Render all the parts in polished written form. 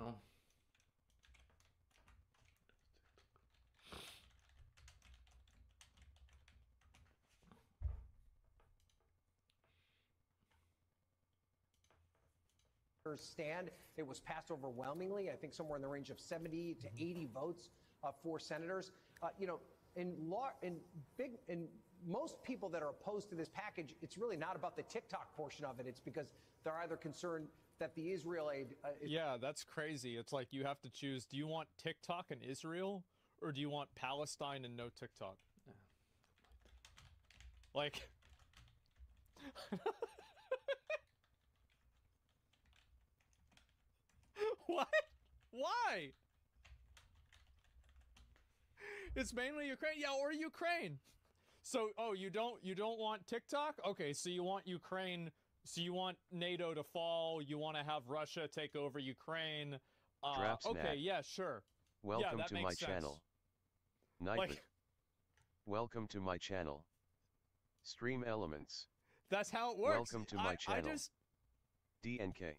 know. Stand. It was passed overwhelmingly. I think somewhere in the range of 70 to 80 votes for senators. You know, in most people that are opposed to this package, it's really not about the TikTok portion of it. It's because they're either concerned that the Israel aid. Yeah, that's crazy. It's like you have to choose: do you want TikTok and Israel, or do you want Palestine and no TikTok? Yeah. Like. What? Why? It's mainly Ukraine. Yeah, or Ukraine. So, oh, you don't want TikTok? Okay, so you want Ukraine, so you want NATO to fall, you want to have Russia take over Ukraine. Okay, yeah, sure. Welcome yeah, to my channel. Like, welcome to my channel. Stream Elements. That's how it works. Welcome to my channel. DNK.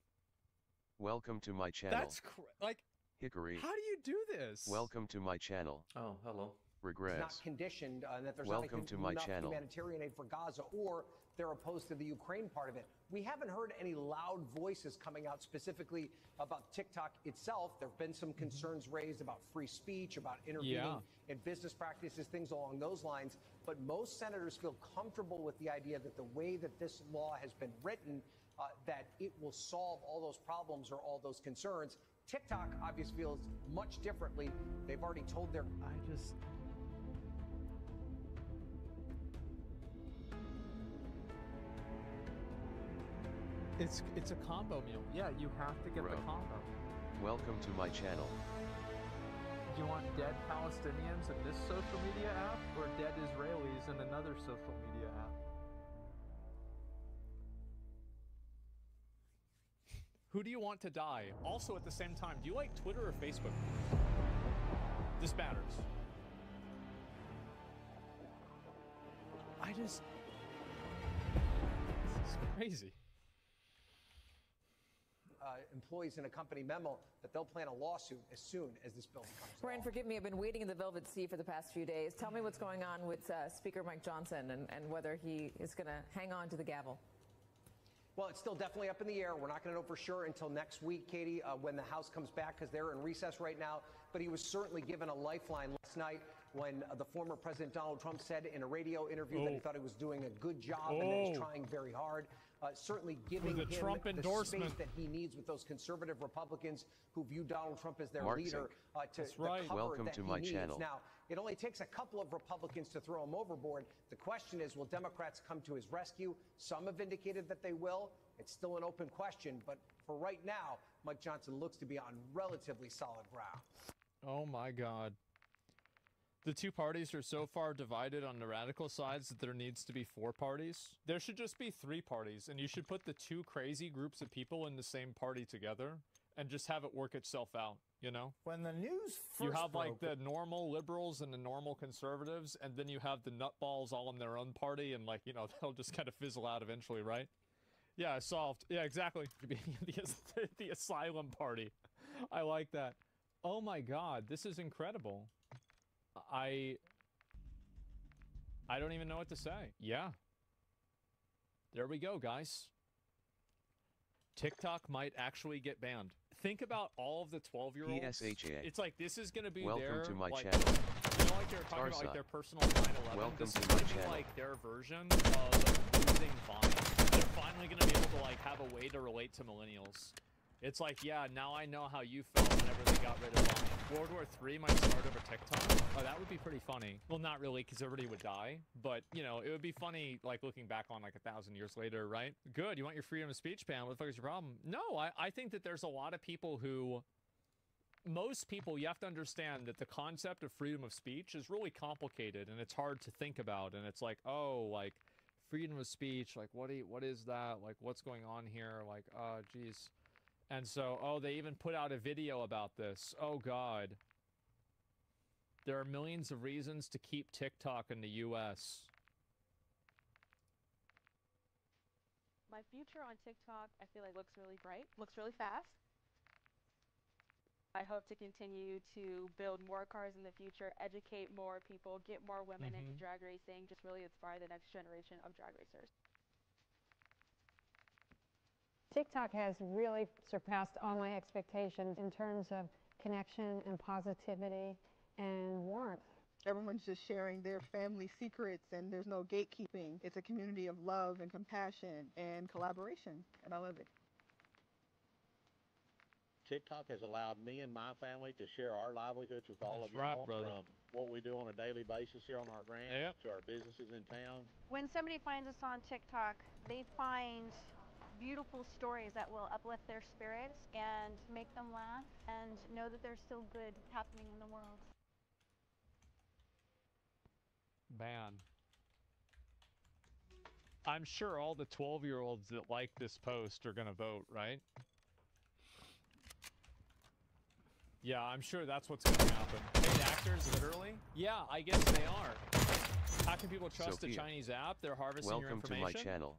Welcome to my channel. That's like Hickory. How do you do this? Welcome to my channel. Oh, hello. Regrets. Not conditioned, that there's Welcome not to my enough channel. humanitarian aid for Gaza, or they're opposed to the Ukraine part of it. We haven't heard any loud voices coming out specifically about TikTok itself. There have been some concerns raised about free speech, about intervening in business practices, things along those lines. But most senators feel comfortable with the idea that the way that this law has been written, that it will solve all those problems or all those concerns. TikTok obviously feels much differently. They've already told their... It's a combo meal. Yeah, you have to get the combo. Welcome to my channel. You want dead Palestinians in this social media app, or dead Israelis in another social media app? Who do you want to die? Also, at the same time, do you like Twitter or Facebook? This matters. This is crazy. Employees in a company memo that they'll plan a lawsuit as soon as this bill becomes law. Ryan, forgive me, I've been waiting in the velvet seat for the past few days. Tell me what's going on with Speaker Mike Johnson and whether he is going to hang on to the gavel. Well, it's still definitely up in the air. We're not going to know for sure until next week, Katie, when the House comes back, because they're in recess right now. But he was certainly given a lifeline last night when the former President Donald Trump said in a radio interview that he thought he was doing a good job and that he's trying very hard. Certainly giving him Trump the space that he needs with those conservative Republicans who view Donald Trump as their leader to the cover Welcome that to he my needs. channel. Now, it only takes a couple of Republicans to throw him overboard. The question is, will Democrats come to his rescue? Some have indicated that they will. It's still an open question, but for right now, Mike Johnson looks to be on relatively solid ground. Oh my God. The two parties are so far divided on the radical sides that there needs to be 4 parties. There should just be 3 parties, and you should put the 2 crazy groups of people in the same party together and just have it work itself out, you know? When the news first you have broke, like the normal liberals and the normal conservatives, and then you have the nutballs all in their own party, and like, you know, they'll just kind of fizzle out eventually, right? Yeah, solved. Yeah, exactly. The asylum party. I like that. Oh my God, this is incredible. I don't even know what to say. Yeah. There we go, guys. TikTok might actually get banned. Think about all of the 12-year-olds. It's like this is going to be Welcome to my like, channel. You know, like they were talking about like their personal 9/11. This is going to be like their version of using Vine. They're finally going to be able to like have a way to relate to millennials. It's like, yeah, now I know how you felt whenever they got rid of Vine. World War III might start over TikTok. Oh, that would be pretty funny. Well, not really, because everybody would die. But, you know, it would be funny, like, looking back on, like, 1,000 years later, right? Good, you want your freedom of speech ban? What the fuck is your problem? No, I think that there's a lot of people who... Most people, you have to understand that the concept of freedom of speech is really complicated, and it's hard to think about. And it's like, oh, like, freedom of speech, like, what is that? Like, what's going on here? Like, geez... And so, oh, they even put out a video about this. Oh, God. There are millions of reasons to keep TikTok in the U.S. My future on TikTok, I feel like looks really bright, looks really fast. I hope to continue to build more cars in the future, educate more people, get more women into drag racing, just really inspire the next generation of drag racers. TikTok has really surpassed all my expectations in terms of connection and positivity and warmth. Everyone's just sharing their family secrets, and there's no gatekeeping. It's a community of love and compassion and collaboration, and I love it. TikTok has allowed me and my family to share our livelihoods with all of y'all, from what we do on a daily basis here on our ranch to our businesses in town. When somebody finds us on TikTok, they find beautiful stories that will uplift their spirits and make them laugh and know that there's still good happening in the world. Man. I'm sure all the 12-year-olds that like this post are going to vote, right? Yeah, I'm sure that's what's going to happen. Paid actors, literally? Yeah, I guess they are. How can people trust a Chinese app? They're harvesting your information. Welcome to my channel.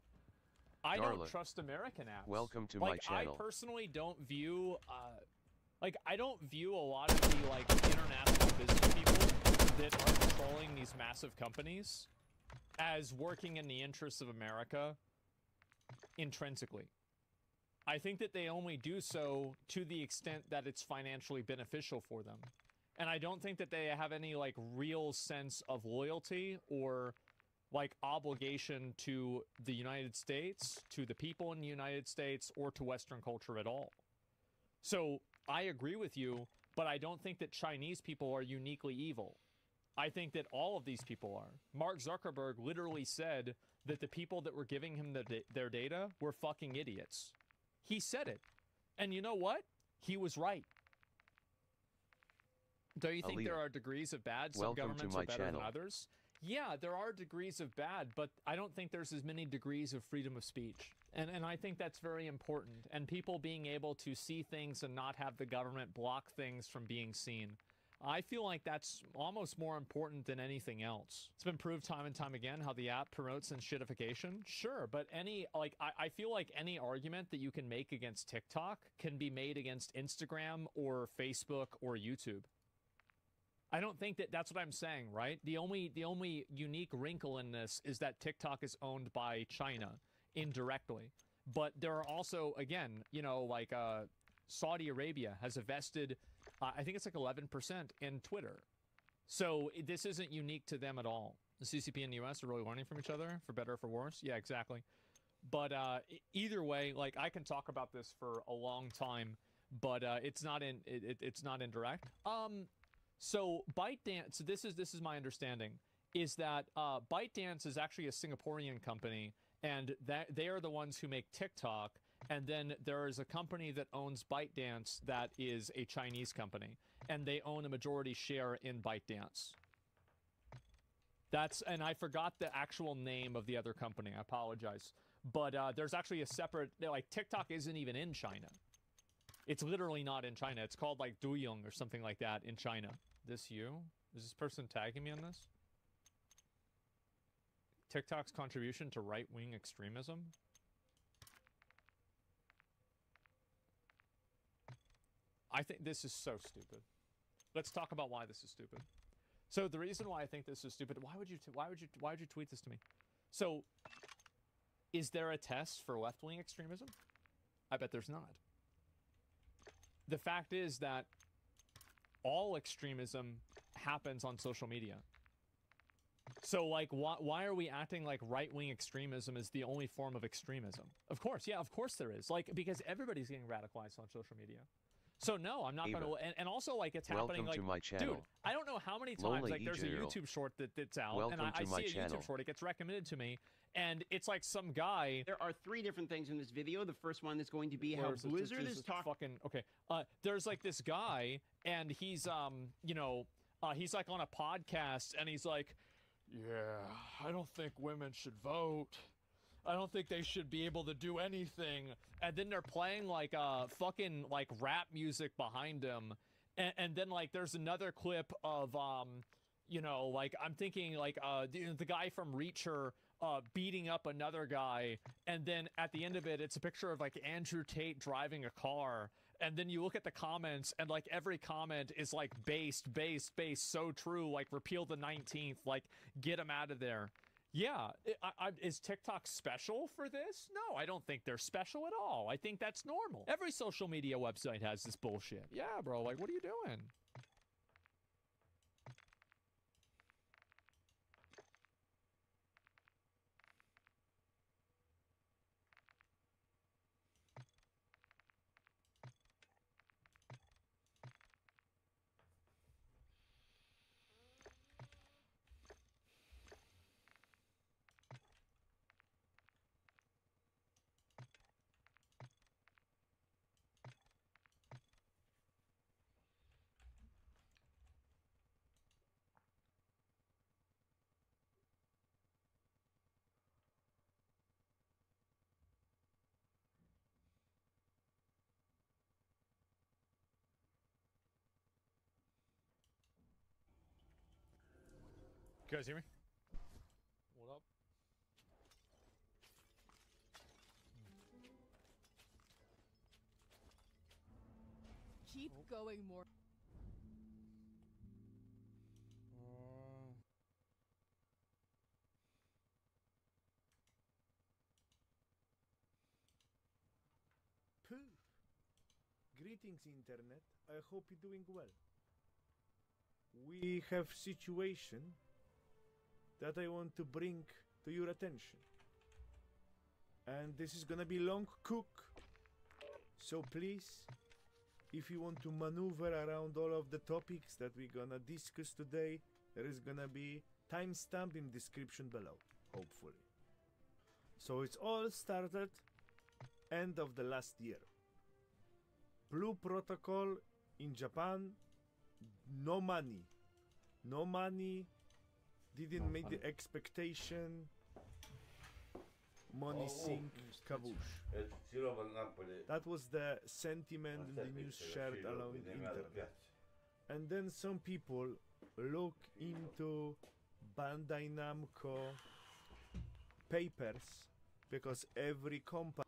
I don't trust American apps. Welcome to my channel. I personally don't view, I don't view a lot of the, international business people that are controlling these massive companies as working in the interests of America intrinsically. I think that they only do so to the extent that it's financially beneficial for them. And I don't think that they have any, real sense of loyalty or, obligation to the United States, to the people in the United States, or to Western culture at all. So, I agree with you, but I don't think that Chinese people are uniquely evil. I think that all of these people are. Mark Zuckerberg literally said that the people that were giving him their data were fucking idiots. He said it. And you know what? He was right. Don't you think there are degrees of bad? Some governments are better than others. Yeah, there are degrees of bad, but I don't think there's as many degrees of freedom of speech. And I think that's very important. And people being able to see things and not have the government block things from being seen. I feel like that's almost more important than anything else. It's been proved time and time again how the app promotes shitification. Sure, but I feel like any argument that you can make against TikTok can be made against Instagram or Facebook or YouTube. I don't think that's what I'm saying, right? The only unique wrinkle in this is that TikTok is owned by China indirectly. But there are also, again, Saudi Arabia has a vested, I think it's 11% in Twitter. So this isn't unique to them at all. The CCP and the US are really learning from each other, for better or for worse. Yeah, exactly. But either way, I can talk about this for a long time, but it's not indirect. So ByteDance, this is my understanding, is that ByteDance is actually a Singaporean company, and that they are the ones who make TikTok. And then there is a company that owns ByteDance that is a Chinese company, and they own a majority share in ByteDance. And I forgot the actual name of the other company. I apologize. But there's actually a separate, TikTok isn't even in China. It's literally not in China. It's called Douyin or something like that in China. This you? Is this person tagging me on this? TikTok's contribution to right-wing extremism? I think this is so stupid. Let's talk about why this is stupid. So the reason why I think this is stupid, why would you tweet this to me? So, is there a test for left-wing extremism? I bet there's not. The fact is that all extremism happens on social media. So, why are we acting like right-wing extremism is the only form of extremism? Of course, yeah, of course there is. Because everybody's getting radicalized on social media. So no, I'm not going to. And also, it's happening. To my channel. Dude, I don't know how many times there's a YouTube short that's out, and I see a YouTube short. It gets recommended to me, and it's some guy. There are 3 different things in this video. The first one is going to be how Blizzard is talking. Okay. There's this guy, and he's he's on a podcast, and he's like, yeah, I don't think women should vote. I don't think they should be able to do anything. And then they're playing fucking rap music behind him. And then there's another clip of, I'm thinking the guy from Reacher beating up another guy. And then at the end of it, it's a picture of Andrew Tate driving a car. And then you look at the comments, and like every comment is like based, so true. Like repeal the 19th, like get them out of there. Yeah, is TikTok special for this? No, I don't think they're special at all. I think that's normal. Every social media website has this bullshit. Yeah, bro, like what are you doing? You guys hear me? What up? Keep going more. Greetings, Internet. I hope you're doing well. We have situation that I want to bring to your attention. And this is gonna be long cook. So please, if you want to maneuver around all of the topics that we're gonna discuss today, there is gonna be timestamp in description below, hopefully. So it's all started end of the last year. Blue Protocol in Japan, no money. No money, didn't meet the expectation. Money sink, kaboosh. That was the sentiment in the news shared along the internet. And then some people look into Bandai Namco papers because every company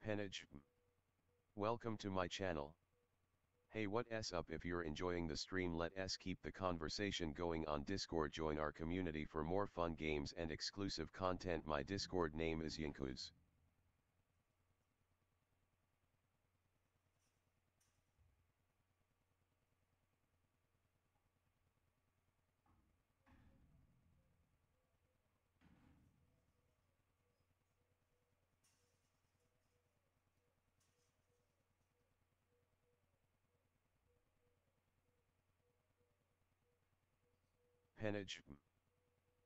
Henage. Welcome to my channel. Hey, what's up? If you're enjoying the stream, let us keep the conversation going on Discord. Join our community for more fun games and exclusive content. My Discord name is Yinkuz. Henage.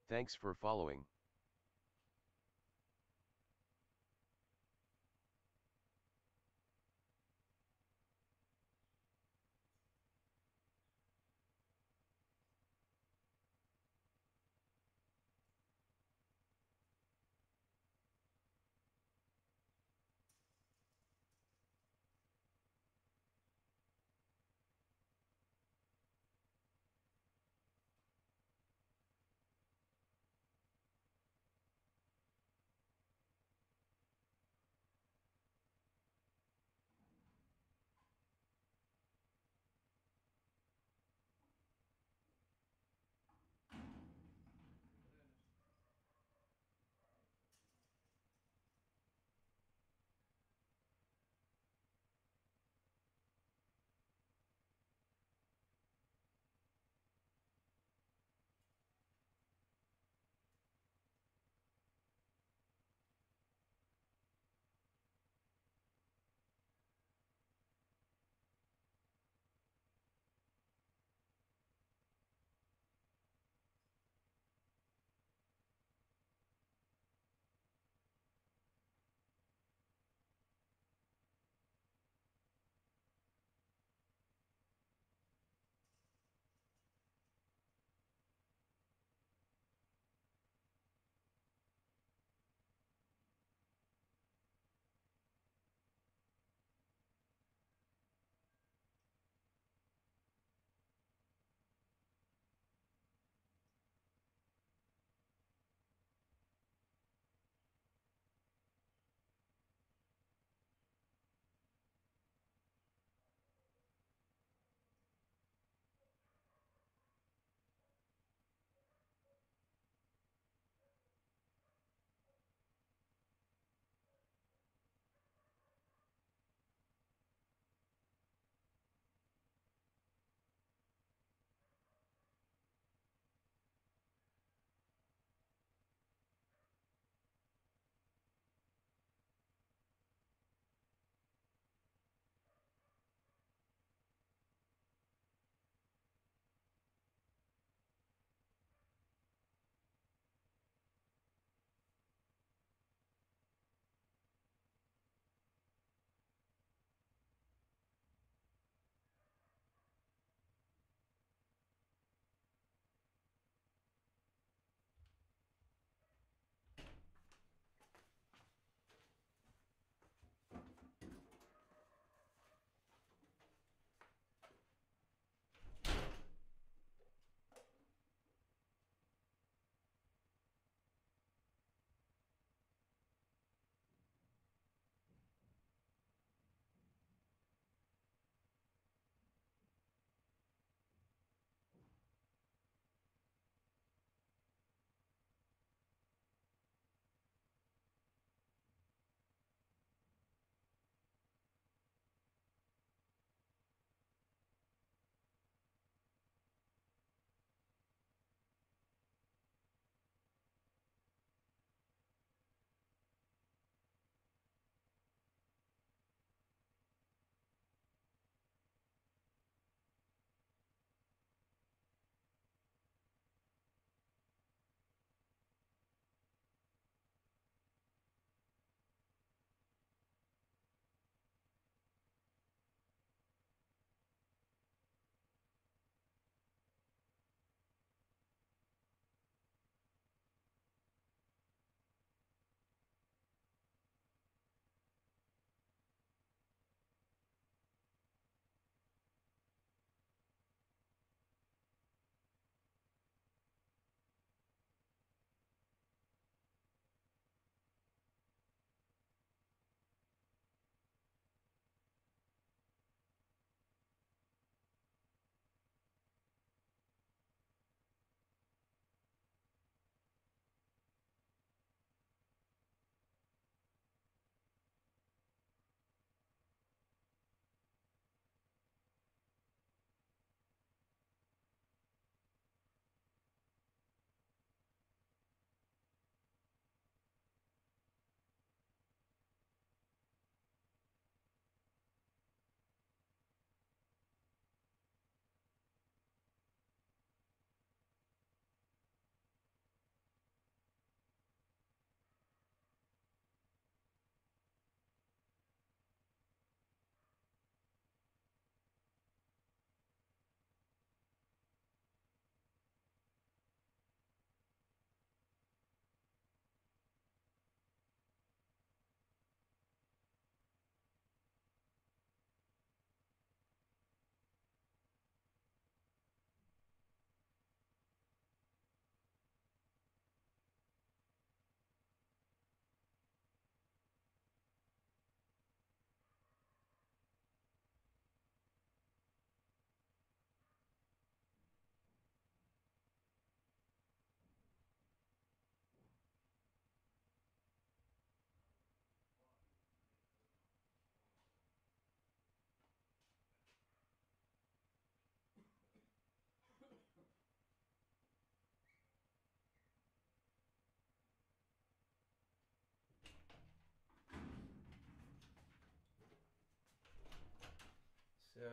Thanks for following.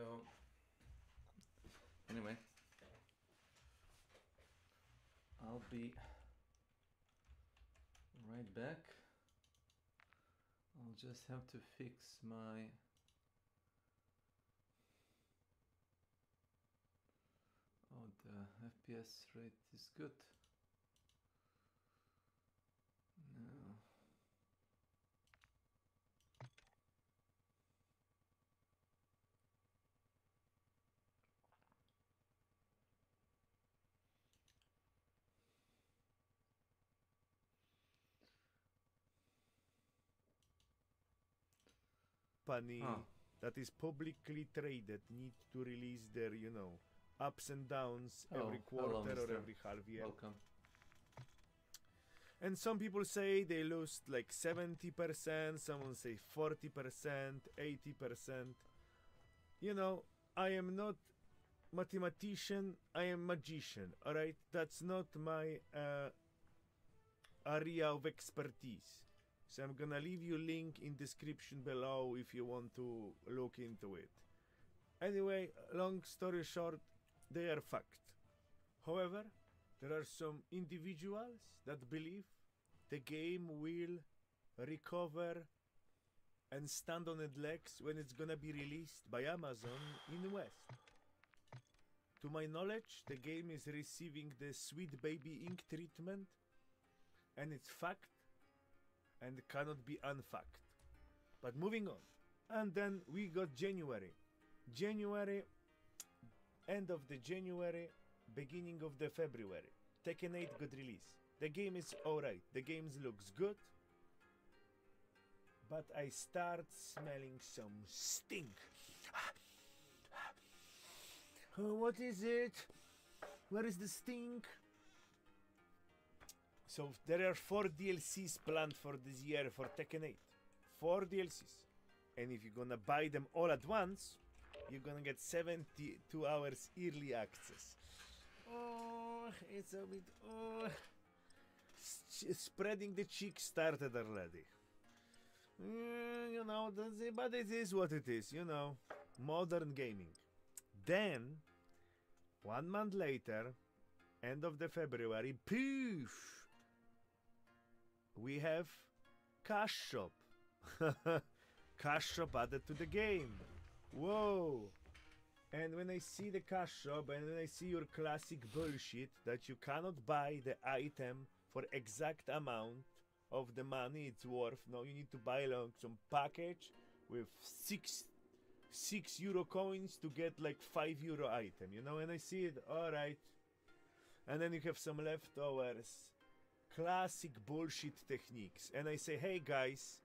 So anyway, I'll be right back. I'll just have to fix my the FPS rate is good. No. Company that is publicly traded need to release their, you know, ups and downs every quarter or every half year. Welcome. And some people say they lost like 70%, someone say 40%, 80%. You know, I am not mathematician, I am magician, alright? That's not my area of expertise. So I'm gonna leave you link in description below if you want to look into it. Anyway, long story short, they are fact. However, there are some individuals that believe the game will recover and stand on its legs when it's gonna be released by Amazon in the West. To my knowledge, the game is receiving the Sweet Baby Ink treatment, and it's fact and cannot be unfact. But moving on. And then we got January. End of the January, beginning of the February. Tekken 8 got release. The game is alright. The game looks good. But I start smelling some stink. What is it? Where is the stink? So there are 4 DLCs planned for this year for Tekken 8. 4 DLCs. And if you're gonna buy them all at once, you're gonna get 72 hours early access. Oh, it's a bit... Oh. Spreading the cheek started already. You know, but it is what it is, you know. Modern gaming. Then, 1 month later, end of the February, poof! We have Cash Shop. Cash Shop added to the game. Whoa! And when I see the Cash Shop and when I see your classic bullshit that you cannot buy the item for exact amount of the money it's worth, no, you need to buy like some package with 6 euro coins to get like 5 euro item, you know, and I see it, alright. And then you have some leftovers. Classic bullshit techniques. And I say, hey guys,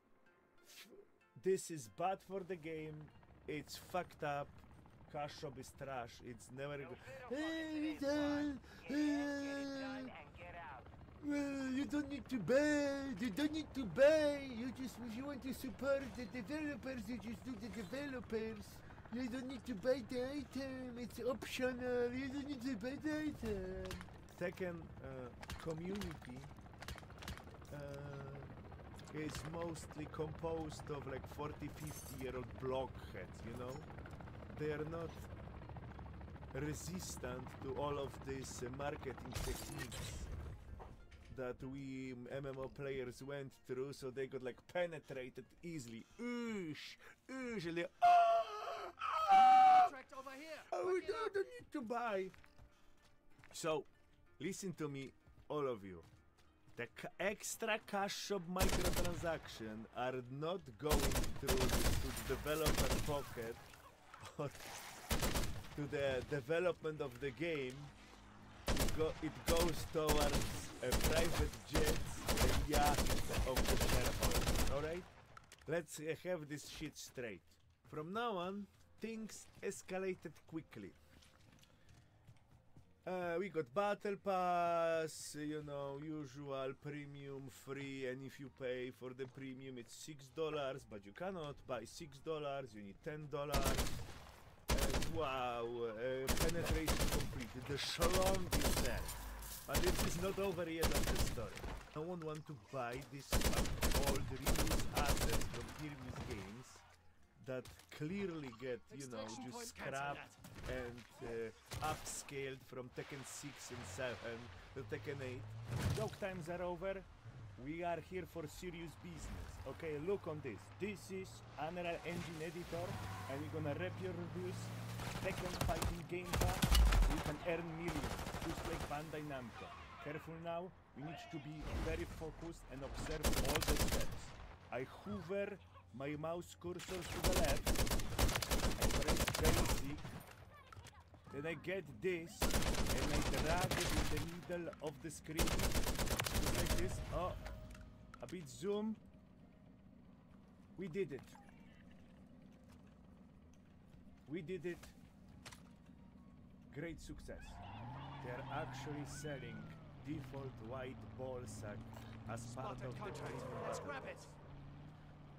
this is bad for the game. It's fucked up. Cash Shop is trash. It's never good. You don't need to buy. You don't need to buy. You just, if you want to support the developers, you just do the developers. You don't need to buy the item. It's optional. You don't need to buy the item. Tekken community is mostly composed of like 40-50-year-old blockheads, you know? They are not resistant to all of these marketing techniques that we MMO players went through, so they got like penetrated easily. Oosh, and they, over here. Oh, no, don't need to buy. So, listen to me, all of you. The extra Cash Shop microtransactions are not going through to the developer pocket or to the development of the game. It goes towards private jets and yachts of the shareholders, alright? Let's have this shit straight. From now on, things escalated quickly. We got Battle Pass, you know, usual, premium, free, and if you pay for the premium it's $6, but you cannot buy $6, you need $10. And wow, penetration completed, the shalom is there. But this is not over yet of the story. No one wants to buy this old reused assets from previous games that clearly get, you know, just scrapped and upscaled from Tekken 6 and 7 to Tekken 8. Joke times are over. We are here for serious business. Okay, look on this. This is Unreal Engine Editor, and we're gonna reproduce Tekken fighting game pack. We can earn millions, just like Bandai Namco. Careful now, we need to be very focused and observe all the steps. I hover my mouse cursor to the left, I press basic, then I get this, and I drag it in the middle of the screen, just like this. Oh, a bit zoom. We did it. We did it. Great success. They are actually selling default white ball sack as part of the premium battle pass.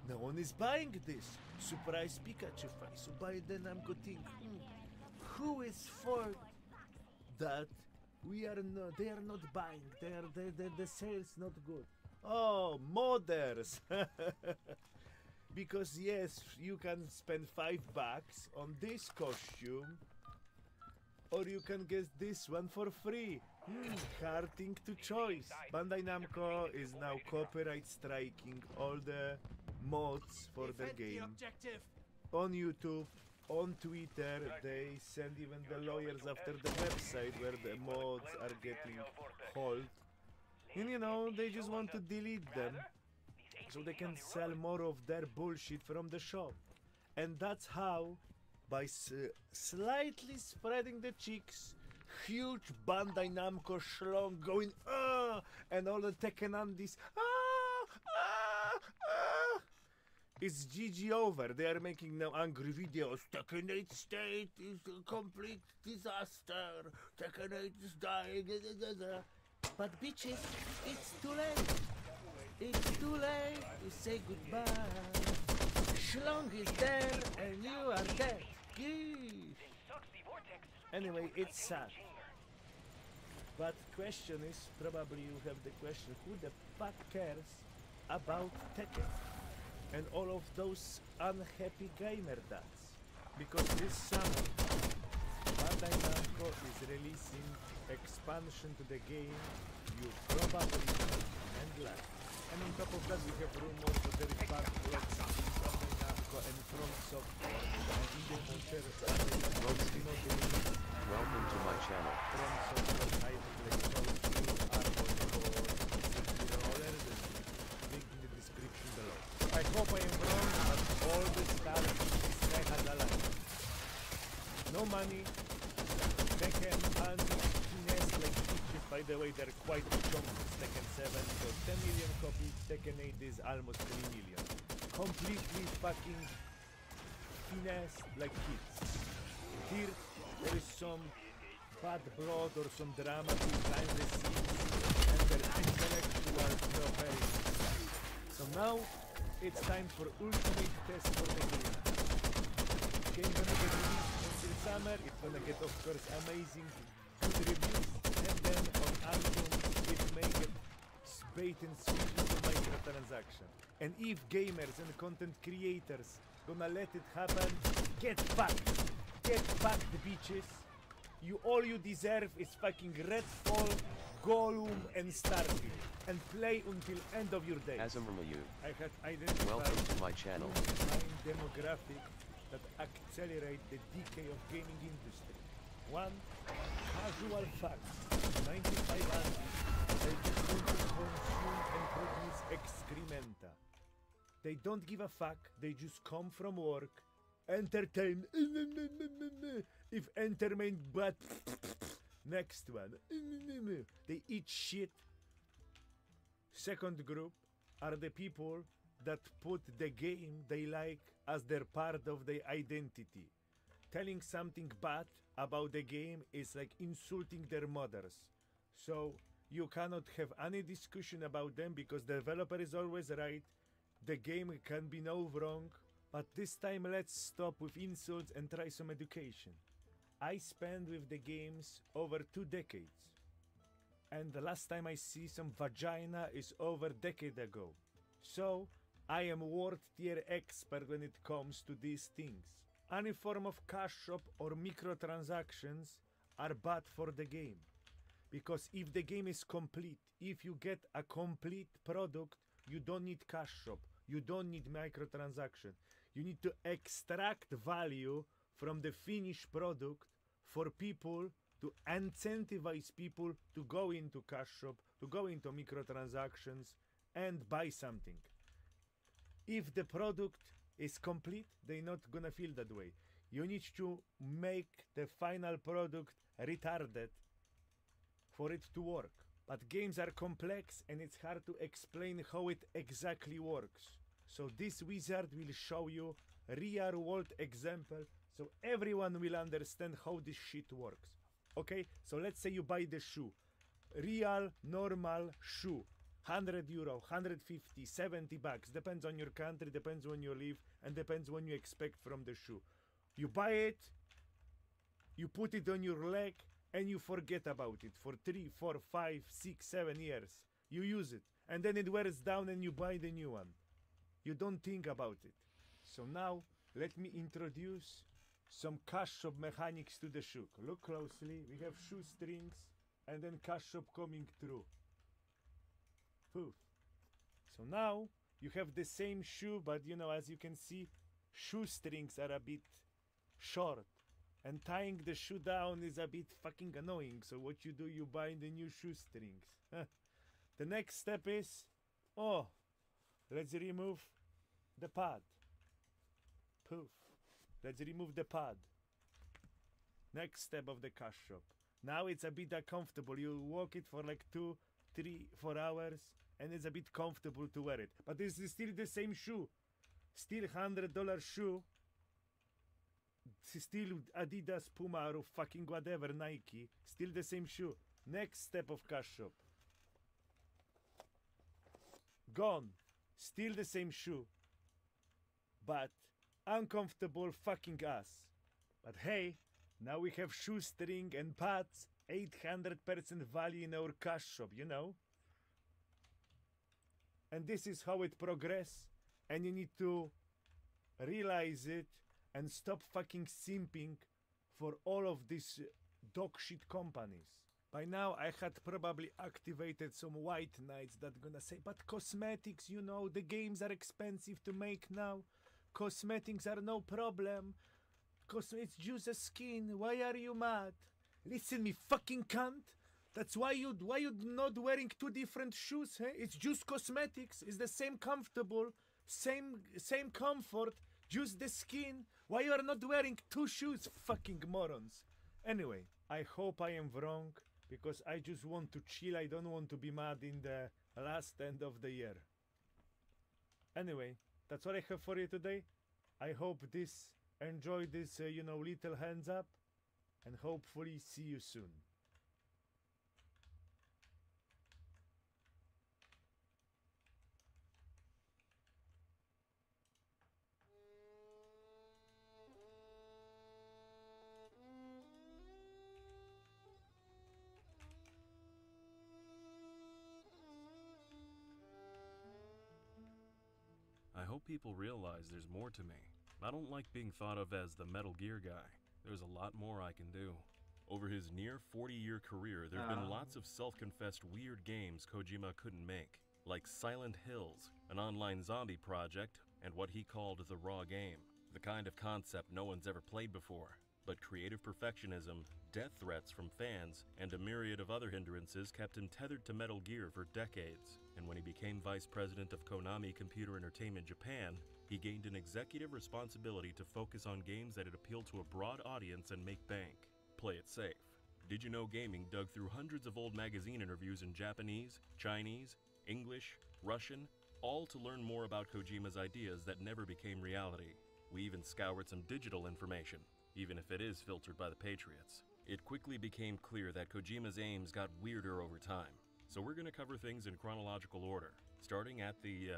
No one is buying this. Surprise Pikachu face. So by then I'm going, who is for that? We are not. They are not buying. The sales not good. Oh, modders. Because yes, you can spend $5 on this costume, or you can get this one for free. Hard thing to choose. Bandai Namco is now copyright striking all the mods for their game. On YouTube, on Twitter, they send even the lawyers after the website where the mods are getting hauled. And you know, they just want to delete them so they can sell more of their bullshit from the shop. And that's how, by slightly spreading the cheeks, huge Bandai Namco schlong going, and all the Tekken Andis, it's GG over. They are making now angry videos. Tekken 8 state is a complete disaster. Tekken 8 is dying. But bitches, it's too late. It's too late to say goodbye. Schlong is there and you are dead. Anyway, it's sad. But question is, probably you have the question, who the fuck cares about Tekken? And all of those unhappy gamer dads. Because this summer, Bandai Namco is releasing expansion to the game you probably know and like. And on top of that, we have rumors that there is backlog between Bandai Namco and From Software. And in the future, welcome to my channel. From Software items like those new armor for rollers, link in the description below. I hope I am wrong, but all the stuff is mega alive. No money, Tekken and finesse like features. By the way, they're quite strong. Tekken 7 got 10 million copies, Tekken 8 is almost 3 million. Completely fucking finesse like kids. Here, there is some bad blood or some drama behind the scenes, and their intellectual propelling. So now, it's time for ultimate test for the game. Game gonna get released until summer. It's gonna get, of course, amazing good reviews, and then on iTunes it may get bait and switch into microtransaction. And if gamers and content creators gonna let it happen, get fucked. Get fucked, bitches. All you deserve is fucking Redfall, Gollum, and Starfield. And play until end of your days. I have identified welcome to my channel. Demographic that accelerate the decay of gaming industry. One, casual fact. 95 antis, they just want to consume and produce excrementa. They don't give a fuck, they just come from work, entertain, if entertainment but next one, they eat shit. Second group are the people that put the game they like as their part of their identity. Telling something bad about the game is like insulting their mothers. So you cannot have any discussion about them because the developer is always right. The game can be no wrong. But this time let's stop with insults and try some education. I spent with the games over 2 decades. And the last time I see some vagina is over a decade ago. So I am world tier expert when it comes to these things. Any form of cash shop or microtransactions are bad for the game. Because if the game is complete, if you get a complete product, you don't need cash shop. You don't need microtransaction. You need to extract value from the finished product for people to incentivize people to go into cash shop, to go into microtransactions and buy something. If the product is complete, they're not gonna feel that way. You need to make the final product retarded for it to work. But games are complex and it's hard to explain how it exactly works. So this wizard will show you a real world example so everyone will understand how this shit works. Okay, so let's say you buy the shoe. Real, normal shoe. 100 euro, 150, 70 bucks. Depends on your country, depends when you live, and depends when you expect from the shoe. You buy it, you put it on your leg, and you forget about it for 3, 4, 5, 6, 7 years. You use it, and then it wears down and you buy the new one. You don't think about it. So now, let me introduce some cash shop mechanics to the shoe. Look closely, we have shoestrings, and then cash shop coming through. Poof. So now, you have the same shoe, but you know, as you can see, shoestrings are a bit short. And tying the shoe down is a bit fucking annoying. So what you do, you buy the new shoestrings. The next step is, let's remove the pad. Poof. Let's remove the pad. Next step of the cash shop. Now it's a bit uncomfortable. You walk it for like 2, 3, 4 hours, and it's a bit comfortable to wear it. But this is still the same shoe. Still $100 shoe. Still Adidas, Puma, or fucking whatever, Nike. Still the same shoe. Next step of cash shop. Gone. Still the same shoe. But uncomfortable fucking ass. But hey, now we have shoestring and pads. 800% value in our cash shop, you know? And this is how it progresses. And you need to realize it and stop fucking simping for all of these dog shit companies. By now I had probably activated some white knights that gonna say, but cosmetics, you know, the games are expensive to make now. Cosmetics are no problem. It's just a skin. Why are you mad? Listen me fucking cunt. That's why you not wearing 2 different shoes, eh? It's just cosmetics. It's the same comfortable, same comfort, just the skin. Why you are not wearing 2 shoes, fucking morons? Anyway, I hope I am wrong, because I just want to chill. I don't want to be mad in the last end of the year. Anyway, that's what I have for you today. I hope enjoy this, little hands up, and hopefully see you soon. I hope people realize there's more to me. I don't like being thought of as the Metal Gear guy. There's a lot more I can do. Over his near 40-year career, there have been lots of self-confessed weird games Kojima couldn't make, like Silent Hills, an online zombie project, and what he called the raw game, the kind of concept no one's ever played before. But creative perfectionism, death threats from fans, and a myriad of other hindrances kept him tethered to Metal Gear for decades. And when he became vice president of Konami Computer Entertainment Japan, he gained an executive responsibility to focus on games that would appeal to a broad audience and make bank. Play it safe. Did you know Gaming dug through hundreds of old magazine interviews in Japanese, Chinese, English, Russian, all to learn more about Kojima's ideas that never became reality. We even scoured some digital information, even if it is filtered by the Patriots. It quickly became clear that Kojima's aims got weirder over time. So we're gonna cover things in chronological order, starting at the,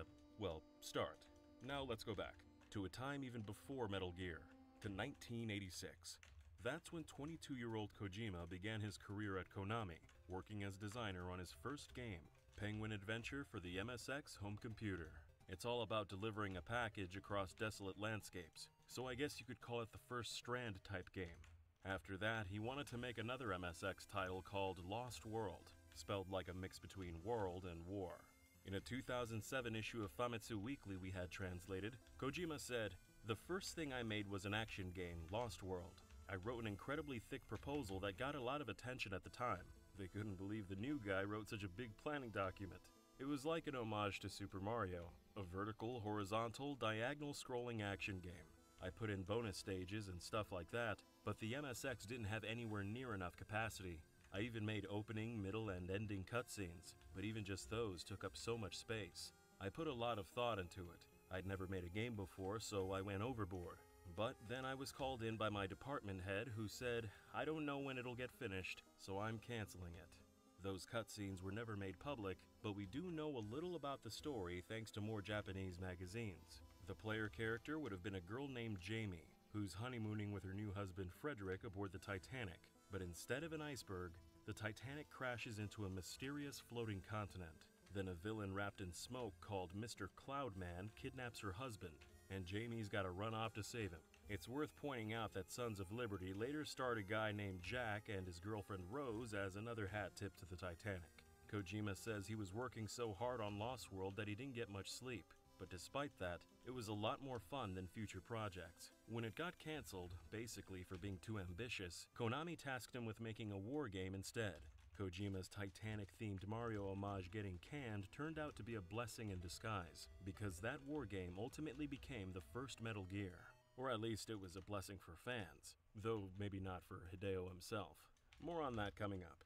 start. Now let's go back, to a time even before Metal Gear, to 1986. That's when 22-year-old Kojima began his career at Konami, working as designer on his first game, Penguin Adventure for the MSX home computer. It's all about delivering a package across desolate landscapes, so I guess you could call it the first Strand type game. After that, he wanted to make another MSX title called Lost World, spelled like a mix between world and war. In a 2007 issue of Famitsu Weekly we had translated, Kojima said, "The first thing I made was an action game, Lost World. I wrote an incredibly thick proposal that got a lot of attention at the time. They couldn't believe the new guy wrote such a big planning document. It was like an homage to Super Mario, a vertical, horizontal, diagonal scrolling action game. I put in bonus stages and stuff like that, but the MSX didn't have anywhere near enough capacity. I even made opening, middle, and ending cutscenes, but even just those took up so much space. I put a lot of thought into it. I'd never made a game before, so I went overboard. But then I was called in by my department head who said, I don't know when it'll get finished, so I'm canceling it. Those cutscenes were never made public, but we do know a little about the story thanks to more Japanese magazines. The player character would have been a girl named Jamie, who's honeymooning with her new husband Frederick aboard the Titanic. But instead of an iceberg, the Titanic crashes into a mysterious floating continent. Then a villain wrapped in smoke called Mr. Cloudman kidnaps her husband, and Jamie's gotta run off to save him. It's worth pointing out that Sons of Liberty later starred a guy named Jack and his girlfriend Rose as another hat tip to the Titanic. Kojima says he was working so hard on Lost World that he didn't get much sleep. But despite that, it was a lot more fun than future projects. When it got cancelled, basically for being too ambitious, Konami tasked him with making a war game instead. Kojima's Titanic-themed Mario homage getting canned turned out to be a blessing in disguise, because that war game ultimately became the first Metal Gear. Or at least it was a blessing for fans, though maybe not for Hideo himself. More on that coming up.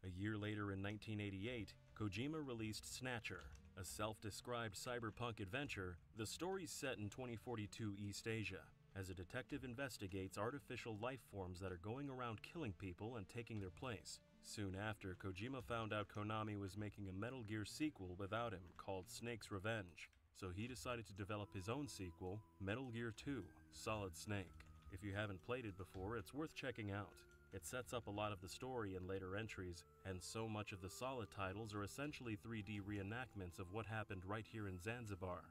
A year later in 1988, Kojima released Snatcher, a self-described cyberpunk adventure. The story's set in 2042 East Asia, as a detective investigates artificial life forms that are going around killing people and taking their place. Soon after, Kojima found out Konami was making a Metal Gear sequel without him called Snake's Revenge, so he decided to develop his own sequel, Metal Gear 2: Solid Snake. If you haven't played it before, it's worth checking out. It sets up a lot of the story in later entries, and so much of the Solid titles are essentially 3D reenactments of what happened right here in Zanzibar.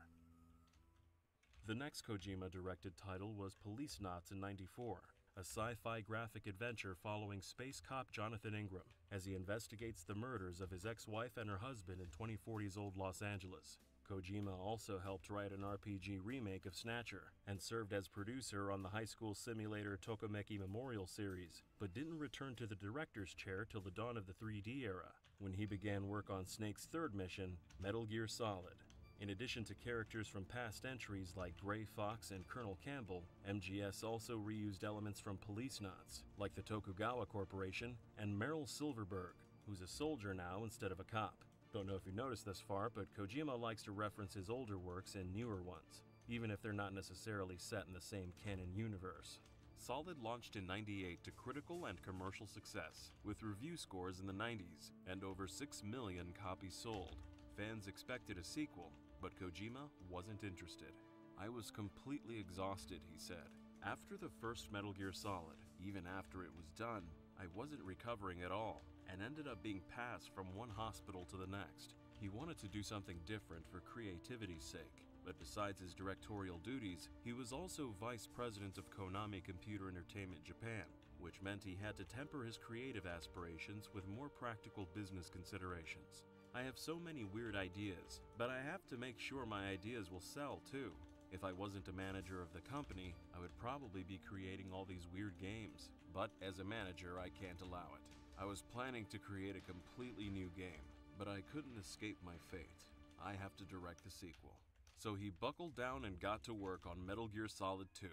The next Kojima-directed title was Police Knots in '94, a sci-fi graphic adventure following space cop Jonathan Ingram as he investigates the murders of his ex-wife and her husband in 2040's old Los Angeles. Kojima also helped write an RPG remake of Snatcher and served as producer on the high school simulator Tokomeki Memorial series, but didn't return to the director's chair till the dawn of the 3D era, when he began work on Snake's third mission, Metal Gear Solid. In addition to characters from past entries like Gray Fox and Colonel Campbell, MGS also reused elements from Police Knots, like the Tokugawa Corporation and Meryl Silverberg, who's a soldier now instead of a cop. Don't know if you noticed this far, but Kojima likes to reference his older works and newer ones, even if they're not necessarily set in the same canon universe. Solid launched in '98 to critical and commercial success, with review scores in the 90s and over 6 million copies sold. Fans expected a sequel, but Kojima wasn't interested. I was completely exhausted, he said. After the first Metal Gear Solid, even after it was done, I wasn't recovering at all, and ended up being passed from one hospital to the next. He wanted to do something different for creativity's sake, but besides his directorial duties, he was also vice president of Konami Computer Entertainment Japan, which meant he had to temper his creative aspirations with more practical business considerations. I have so many weird ideas, but I have to make sure my ideas will sell too. If I wasn't a manager of the company, I would probably be creating all these weird games, but as a manager, I can't allow it. I was planning to create a completely new game, but I couldn't escape my fate. I have to direct the sequel. So he buckled down and got to work on Metal Gear Solid 2.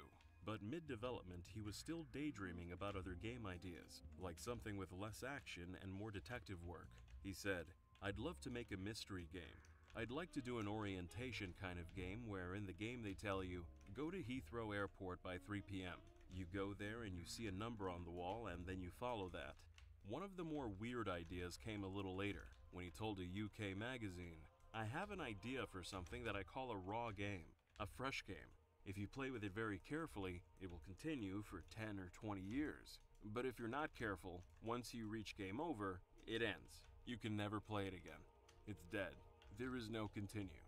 But mid-development, he was still daydreaming about other game ideas, like something with less action and more detective work. He said, "I'd love to make a mystery game. I'd like to do an orientation kind of game where in the game they tell you, go to Heathrow Airport by 3 p.m. You go there and you see a number on the wall and then you follow that." One of the more weird ideas came a little later, when he told a UK magazine, "I have an idea for something that I call a raw game, a fresh game. If you play with it very carefully, it will continue for 10 or 20 years. But if you're not careful, once you reach game over, it ends. You can never play it again. It's dead. There is no continue."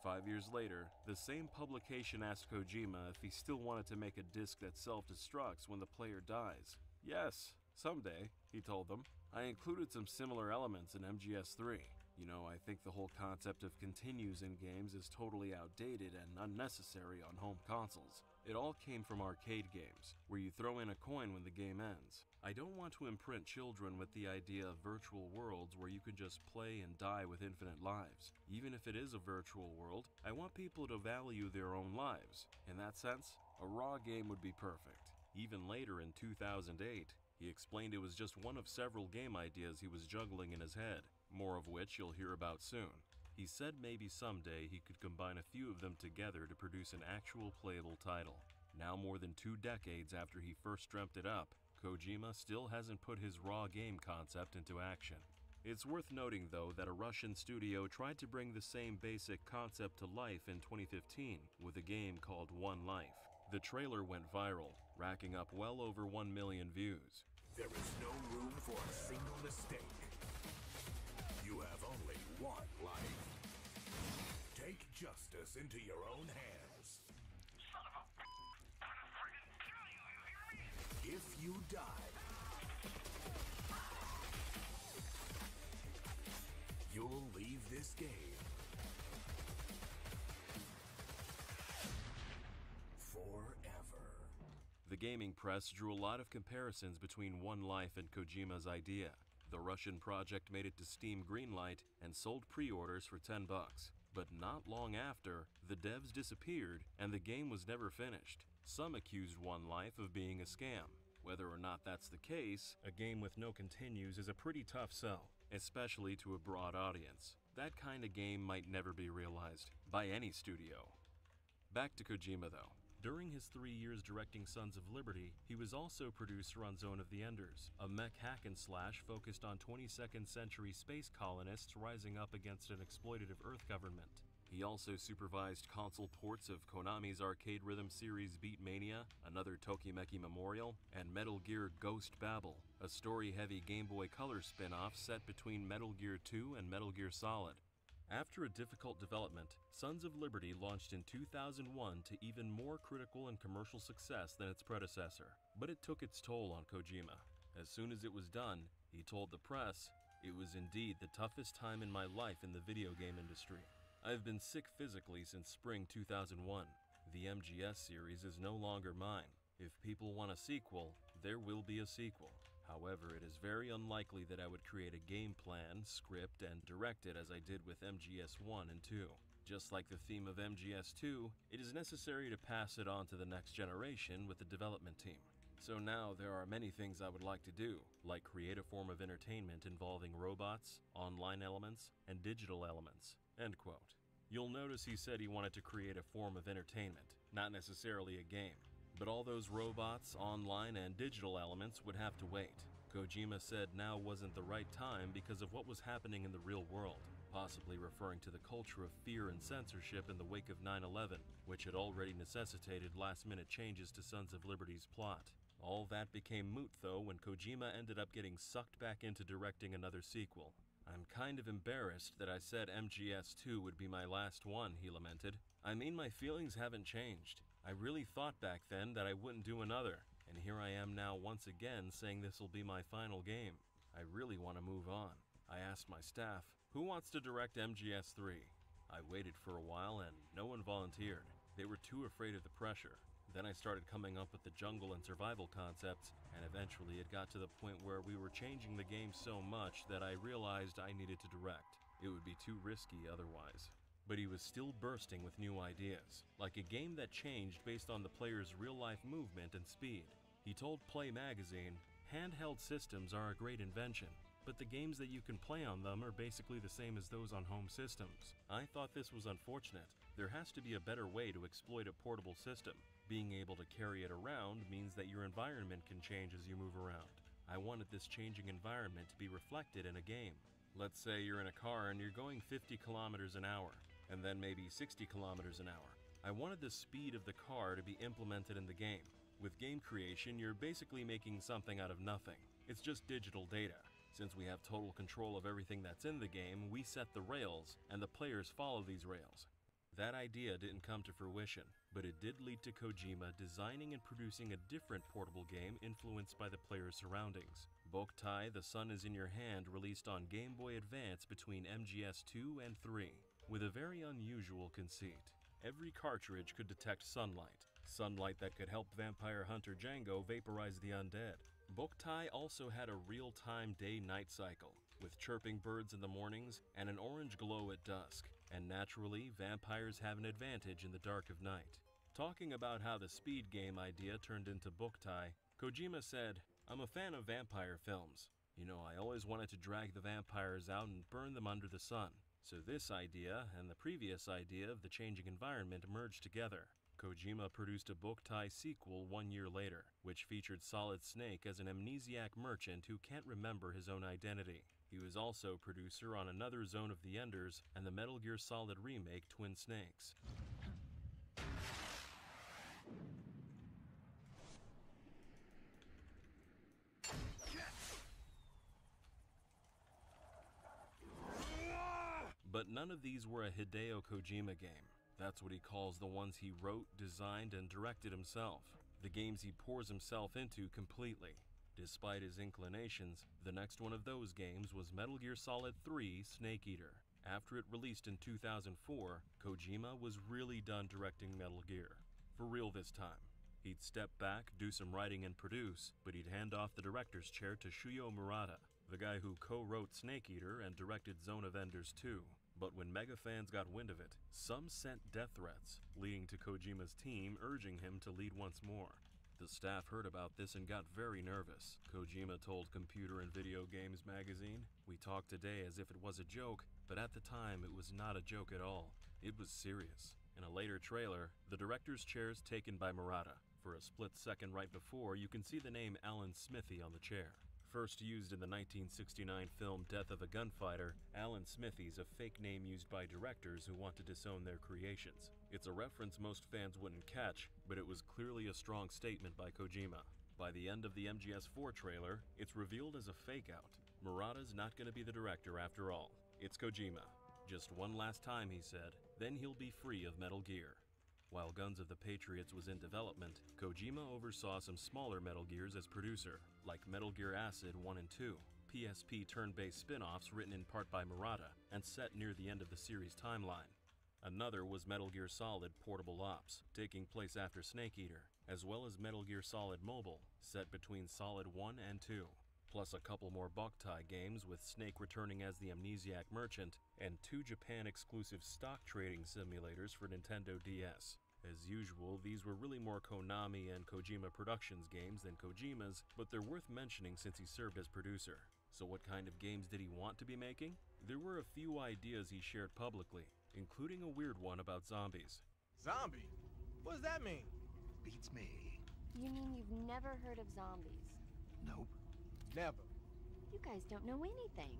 5 years later, the same publication asked Kojima if he still wanted to make a disc that self-destructs when the player dies. Yes, someday, he told them. I included some similar elements in MGS3. You know, I think the whole concept of continues in games is totally outdated and unnecessary on home consoles. It all came from arcade games, where you throw in a coin when the game ends. I don't want to imprint children with the idea of virtual worlds where you can just play and die with infinite lives. Even if it is a virtual world, I want people to value their own lives. In that sense, a raw game would be perfect. Even later in 2008, he explained it was just one of several game ideas he was juggling in his head, more of which you'll hear about soon. He said maybe someday he could combine a few of them together to produce an actual playable title. Now more than 2 decades after he first dreamt it up, Kojima still hasn't put his raw game concept into action. It's worth noting though that a Russian studio tried to bring the same basic concept to life in 2015 with a game called One Life. The trailer went viral, racking up well over 1 million views. There is no room for a single mistake. You have only one life. Take justice into your own hands. Son of a... I'm gonna friggin' kill you, you hear me? If you die, you'll leave this game forever. The gaming press drew a lot of comparisons between One Life and Kojima's idea. The Russian project made it to Steam Greenlight and sold pre-orders for $10. But not long after, the devs disappeared and the game was never finished. Some accused One Life of being a scam. Whether or not that's the case, a game with no continues is a pretty tough sell, especially to a broad audience. That kind of game might never be realized by any studio. Back to Kojima though. During his 3 years directing Sons of Liberty, he was also producer on Zone of the Enders, a mech hack and slash focused on 22nd century space colonists rising up against an exploitative Earth government. He also supervised console ports of Konami's arcade rhythm series Beatmania, another Tokimeki Memorial, and Metal Gear Ghost Babel, a story-heavy Game Boy Color spin-off set between Metal Gear 2 and Metal Gear Solid. After a difficult development, Sons of Liberty launched in 2001 to even more critical and commercial success than its predecessor. But it took its toll on Kojima. As soon as it was done, he told the press, "It was indeed the toughest time in my life in the video game industry. I've been sick physically since spring 2001. The MGS series is no longer mine. If people want a sequel, there will be a sequel. However, it is very unlikely that I would create a game plan, script, and direct it as I did with MGS 1 and 2. Just like the theme of MGS 2, it is necessary to pass it on to the next generation with the development team. So now there are many things I would like to do, like create a form of entertainment involving robots, online elements, and digital elements." End quote. You'll notice he said he wanted to create a form of entertainment, not necessarily a game. But all those robots, online, and digital elements would have to wait. Kojima said now wasn't the right time because of what was happening in the real world, possibly referring to the culture of fear and censorship in the wake of 9/11, which had already necessitated last-minute changes to Sons of Liberty's plot. All that became moot though when Kojima ended up getting sucked back into directing another sequel. "I'm kind of embarrassed that I said MGS 2 would be my last one," he lamented. "I mean, my feelings haven't changed. I really thought back then that I wouldn't do another, and here I am now once again saying this will be my final game. I really want to move on. I asked my staff, who wants to direct MGS 3? I waited for a while and no one volunteered. They were too afraid of the pressure. Then I started coming up with the jungle and survival concepts, and eventually it got to the point where we were changing the game so much that I realized I needed to direct. It would be too risky otherwise." But he was still bursting with new ideas, like a game that changed based on the player's real-life movement and speed. He told Play magazine, "Handheld systems are a great invention, but the games that you can play on them are basically the same as those on home systems. I thought this was unfortunate. There has to be a better way to exploit a portable system. Being able to carry it around means that your environment can change as you move around. I wanted this changing environment to be reflected in a game. Let's say you're in a car and you're going 50 kilometers an hour. And then maybe 60 kilometers an hour. I wanted the speed of the car to be implemented in the game. With game creation, you're basically making something out of nothing. It's just digital data. Since we have total control of everything that's in the game, we set the rails, and the players follow these rails. That idea didn't come to fruition, but it did lead to Kojima designing and producing a different portable game influenced by the player's surroundings. Boktai The Sun Is in Your Hand released on Game Boy Advance between MGS2 and 3, with a very unusual conceit. Every cartridge could detect sunlight that could help vampire hunter Django vaporize the undead. Boktai also had a real-time day-night cycle, with chirping birds in the mornings and an orange glow at dusk, and naturally, vampires have an advantage in the dark of night. Talking about how the speed game idea turned into Boktai, Kojima said, "I'm a fan of vampire films. You know, I always wanted to drag the vampires out and burn them under the sun. So this idea and the previous idea of the changing environment merged together." Kojima produced a Boktai sequel 1 year later, which featured Solid Snake as an amnesiac merchant who can't remember his own identity. He was also producer on another Zone of the Enders and the Metal Gear Solid remake Twin Snakes. But none of these were a Hideo Kojima game. That's what he calls the ones he wrote, designed, and directed himself. The games he pours himself into completely. Despite his inclinations, the next one of those games was Metal Gear Solid 3 Snake Eater. After it released in 2004, Kojima was really done directing Metal Gear. For real this time. He'd step back, do some writing and produce, but he'd hand off the director's chair to Shuyo Murata, the guy who co-wrote Snake Eater and directed Zone of Enders 2. But when mega fans got wind of it, some sent death threats, leading to Kojima's team urging him to lead once more. The staff heard about this and got very nervous. Kojima told Computer and Video Games magazine, "We talk today as if it was a joke, but at the time it was not a joke at all. It was serious." In a later trailer, the director's chair is taken by Murata. For a split second right before, you can see the name Alan Smithy on the chair. First used in the 1969 film Death of a Gunfighter, Alan Smithy's a fake name used by directors who want to disown their creations. It's a reference most fans wouldn't catch, but it was clearly a strong statement by Kojima. By the end of the MGS4 trailer, it's revealed as a fake-out. Murata's not going to be the director after all. It's Kojima. Just one last time, he said, then he'll be free of Metal Gear. While Guns of the Patriots was in development, Kojima oversaw some smaller Metal Gears as producer, like Metal Gear Acid 1 and 2, PSP turn-based spin-offs written in part by Murata and set near the end of the series timeline. Another was Metal Gear Solid Portable Ops, taking place after Snake Eater, as well as Metal Gear Solid Mobile, set between Solid 1 and 2. Plus a couple more Boktai games with Snake returning as the amnesiac merchant, and 2 Japan-exclusive stock trading simulators for Nintendo DS. As usual, these were really more Konami and Kojima Productions games than Kojima's, but they're worth mentioning since he served as producer. So what kind of games did he want to be making? There were a few ideas he shared publicly, including a weird one about zombies. Zombie? What does that mean? Beats me. You mean you've never heard of zombies? Nope. Never. You guys don't know anything.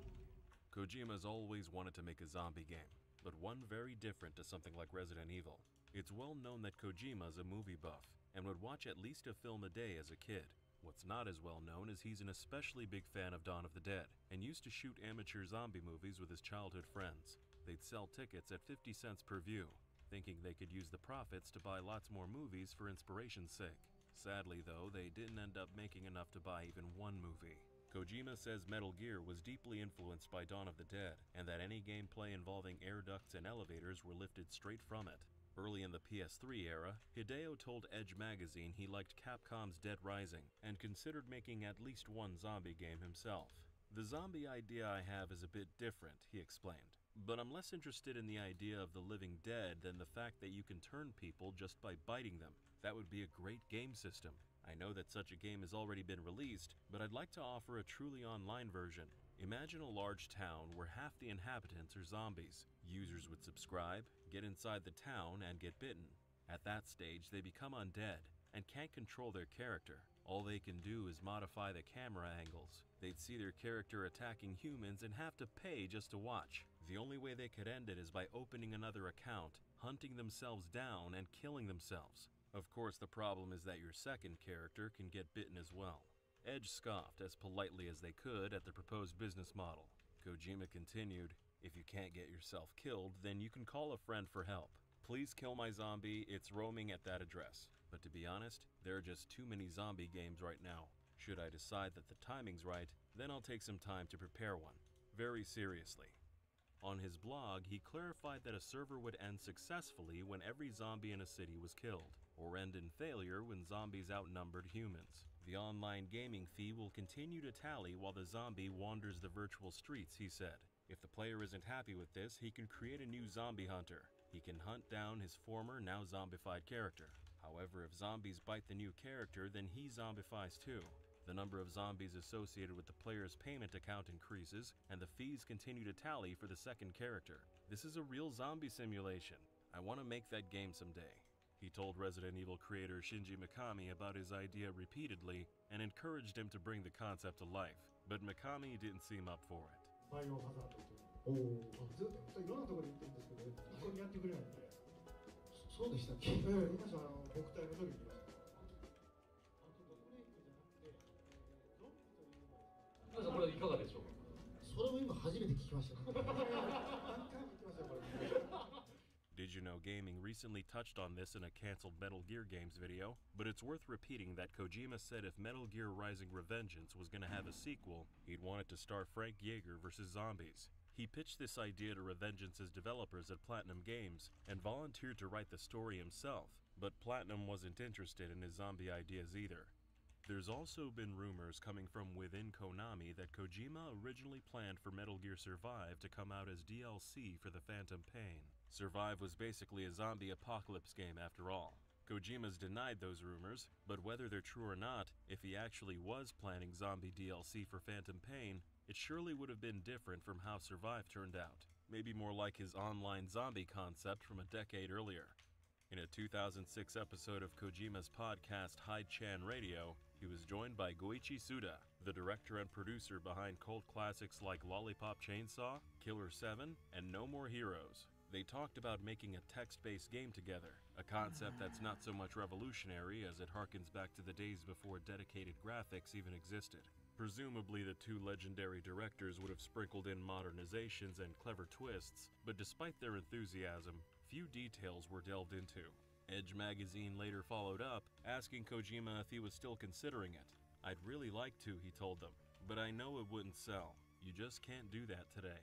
Kojima's always wanted to make a zombie game, but one very different to something like Resident Evil. It's well known that Kojima's a movie buff, and would watch at least a film a day as a kid. What's not as well known is he's an especially big fan of Dawn of the Dead, and used to shoot amateur zombie movies with his childhood friends. They'd sell tickets at 50 cents per view, thinking they could use the profits to buy lots more movies for inspiration's sake. Sadly though, they didn't end up making enough to buy even one movie. Kojima says Metal Gear was deeply influenced by Dawn of the Dead, and that any gameplay involving air ducts and elevators were lifted straight from it. Early in the PS3 era, Hideo told Edge magazine he liked Capcom's Dead Rising, and considered making at least one zombie game himself. "The zombie idea I have is a bit different," he explained, "but I'm less interested in the idea of the living dead than the fact that you can turn people just by biting them. That would be a great game system. I know that such a game has already been released, but I'd like to offer a truly online version. Imagine a large town where half the inhabitants are zombies. Users would subscribe, get inside the town, and get bitten. At that stage, they become undead and can't control their character. All they can do is modify the camera angles. They'd see their character attacking humans and have to pay just to watch. The only way they could end it is by opening another account, hunting themselves down, and killing themselves. Of course, the problem is that your second character can get bitten as well." Edge scoffed as politely as they could at the proposed business model. Kojima continued, "If you can't get yourself killed, then you can call a friend for help. Please kill my zombie, it's roaming at that address. But to be honest, there are just too many zombie games right now. Should I decide that the timing's right, then I'll take some time to prepare one. Very seriously. On his blog, he clarified that a server would end successfully when every zombie in a city was killed, or end in failure when zombies outnumbered humans. The online gaming fee will continue to tally while the zombie wanders the virtual streets, he said. If the player isn't happy with this, he can create a new zombie hunter. He can hunt down his former, now zombified character. However, if zombies bite the new character, then he zombifies too. The number of zombies associated with the player's payment account increases, and the fees continue to tally for the second character. This is a real zombie simulation. I want to make that game someday. He told Resident Evil creator Shinji Mikami about his idea repeatedly and encouraged him to bring the concept to life, but Mikami didn't seem up for it. Did You Know Gaming recently touched on this in a cancelled Metal Gear Games video, but it's worth repeating that Kojima said if Metal Gear Rising: Revengeance was going to have a sequel, he'd want it to star Frank Jaeger versus zombies. He pitched this idea to Revengeance's developers at Platinum Games and volunteered to write the story himself, but Platinum wasn't interested in his zombie ideas either. There's also been rumors coming from within Konami that Kojima originally planned for Metal Gear Survive to come out as DLC for the Phantom Pain. Survive was basically a zombie apocalypse game after all. Kojima's denied those rumors, but whether they're true or not, if he actually was planning zombie DLC for Phantom Pain, it surely would have been different from how Survive turned out. Maybe more like his online zombie concept from a decade earlier. In a 2006 episode of Kojima's podcast Hyde-chan Radio, he was joined by Goichi Suda, the director and producer behind cult classics like Lollipop Chainsaw, Killer 7, and No More Heroes. They talked about making a text-based game together, a concept that's not so much revolutionary as it harkens back to the days before dedicated graphics even existed. Presumably the two legendary directors would have sprinkled in modernizations and clever twists, but despite their enthusiasm, few details were delved into. Edge magazine later followed up, asking Kojima if he was still considering it. I'd really like to, he told them, but I know it wouldn't sell. You just can't do that today.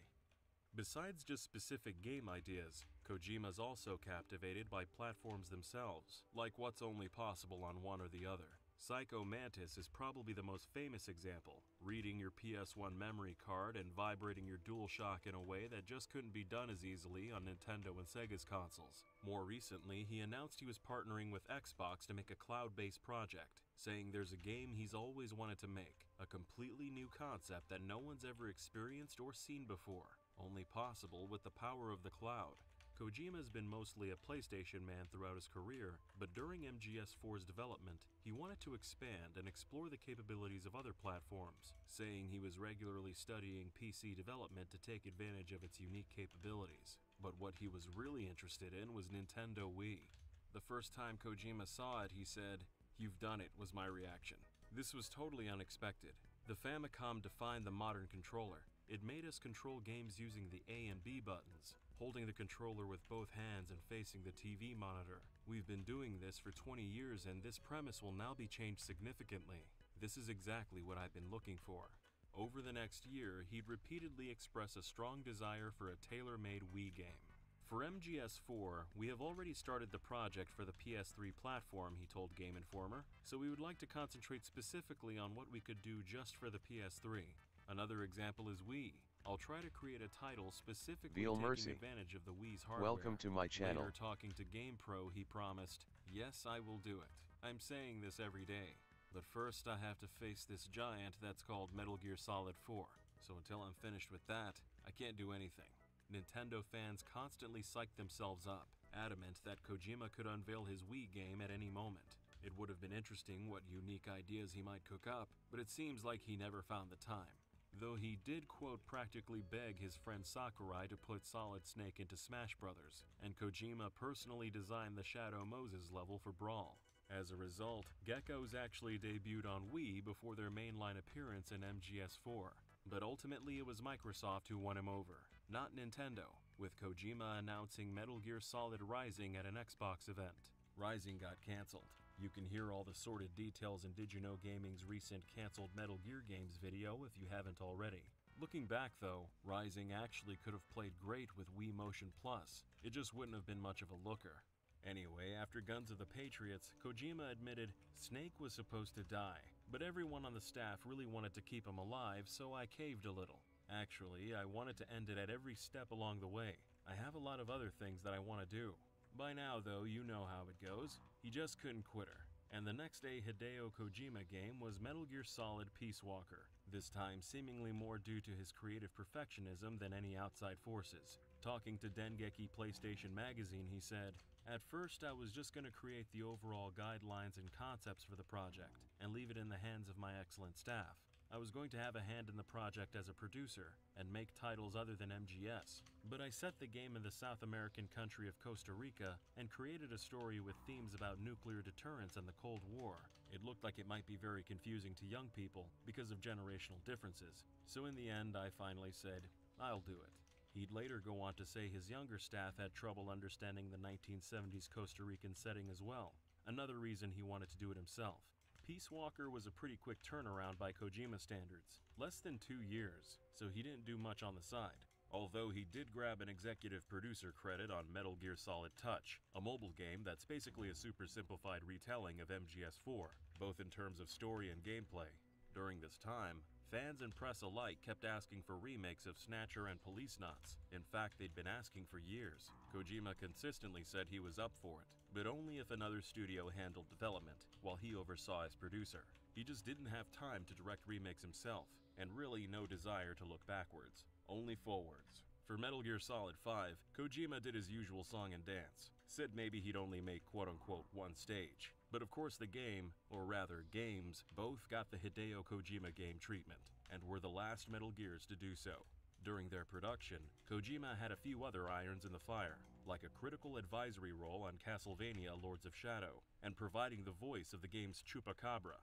Besides just specific game ideas, Kojima's also captivated by platforms themselves, like what's only possible on one or the other. Psycho Mantis is probably the most famous example, reading your PS1 memory card and vibrating your DualShock in a way that just couldn't be done as easily on Nintendo and Sega's consoles. More recently, he announced he was partnering with Xbox to make a cloud-based project, saying there's a game he's always wanted to make, a completely new concept that no one's ever experienced or seen before, only possible with the power of the cloud. Kojima's been mostly a PlayStation man throughout his career, but during MGS4's development, he wanted to expand and explore the capabilities of other platforms, saying he was regularly studying PC development to take advantage of its unique capabilities. But what he was really interested in was Nintendo Wii. The first time Kojima saw it, he said, "You've done it," was my reaction. This was totally unexpected. The Famicom defined the modern controller. It made us control games using the A and B buttons, holding the controller with both hands and facing the TV monitor. We've been doing this for 20 years and this premise will now be changed significantly. This is exactly what I've been looking for. Over the next year, he'd repeatedly express a strong desire for a tailor-made Wii game. For MGS4, we have already started the project for the PS3 platform, he told Game Informer, so we would like to concentrate specifically on what we could do just for the PS3. Another example is Wii. I'll try to create a title specifically taking advantage of the Wii's hardware. Welcome to my channel. Later talking to GamePro, he promised, "Yes, I will do it. I'm saying this every day. But first I have to face this giant that's called Metal Gear Solid 4. So until I'm finished with that, I can't do anything." Nintendo fans constantly psyched themselves up, adamant that Kojima could unveil his Wii game at any moment. It would have been interesting what unique ideas he might cook up, but it seems like he never found the time. Though he did, quote, practically beg his friend Sakurai to put Solid Snake into Smash Brothers, and Kojima personally designed the Shadow Moses level for Brawl. As a result, Geckos actually debuted on Wii before their mainline appearance in MGS4, but ultimately it was Microsoft who won him over. not Nintendo, with Kojima announcing Metal Gear Solid Rising at an Xbox event. Rising got cancelled. You can hear all the sordid details in Did You Know Gaming's recent cancelled Metal Gear games video if you haven't already. Looking back though, Rising actually could have played great with Wii Motion Plus. It just wouldn't have been much of a looker. Anyway, after Guns of the Patriots, Kojima admitted Snake was supposed to die, but everyone on the staff really wanted to keep him alive, so I caved a little. Actually, I wanted to end it at every step along the way. I have a lot of other things that I want to do. By now though, you know how it goes. He just couldn't quit her. And the next day Hideo Kojima game was Metal Gear Solid Peace Walker, this time seemingly more due to his creative perfectionism than any outside forces. Talking to Dengeki PlayStation Magazine, he said, "At first I was just going to create the overall guidelines and concepts for the project, and leave it in the hands of my excellent staff. I was going to have a hand in the project as a producer, and make titles other than MGS. But I set the game in the South American country of Costa Rica, and created a story with themes about nuclear deterrence and the Cold War. It looked like it might be very confusing to young people, because of generational differences. So in the end, I finally said, I'll do it." He'd later go on to say his younger staff had trouble understanding the 1970s Costa Rican setting as well, another reason he wanted to do it himself. Peace Walker was a pretty quick turnaround by Kojima standards, less than 2 years, so he didn't do much on the side. Although he did grab an executive producer credit on Metal Gear Solid Touch, a mobile game that's basically a super simplified retelling of MGS4, both in terms of story and gameplay. During this time, fans and press alike kept asking for remakes of Snatcher and Police Knots. In fact, they'd been asking for years. Kojima consistently said he was up for it, but only if another studio handled development, while he oversaw as producer. He just didn't have time to direct remakes himself, and really no desire to look backwards, only forwards. For Metal Gear Solid 5, Kojima did his usual song and dance, said maybe he'd only make quote-unquote one stage. But of course the game, or rather games, both got the Hideo Kojima game treatment, and were the last Metal Gears to do so. During their production, Kojima had a few other irons in the fire, like a critical advisory role on Castlevania Lords of Shadow, and providing the voice of the game's Chupacabra.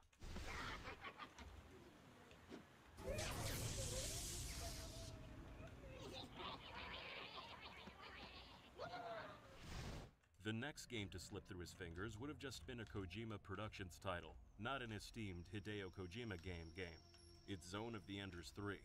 The next game to slip through his fingers would have just been a Kojima Productions title, not an esteemed Hideo Kojima game. It's Zone of the Enders 3.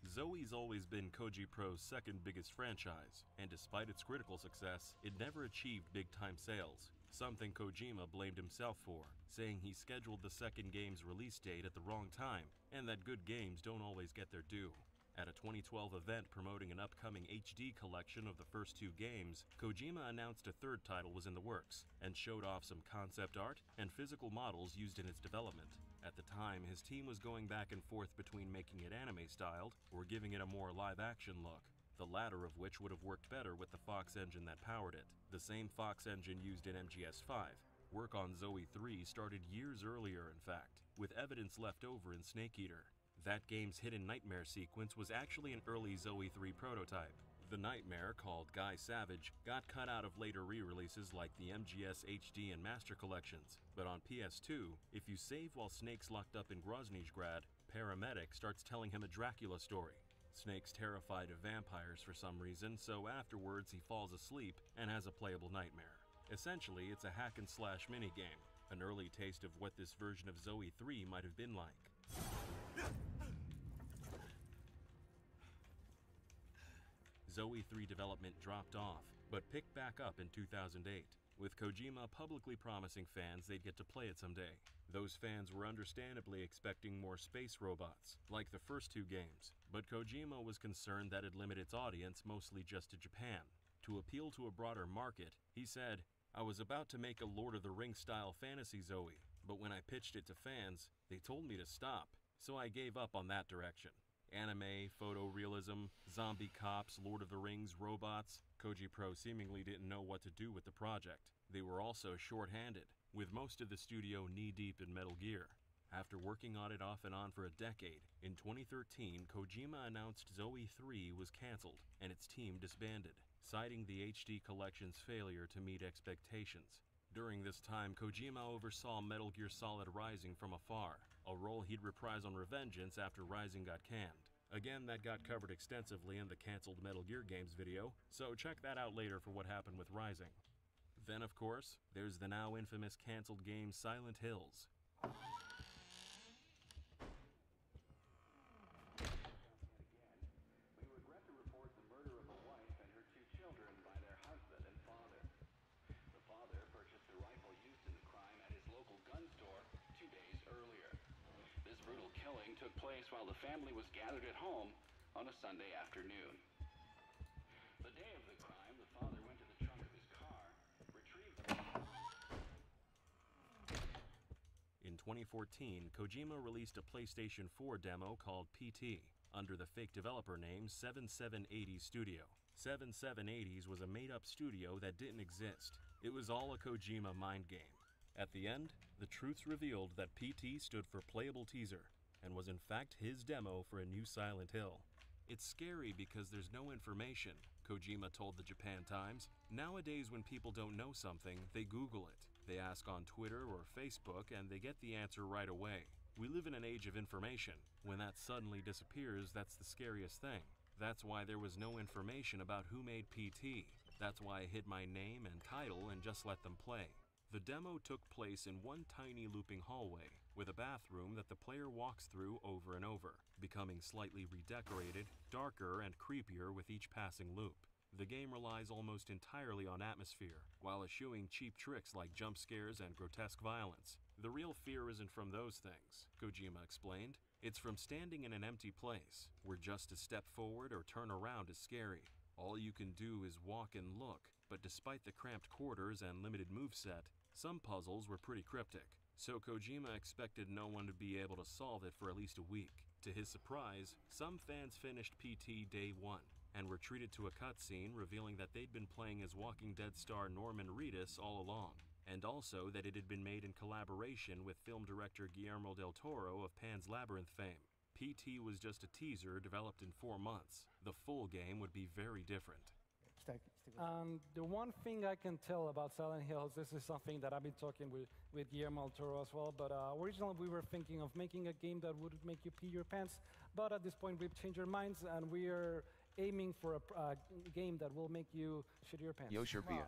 Zoe's always been Koji Pro's second biggest franchise, and despite its critical success, it never achieved big-time sales, something Kojima blamed himself for, saying he scheduled the second game's release date at the wrong time, and that good games don't always get their due. At a 2012 event promoting an upcoming HD collection of the first two games, Kojima announced a third title was in the works, and showed off some concept art and physical models used in its development. At the time, his team was going back and forth between making it anime-styled or giving it a more live-action look, the latter of which would have worked better with the Fox engine that powered it, the same Fox engine used in MGS5. Work on Zoe 3 started years earlier, in fact, with evidence left over in Snake Eater. That game's hidden nightmare sequence was actually an early Zoe 3 prototype. The nightmare, called Guy Savage, got cut out of later re-releases like the MGS HD and Master Collections, but on PS2, if you save while Snake's locked up in Groznyj-Grad, Paramedic starts telling him a Dracula story. Snake's terrified of vampires for some reason, so afterwards he falls asleep and has a playable nightmare. Essentially, it's a hack-and-slash minigame, an early taste of what this version of Zoe 3 might have been like. Zoe 3 development dropped off, but picked back up in 2008, with Kojima publicly promising fans they'd get to play it someday. Those fans were understandably expecting more space robots, like the first two games, but Kojima was concerned that it'd limit its audience mostly just to Japan. To appeal to a broader market, he said, "I was about to make a Lord of the Rings style fantasy Zoe, but when I pitched it to fans, they told me to stop, so I gave up on that direction. Anime, photorealism, zombie cops, Lord of the Rings, robots. Koji Pro seemingly didn't know what to do with the project. They were also short-handed, with most of the studio knee-deep in Metal Gear. After working on it off and on for a decade, in 2013, Kojima announced Zoe 3 was cancelled and its team disbanded, citing the HD Collection's failure to meet expectations. During this time, Kojima oversaw Metal Gear Solid Rising from afar, a role he'd reprise on Revengeance after Rising got canned. Again, that got covered extensively in the cancelled Metal Gear games video, so check that out later for what happened with Rising. Then, of course, there's the now infamous cancelled game Silent Hills. We regret to report the murder of a wife and her 2 children by their husband and father. The father purchased the rifle used in the crime at his local gun store 2 days earlier. This brutal killing took place while the family was gathered at home on a Sunday afternoon. The day of the crime, the father went to the trunk of his car, retrieved the... In 2014, Kojima released a PlayStation 4 demo called PT, under the fake developer name 7780 Studio. 7780s was a made-up studio that didn't exist. It was all a Kojima mind game. At the end, the truth's revealed that PT stood for Playable Teaser, and was in fact his demo for a new Silent Hill. It's scary because there's no information, Kojima told the Japan Times. Nowadays when people don't know something, they Google it. They ask on Twitter or Facebook and they get the answer right away. We live in an age of information. When that suddenly disappears, that's the scariest thing. That's why there was no information about who made PT. That's why I hid my name and title and just let them play. The demo took place in one tiny looping hallway, with a bathroom that the player walks through over and over, becoming slightly redecorated, darker, and creepier with each passing loop. The game relies almost entirely on atmosphere, while eschewing cheap tricks like jump scares and grotesque violence. The real fear isn't from those things, Kojima explained. It's from standing in an empty place, where just a step forward or turn around is scary. All you can do is walk and look, but despite the cramped quarters and limited moveset, some puzzles were pretty cryptic, so Kojima expected no one to be able to solve it for at least a week. To his surprise, some fans finished PT day 1, and were treated to a cutscene revealing that they'd been playing as Walking Dead star Norman Reedus all along, and also that it had been made in collaboration with film director Guillermo del Toro of Pan's Labyrinth fame. PT was just a teaser developed in 4 months. The full game would be very different. The one thing I can tell about Silent Hills, this is something that I've been talking with Guillermo del Toro as well, but originally we were thinking of making a game that would make you pee your pants, but at this point we've changed our minds and we are aiming for a game that will make you shit your pants. Yoshirpia.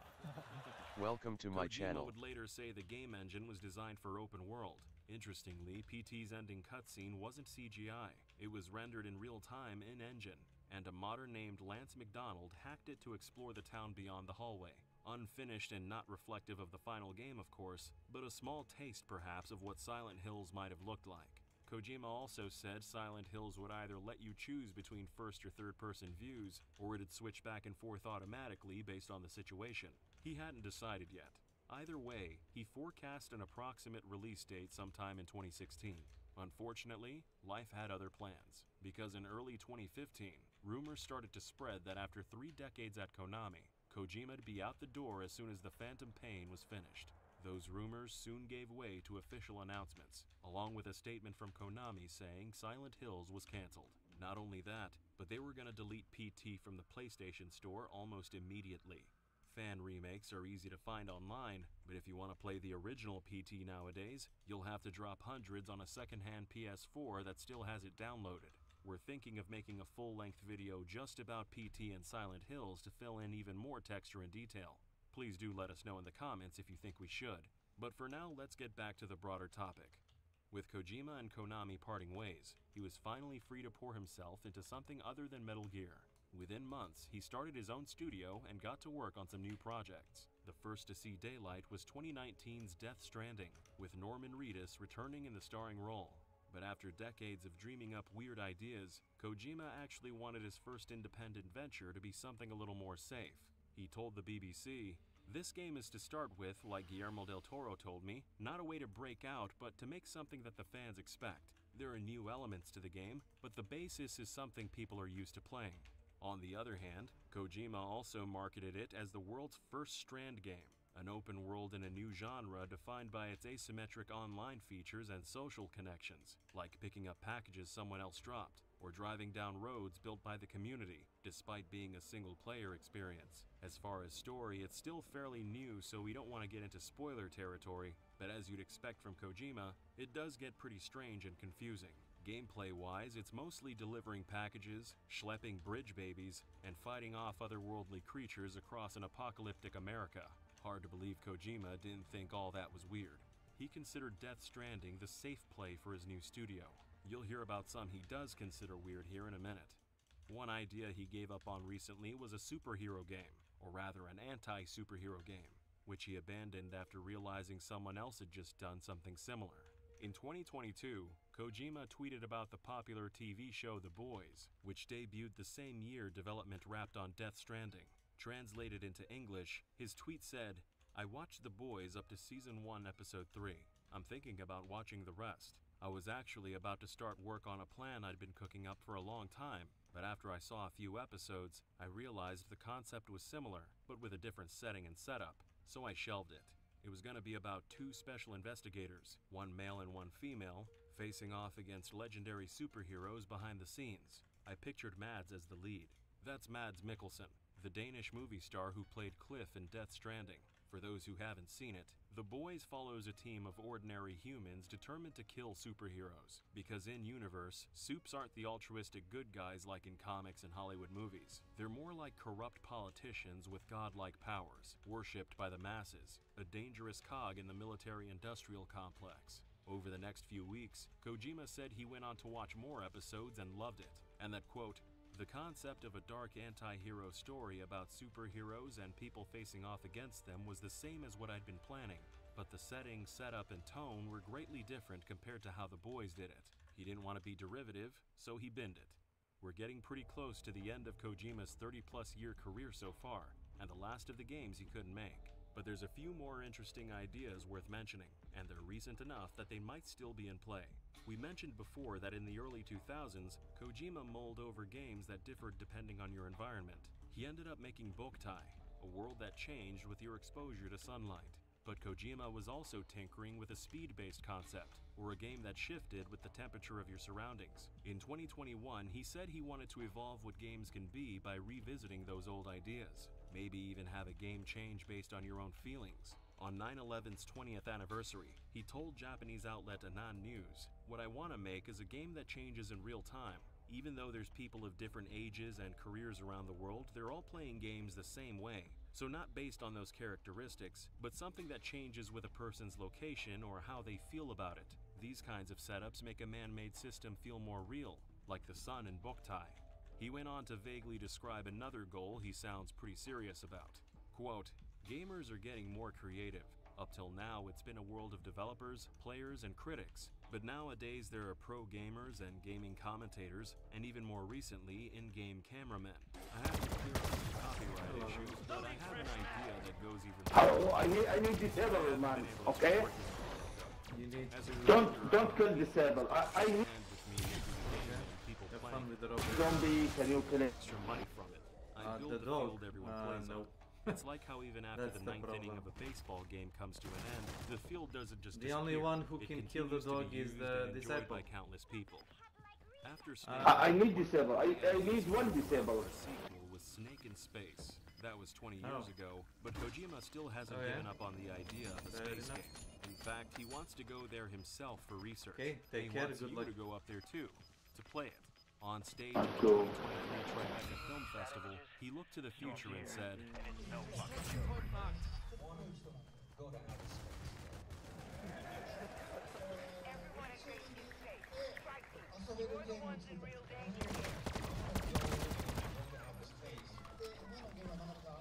Welcome to my channel. Kojima would later say the game engine was designed for open world. Interestingly, PT's ending cutscene wasn't CGI. It was rendered in real time in-engine, and a modder named Lance McDonald hacked it to explore the town beyond the hallway. Unfinished and not reflective of the final game, of course, but a small taste perhaps of what Silent Hills might have looked like. Kojima also said Silent Hills would either let you choose between first or third person views, or it'd switch back and forth automatically based on the situation. He hadn't decided yet. Either way, he forecast an approximate release date sometime in 2016. Unfortunately, life had other plans, because in early 2015, rumors started to spread that after 3 decades at Konami, Kojima'd be out the door as soon as The Phantom Pain was finished. Those rumors soon gave way to official announcements, along with a statement from Konami saying Silent Hills was cancelled. Not only that, but they were going to delete PT from the PlayStation Store almost immediately. Fan remakes are easy to find online, but if you want to play the original PT nowadays, you'll have to drop hundreds on a second-hand PS4 that still has it downloaded. We're thinking of making a full-length video just about PT and Silent Hills to fill in even more texture and detail. Please do let us know in the comments if you think we should. But for now, let's get back to the broader topic. With Kojima and Konami parting ways, he was finally free to pour himself into something other than Metal Gear. Within months, he started his own studio and got to work on some new projects. The first to see daylight was 2019's Death Stranding, with Norman Reedus returning in the starring role. But after decades of dreaming up weird ideas, Kojima actually wanted his first independent venture to be something a little more safe. He told the BBC, "This game is to start with, like Guillermo del Toro told me, not a way to break out, but to make something that the fans expect. There are new elements to the game, but the basis is something people are used to playing." On the other hand, Kojima also marketed it as the world's first Strand game, an open world in a new genre defined by its asymmetric online features and social connections, like picking up packages someone else dropped, or driving down roads built by the community, despite being a single-player experience. As far as story, it's still fairly new, so we don't want to get into spoiler territory, but as you'd expect from Kojima, it does get pretty strange and confusing. Gameplay-wise, it's mostly delivering packages, schlepping bridge babies, and fighting off otherworldly creatures across an apocalyptic America. Hard to believe Kojima didn't think all that was weird. He considered Death Stranding the safe play for his new studio. You'll hear about some he does consider weird here in a minute. One idea he gave up on recently was a superhero game, or rather an anti-superhero game, which he abandoned after realizing someone else had just done something similar. In 2022, Kojima tweeted about the popular TV show The Boys, which debuted the same year development wrapped on Death Stranding. Translated into English, his tweet said, "I watched The Boys up to Season 1, Episode 3. I'm thinking about watching the rest. I was actually about to start work on a plan I'd been cooking up for a long time, but after I saw a few episodes, I realized the concept was similar, but with a different setting and setup, so I shelved it. It was going to be about two special investigators, one male and one female, facing off against legendary superheroes behind the scenes. I pictured Mads as the lead. That's Mads Mikkelsen, the Danish movie star who played Cliff in Death Stranding. For those who haven't seen it, The Boys follows a team of ordinary humans determined to kill superheroes, because in-universe, supes aren't the altruistic good guys like in comics and Hollywood movies. They're more like corrupt politicians with godlike powers, worshipped by the masses, a dangerous cog in the military-industrial complex. Over the next few weeks, Kojima said he went on to watch more episodes and loved it, and that, quote, "The concept of a dark anti-hero story about superheroes and people facing off against them was the same as what I'd been planning, but the setting, setup, and tone were greatly different compared to how The Boys did it. He didn't want to be derivative, so he binned it." We're getting pretty close to the end of Kojima's 30-plus year career so far, and the last of the games he couldn't make. But there's a few more interesting ideas worth mentioning, and they're recent enough that they might still be in play. We mentioned before that in the early 2000s, Kojima mulled over games that differed depending on your environment. He ended up making Boktai, a world that changed with your exposure to sunlight. But Kojima was also tinkering with a speed-based concept, or a game that shifted with the temperature of your surroundings. In 2021, he said he wanted to evolve what games can be by revisiting those old ideas. Maybe even have a game change based on your own feelings. On 9/11's 20th anniversary, he told Japanese outlet Anan News, "What I want to make is a game that changes in real time. Even though there's people of different ages and careers around the world, they're all playing games the same way. So not based on those characteristics, but something that changes with a person's location or how they feel about it. These kinds of setups make a man-made system feel more real, like the sun in Boktai." He went on to vaguely describe another goal he sounds pretty serious about. Quote, "Gamers are getting more creative. Up till now, it's been a world of developers, players, and critics. But nowadays, there are pro gamers and gaming commentators, and even more recently, in-game cameramen. I have to clear up some copyright issues, but I have an idea that goes even Oh, I need disable, man, okay? You need to... Don't kill disable. I need... Have fun with the robot. Zombie, can you kill it? Extra money from it. I build the the dog. field everyone plays No. on. It's like how even after That's the the 9th inning problem. of a baseball game comes to an end, the field doesn't just The only disappear. one who It can kill the continues to dog be is used the and enjoyed disciple. by countless people. After Snake, I need disable. I need one disable. a sequel with Snake in Space. That was 20 Oh. years ago, but Kojima still hasn't Oh, yeah? given up on the idea of a Fair space enough. game. In fact, he wants to go there himself for research. Okay, take he care, wants good you luck. to go up there too, to play it. On stage at the Cool. 2023 Tribeca Film Festival, he looked to the future and said,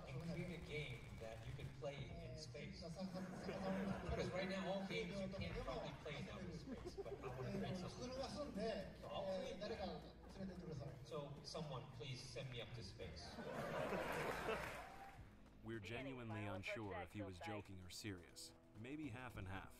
Including a game that you can play in space. Because right now, all games you can't probably play in outer space, but I want to create something. So, someone please send me up to space. We're genuinely unsure if he was joking or serious. Maybe half and half.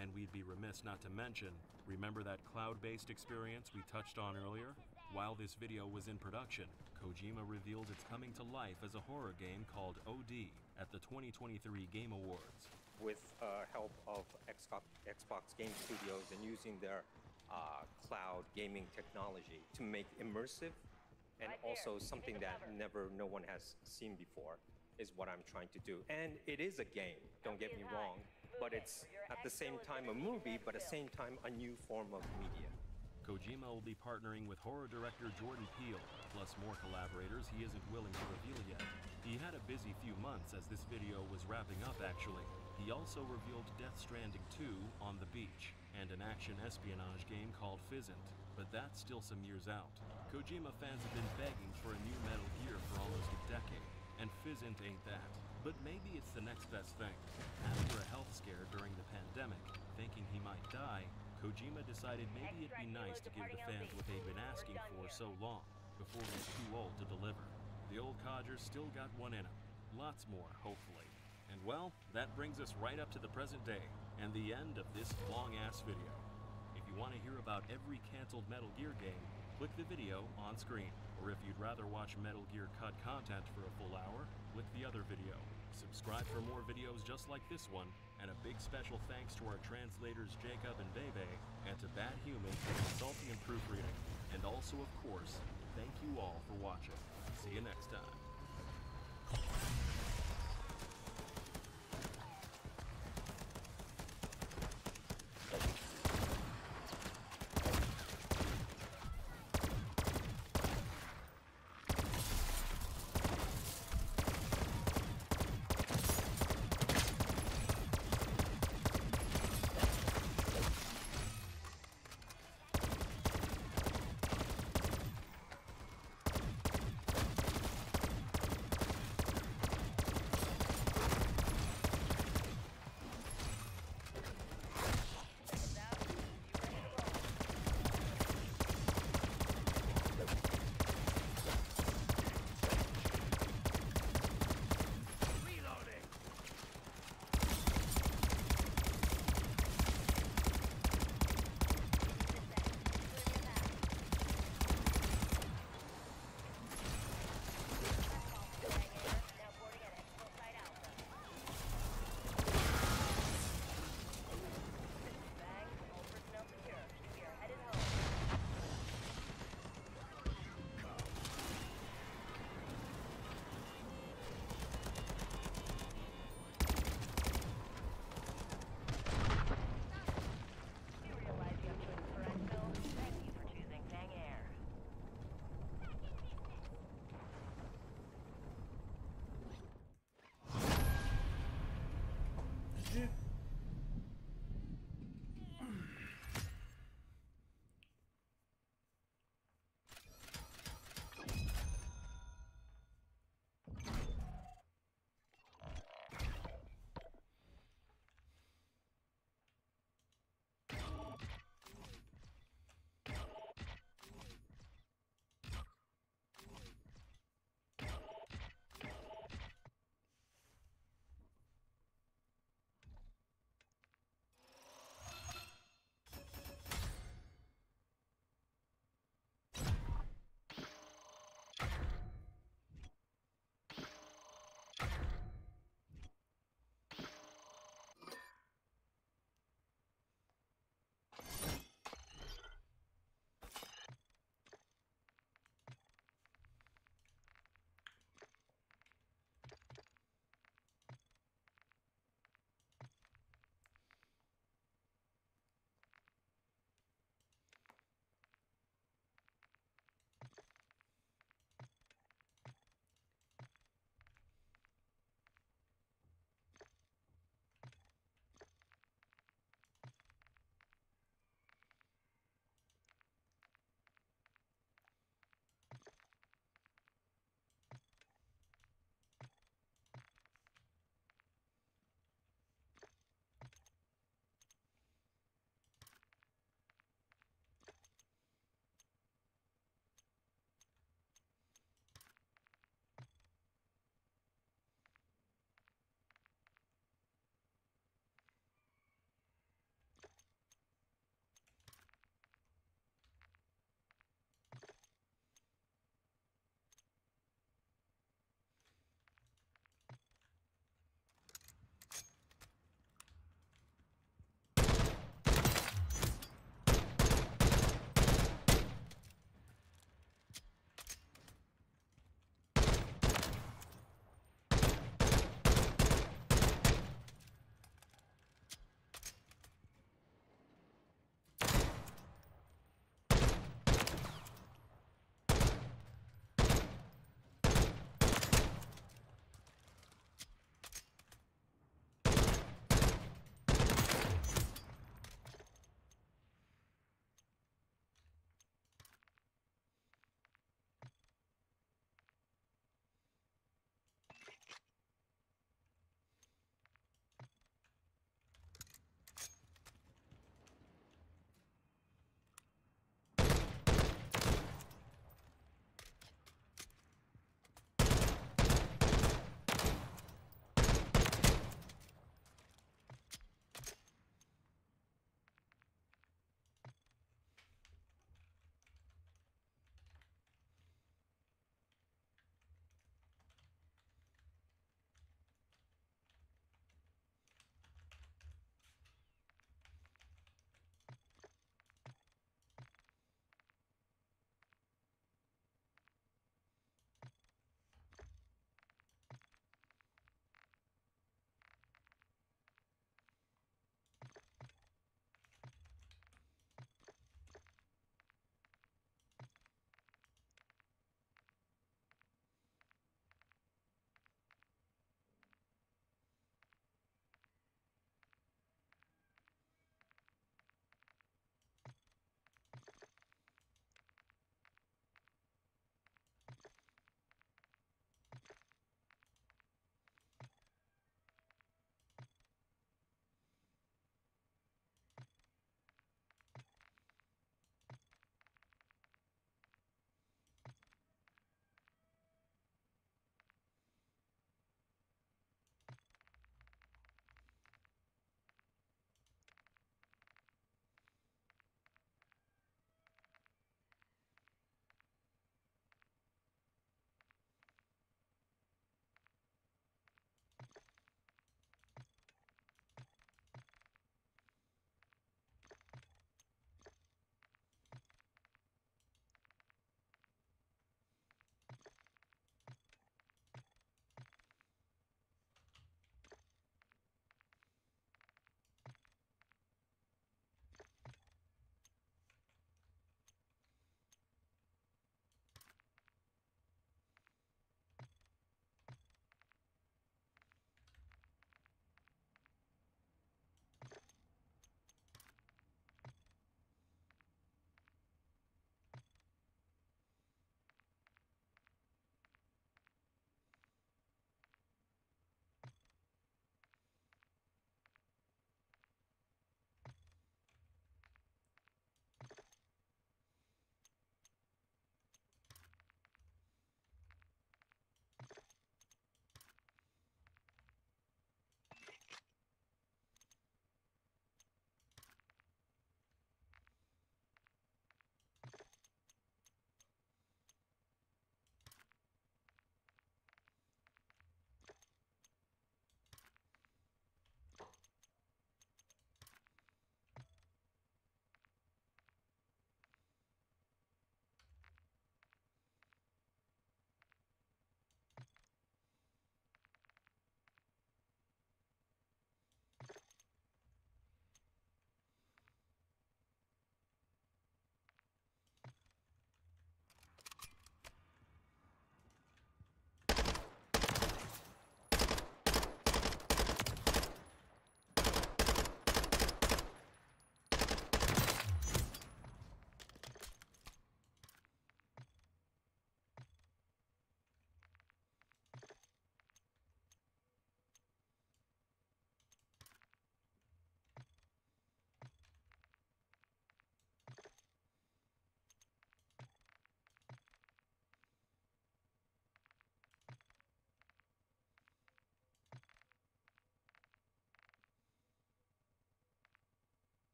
And we'd be remiss not to mention, remember that cloud-based experience we touched on earlier? While this video was in production, Kojima revealed it's coming to life as a horror game called OD at the 2023 Game Awards. With help of Xbox Game Studios and using their cloud gaming technology to make immersive and also something that no one has seen before is what I'm trying to do. And it is a game, don't get me wrong, but it's at the same time a movie, but at the same time a new form of media. Kojima will be partnering with horror director Jordan Peele, plus more collaborators he isn't willing to reveal yet. He had a busy few months as this video was wrapping up actually. He also revealed Death Stranding 2 on the beach, and an action espionage game called Fizzant, but that's still some years out. Kojima fans have been begging for a new Metal Gear for almost a decade, and Fizzant ain't that. But maybe it's the next best thing. After a health scare during the pandemic, thinking he might die, Kojima decided maybe it'd be nice to give the fans what they'd been asking for so long, before he's too old to deliver. The old codger's still got one in him. Lots more, hopefully. And well, that brings us right up to the present day, and the end of this long-ass video. If you want to hear about every cancelled Metal Gear game, click the video on screen. Or if you'd rather watch Metal Gear cut content for a full hour, click the other video. Subscribe for more videos just like this one, and a big special thanks to our translators Jacob and Bebe, and to Bad Human for consulting and proofreading. And also, of course, thank you all for watching. See you next time.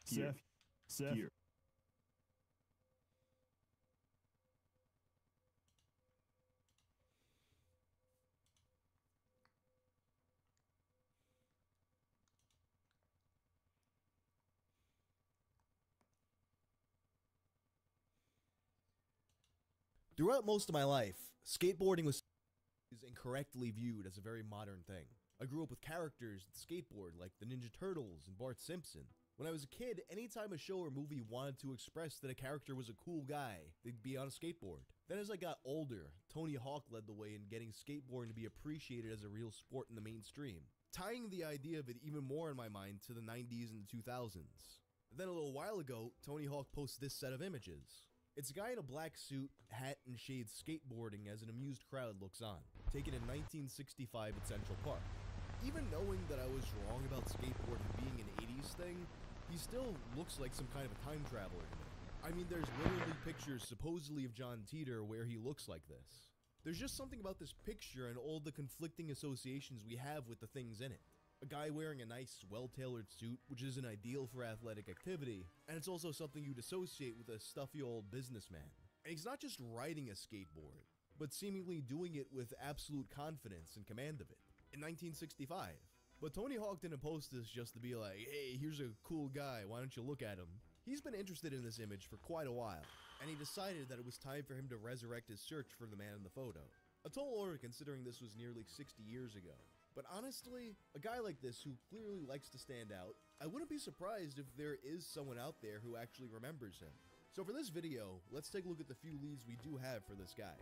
Seth. Here. Throughout most of my life, skateboarding was incorrectly viewed as a very modern thing. I grew up with characters that skateboard like the Ninja Turtles and Bart Simpson. When I was a kid, anytime a show or movie wanted to express that a character was a cool guy, they'd be on a skateboard. Then as I got older, Tony Hawk led the way in getting skateboarding to be appreciated as a real sport in the mainstream, tying the idea of it even more in my mind to the 90s and the 2000s. Then a little while ago, Tony Hawk posted this set of images. It's a guy in a black suit, hat, and shades skateboarding as an amused crowd looks on, taken in 1965 at Central Park. Even knowing that I was wrong about skateboarding being an 80s thing, he still looks like some kind of a time traveler to me. I mean, there's literally pictures supposedly of John Teeter where he looks like this. There's just something about this picture and all the conflicting associations we have with the things in it. A guy wearing a nice, well-tailored suit, which isn't ideal for athletic activity, and it's also something you'd associate with a stuffy old businessman. And he's not just riding a skateboard, but seemingly doing it with absolute confidence and command of it. In 1965. But Tony Hawk didn't post this just to be like, hey, here's a cool guy, why don't you look at him? He's been interested in this image for quite a while, and he decided that it was time for him to resurrect his search for the man in the photo. A tall order considering this was nearly 60 years ago. But honestly, a guy like this who clearly likes to stand out, I wouldn't be surprised if there is someone out there who actually remembers him. So for this video, let's take a look at the few leads we do have for this guy.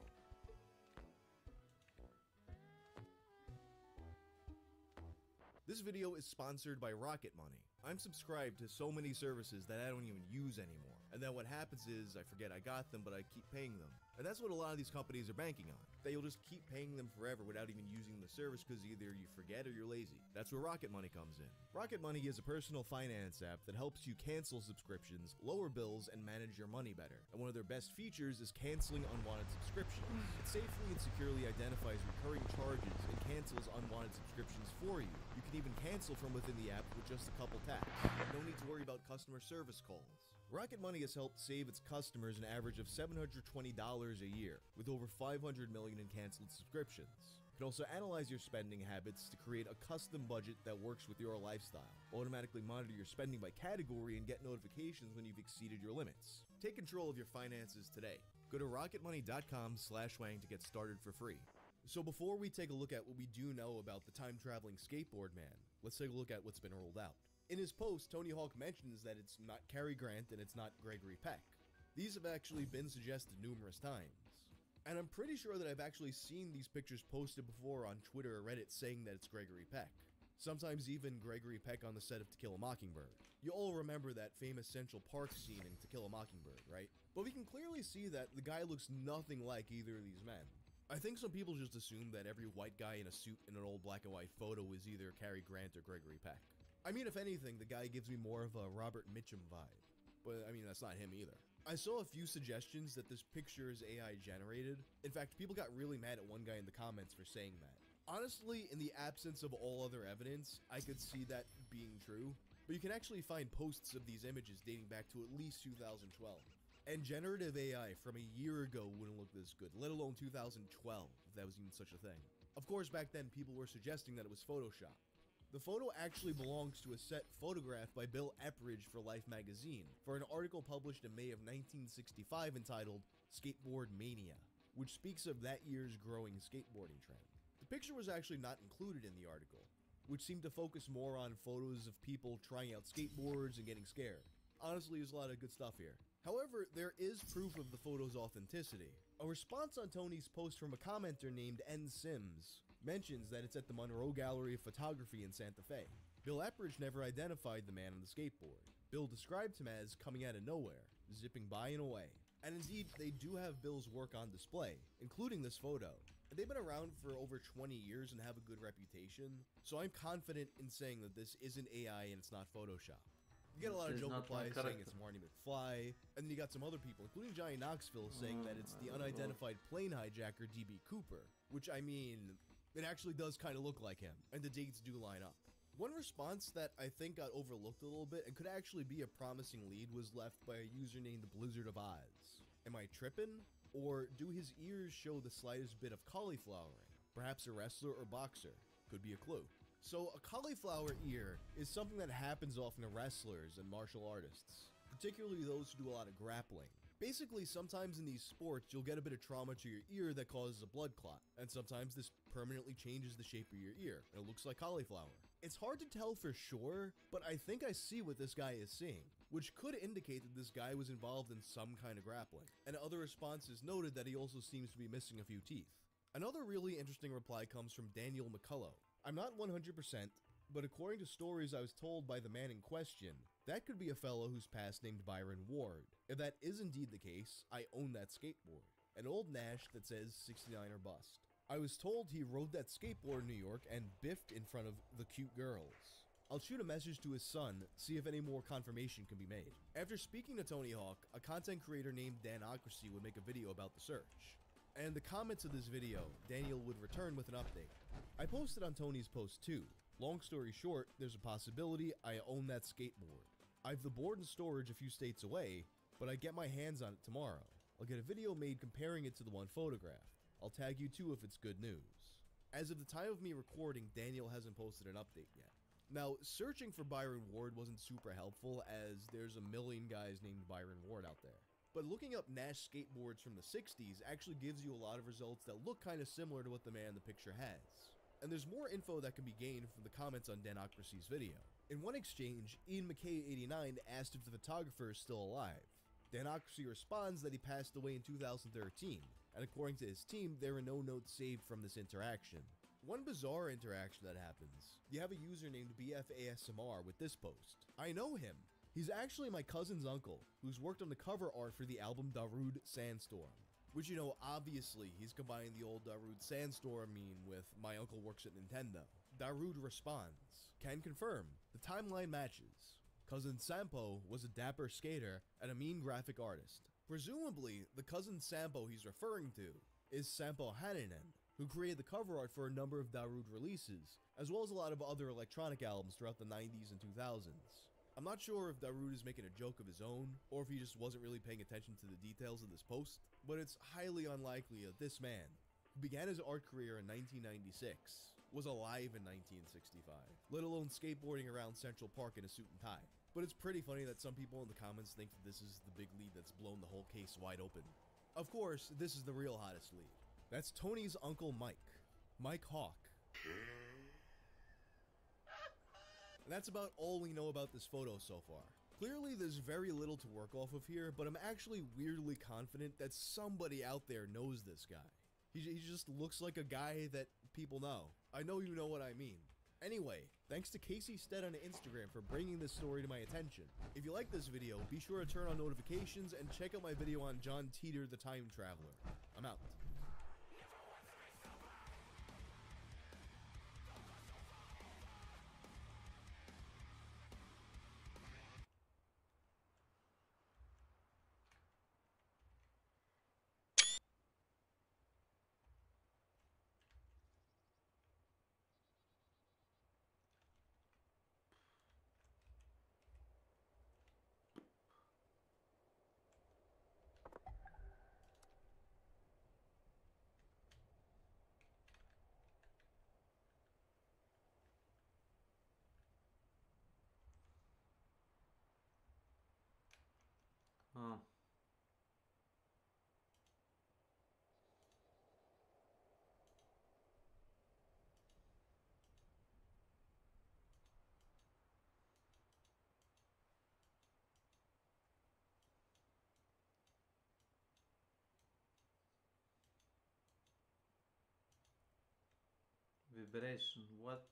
This video is sponsored by Rocket Money. I'm subscribed to so many services that I don't even use anymore. And then what happens is I forget I got them, but I keep paying them. And that's what a lot of these companies are banking on. That you'll just keep paying them forever without even using the service because either you forget or you're lazy. That's where Rocket Money comes in. Rocket Money is a personal finance app that helps you cancel subscriptions, lower bills, and manage your money better. And one of their best features is canceling unwanted subscriptions. It safely and securely identifies recurring charges and cancels unwanted subscriptions for you. You can even cancel from within the app with just a couple taps. No need to worry about customer service calls. Rocket Money has helped save its customers an average of $720 a year, with over 500 million in canceled subscriptions. It can also analyze your spending habits to create a custom budget that works with your lifestyle, automatically monitor your spending by category, and get notifications when you've exceeded your limits. Take control of your finances today. Go to rocketmoney.com/wang to get started for free. So before we take a look at what we do know about the time-traveling skateboard man, let's take a look at what's been rolled out. In his post, Tony Hawk mentions that it's not Cary Grant and it's not Gregory Peck. These have actually been suggested numerous times. And I'm pretty sure that I've actually seen these pictures posted before on Twitter or Reddit saying that it's Gregory Peck. Sometimes even Gregory Peck on the set of To Kill a Mockingbird. You all remember that famous Central Park scene in To Kill a Mockingbird, right? But we can clearly see that the guy looks nothing like either of these men. I think some people just assume that every white guy in a suit in an old black and white photo is either Cary Grant or Gregory Peck. I mean, if anything, the guy gives me more of a Robert Mitchum vibe. But, I mean, that's not him either. I saw a few suggestions that this picture is AI generated. In fact, people got really mad at one guy in the comments for saying that. Honestly, in the absence of all other evidence, I could see that being true. But you can actually find posts of these images dating back to at least 2012. And generative AI from a year ago wouldn't look this good, let alone 2012, if that was even such a thing. Of course, back then, people were suggesting that it was Photoshop. The photo actually belongs to a set photographed by Bill Epridge for Life magazine for an article published in May of 1965 entitled Skateboard Mania, which speaks of that year's growing skateboarding trend. The picture was actually not included in the article, which seemed to focus more on photos of people trying out skateboards and getting scared. Honestly, there's a lot of good stuff here. However, there is proof of the photo's authenticity. A response on Tony's post from a commenter named N. Sims mentions that it's at the Monroe Gallery of Photography in Santa Fe. Bill Epridge never identified the man on the skateboard. Bill described him as coming out of nowhere, zipping by and away. And indeed, they do have Bill's work on display, including this photo. And they've been around for over 20 years and have a good reputation, so I'm confident in saying that this isn't AI and it's not Photoshop. You get a lot of joke replies saying it's Marty McFly, and then you got some other people, including Johnny Knoxville, saying that it's the unidentified plane hijacker D.B. Cooper, which, I mean, it actually does kind of look like him, and the dates do line up. One response that I think got overlooked a little bit and could actually be a promising lead was left by a user named Blizzard of Oz. Am I tripping? Or do his ears show the slightest bit of cauliflowering? Perhaps a wrestler or boxer? Could be a clue. So a cauliflower ear is something that happens often to wrestlers and martial artists, particularly those who do a lot of grappling. Basically, sometimes in these sports, you'll get a bit of trauma to your ear that causes a blood clot, and sometimes this permanently changes the shape of your ear, and it looks like cauliflower. It's hard to tell for sure, but I think I see what this guy is seeing, which could indicate that this guy was involved in some kind of grappling, and other responses noted that he also seems to be missing a few teeth. Another really interesting reply comes from Daniel McCullough. I'm not 100%, but according to stories I was told by the man in question, that could be a fellow whose past named Byron Ward. If that is indeed the case, I own that skateboard. An old Nash that says 69 or bust. I was told he rode that skateboard in New York and biffed in front of the cute girls. I'll shoot a message to his son, see if any more confirmation can be made. After speaking to Tony Hawk, a content creator named Danocracy would make a video about the search. And in the comments of this video, Daniel would return with an update. I posted on Tony's post too. Long story short, there's a possibility I own that skateboard. I've the board in storage a few states away, but I get my hands on it tomorrow. I'll get a video made comparing it to the one photographed. I'll tag you too if it's good news. As of the time of me recording, Daniel hasn't posted an update yet. Now, searching for Byron Ward wasn't super helpful as there's a million guys named Byron Ward out there. But looking up Nash skateboards from the 60s actually gives you a lot of results that look kind of similar to what the man in the picture has. And there's more info that can be gained from the comments on Danocracy's video. In one exchange, Ian McKay89 asked if the photographer is still alive. Danocracy responds that he passed away in 2013, and according to his team, there are no notes saved from this interaction. One bizarre interaction that happens, you have a user named BFASMR with this post. I know him. He's actually my cousin's uncle, who's worked on the cover art for the album Darude Sandstorm. Which, you know, obviously, he's combining the old Darude Sandstorm meme with my uncle works at Nintendo. Darude responds, can confirm, the timeline matches. Cousin Sampo was a dapper skater and a mean graphic artist. Presumably, the cousin Sampo he's referring to is Sampo Haninen, who created the cover art for a number of Darude releases, as well as a lot of other electronic albums throughout the 90s and 2000s. I'm not sure if Darude is making a joke of his own, or if he just wasn't really paying attention to the details of this post, but it's highly unlikely that this man, who began his art career in 1996, was alive in 1965, let alone skateboarding around Central Park in a suit and tie. But it's pretty funny that some people in the comments think that this is the big lead that's blown the whole case wide open. Of course, this is the real hottest lead. That's Tony's uncle Mike, Mike Hawk. And that's about all we know about this photo so far. Clearly there's very little to work off of here, but I'm actually weirdly confident that somebody out there knows this guy. He just looks like a guy that people know. I know you know what I mean. Anyway, thanks to Casey Stead on Instagram for bringing this story to my attention. If you like this video, be sure to turn on notifications and check out my video on John Teeter the Time Traveler. I'm out. Oh. Vibration, what?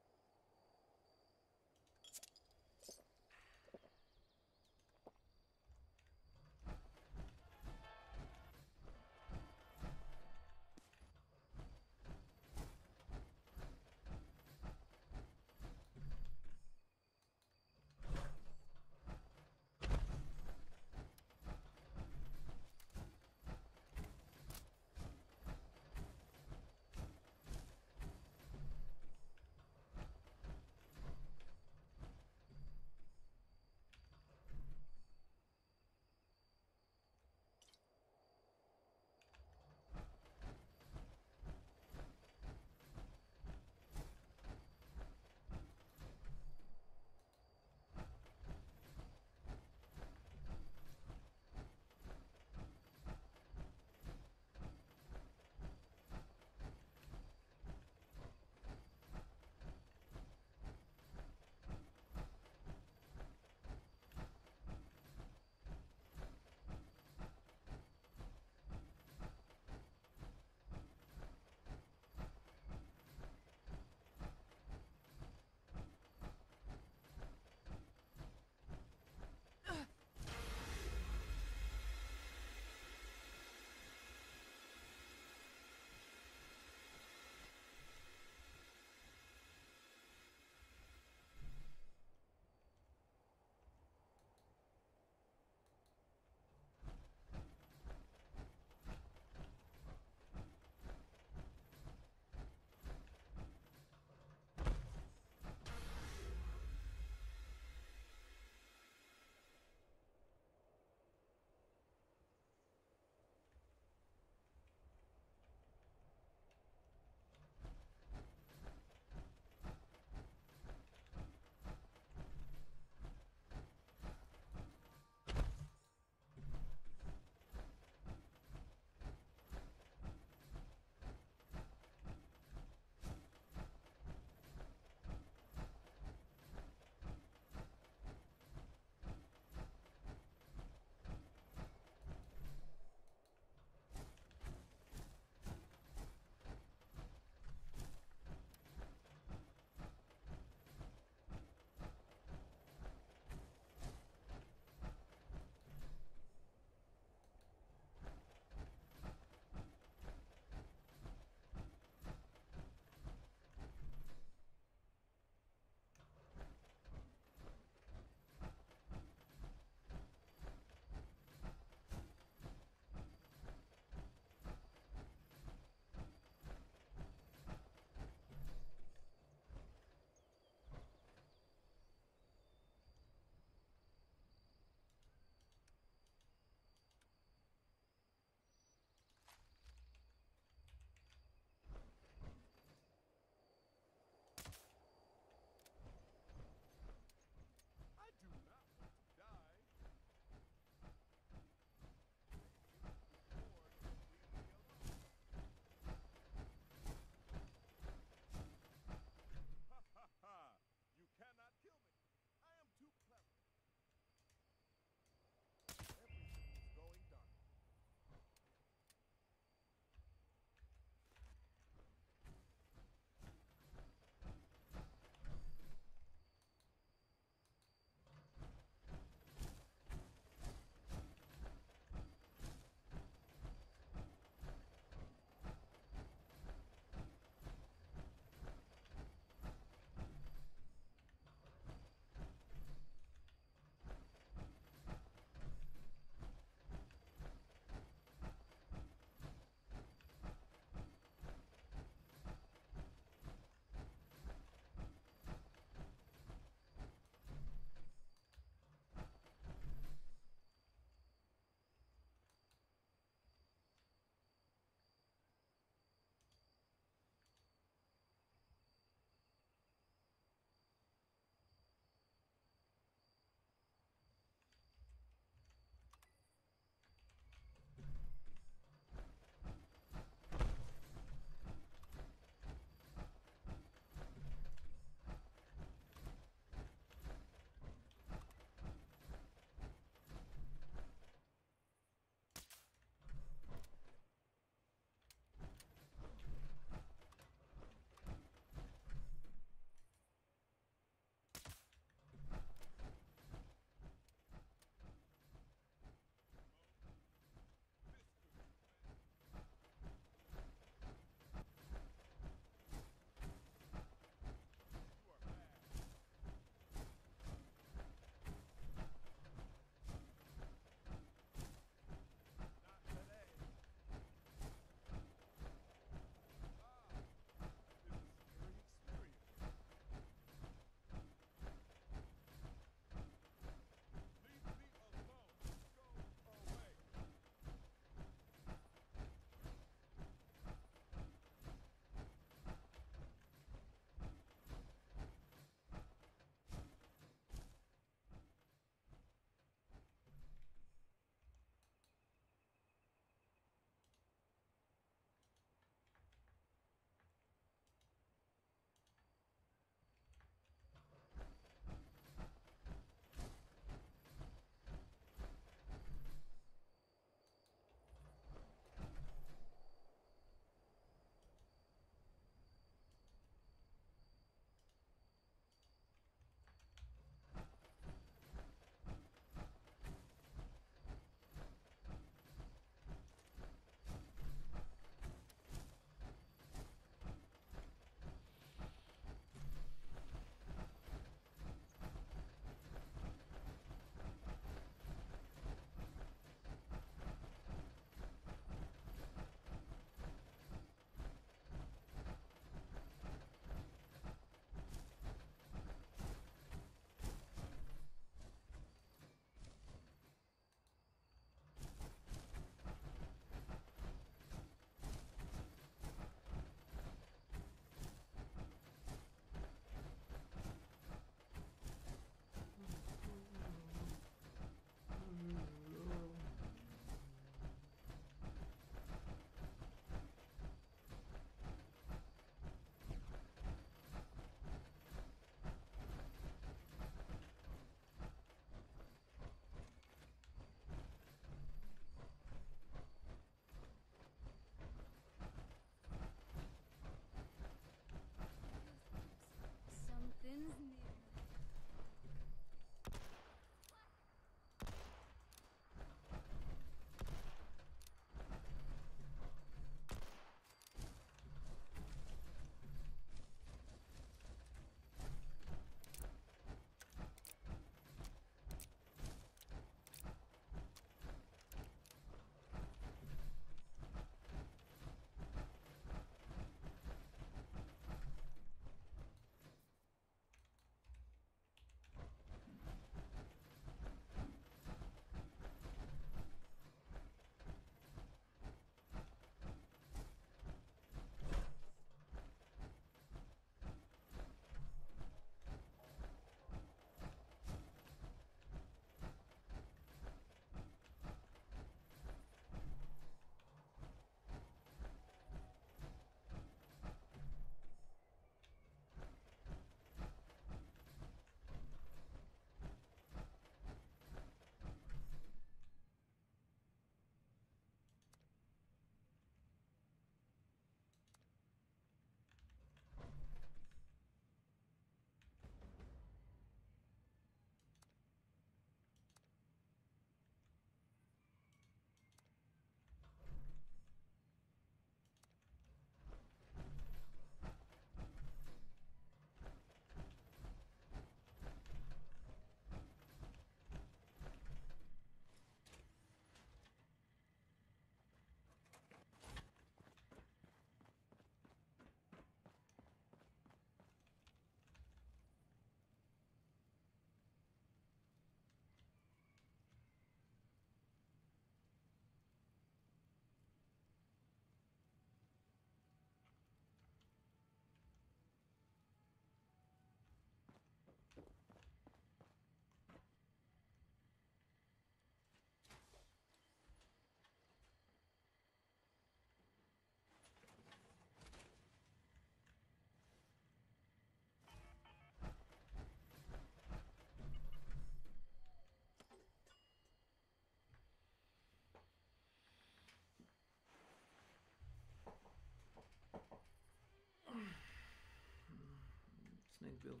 build.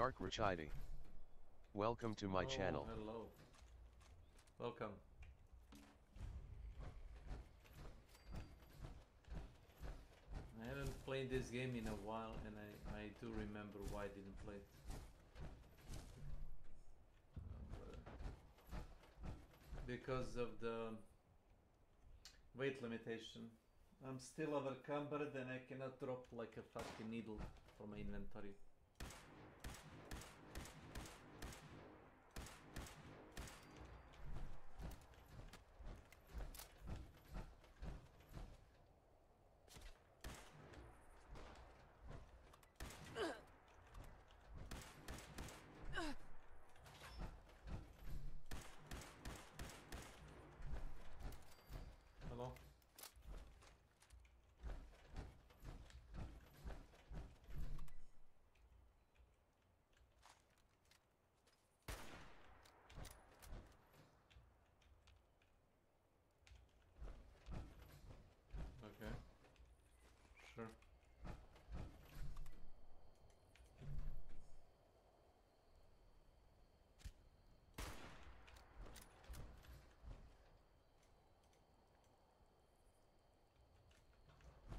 Dark Rachidi. Welcome to my channel. Hello. Welcome. I haven't played this game in a while, and I do remember why I didn't play it. Because of the weight limitation. I'm still overcumbered and I cannot drop like a fucking needle from my inventory. Sure.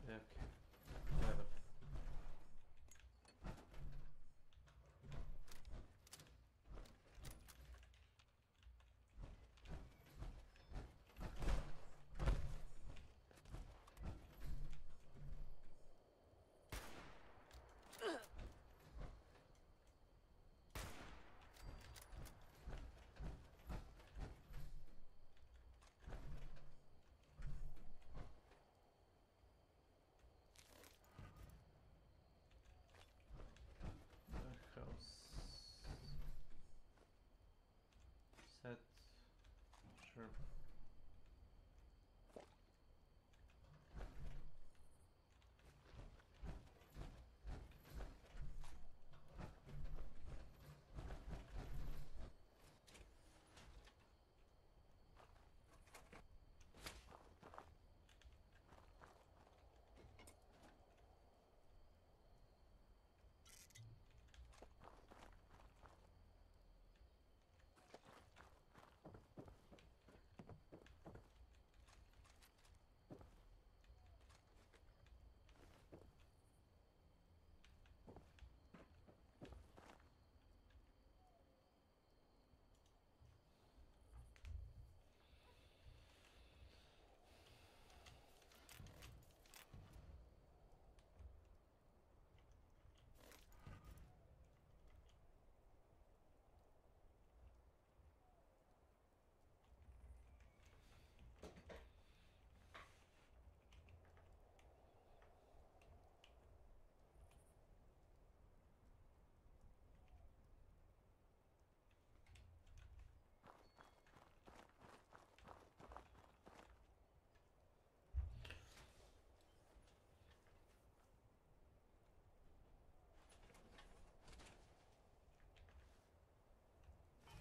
Okay. Have it. House set. Sure.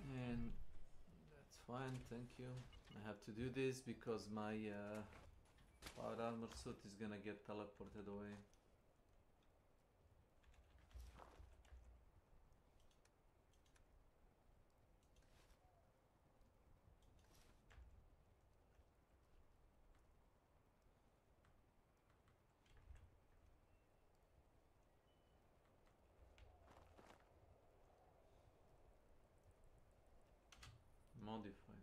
And that's fine, thank you. I have to do this because my power armor suit is gonna get teleported away. Modify.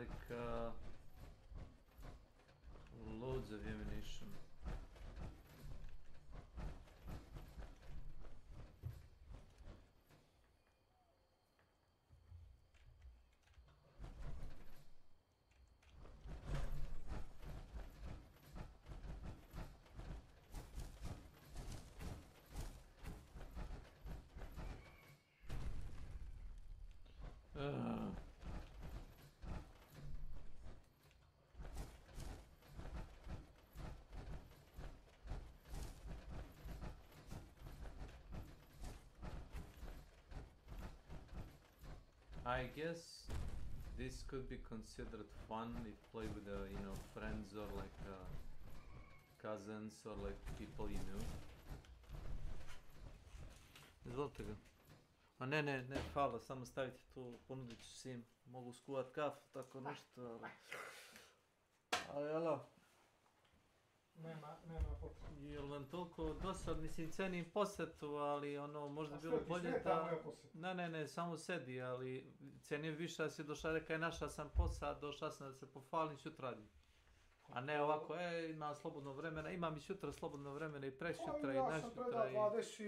like loads of ammunition. I guess this could be considered fun if play with friends or like cousins or like people you know. Izvolite ga. A ne, hvala, samo stavite tu, ponudit ću svim. Mogu skuvat kafu, tako nešto, ali alo. Nema potrebe. Jel vam toliko dosad, mislim, cenim posjetu, ali možda bilo bolje da... Ne, samo sedi, ali cenim više da si došla, reka je našla sam posao, došla sam da se pofalim, sutra radim. A ne ovako, imam slobodno vremena, imam i sutra slobodno vremena i prešutra i našutra. Ja sam predao 20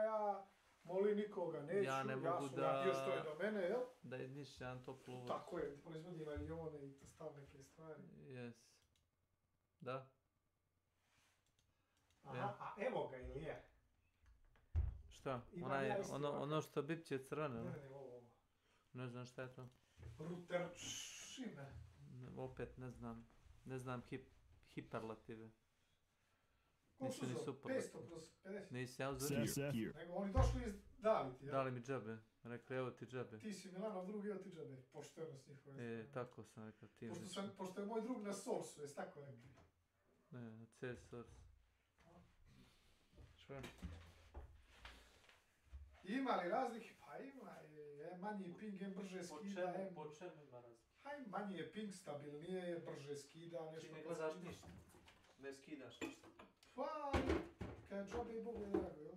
ja molim nikoga, neću, ja sam radio što je do mene, jel? Da je jedan toplu vodu. Tako je, proizvodim avione i to stav neke stvari. Yes. Da. Aha, a evo ga ili je? Šta? Ono što bipće crveno? Ne, ovo. Ne znam šta je to. Ruterčine. Opet ne znam. Ne znam hiperlative. Nisu ni super. 500 plus 50. Nisi ja uzvrlo. Nego oni došli iz Daviti, ja? Dali mi džabe. Rekli evo ti džabe. Ti si Milanov drug, evo ti džabe. Poštenost njihove. Tako sam rekao ti. Pošto je moj drug na Source, jesi tako rekli? Ne, na C Source. Što? Ima li razlike? Pa ima. Manji ping, brže skida. Po čemu ima razlike? Haj, manji je ping, stabilnije, brže skida, nešto. Ti ne gledaš ništa. Ne skidaš ništa. Pa, kad džabe i Bogu je drago, jel?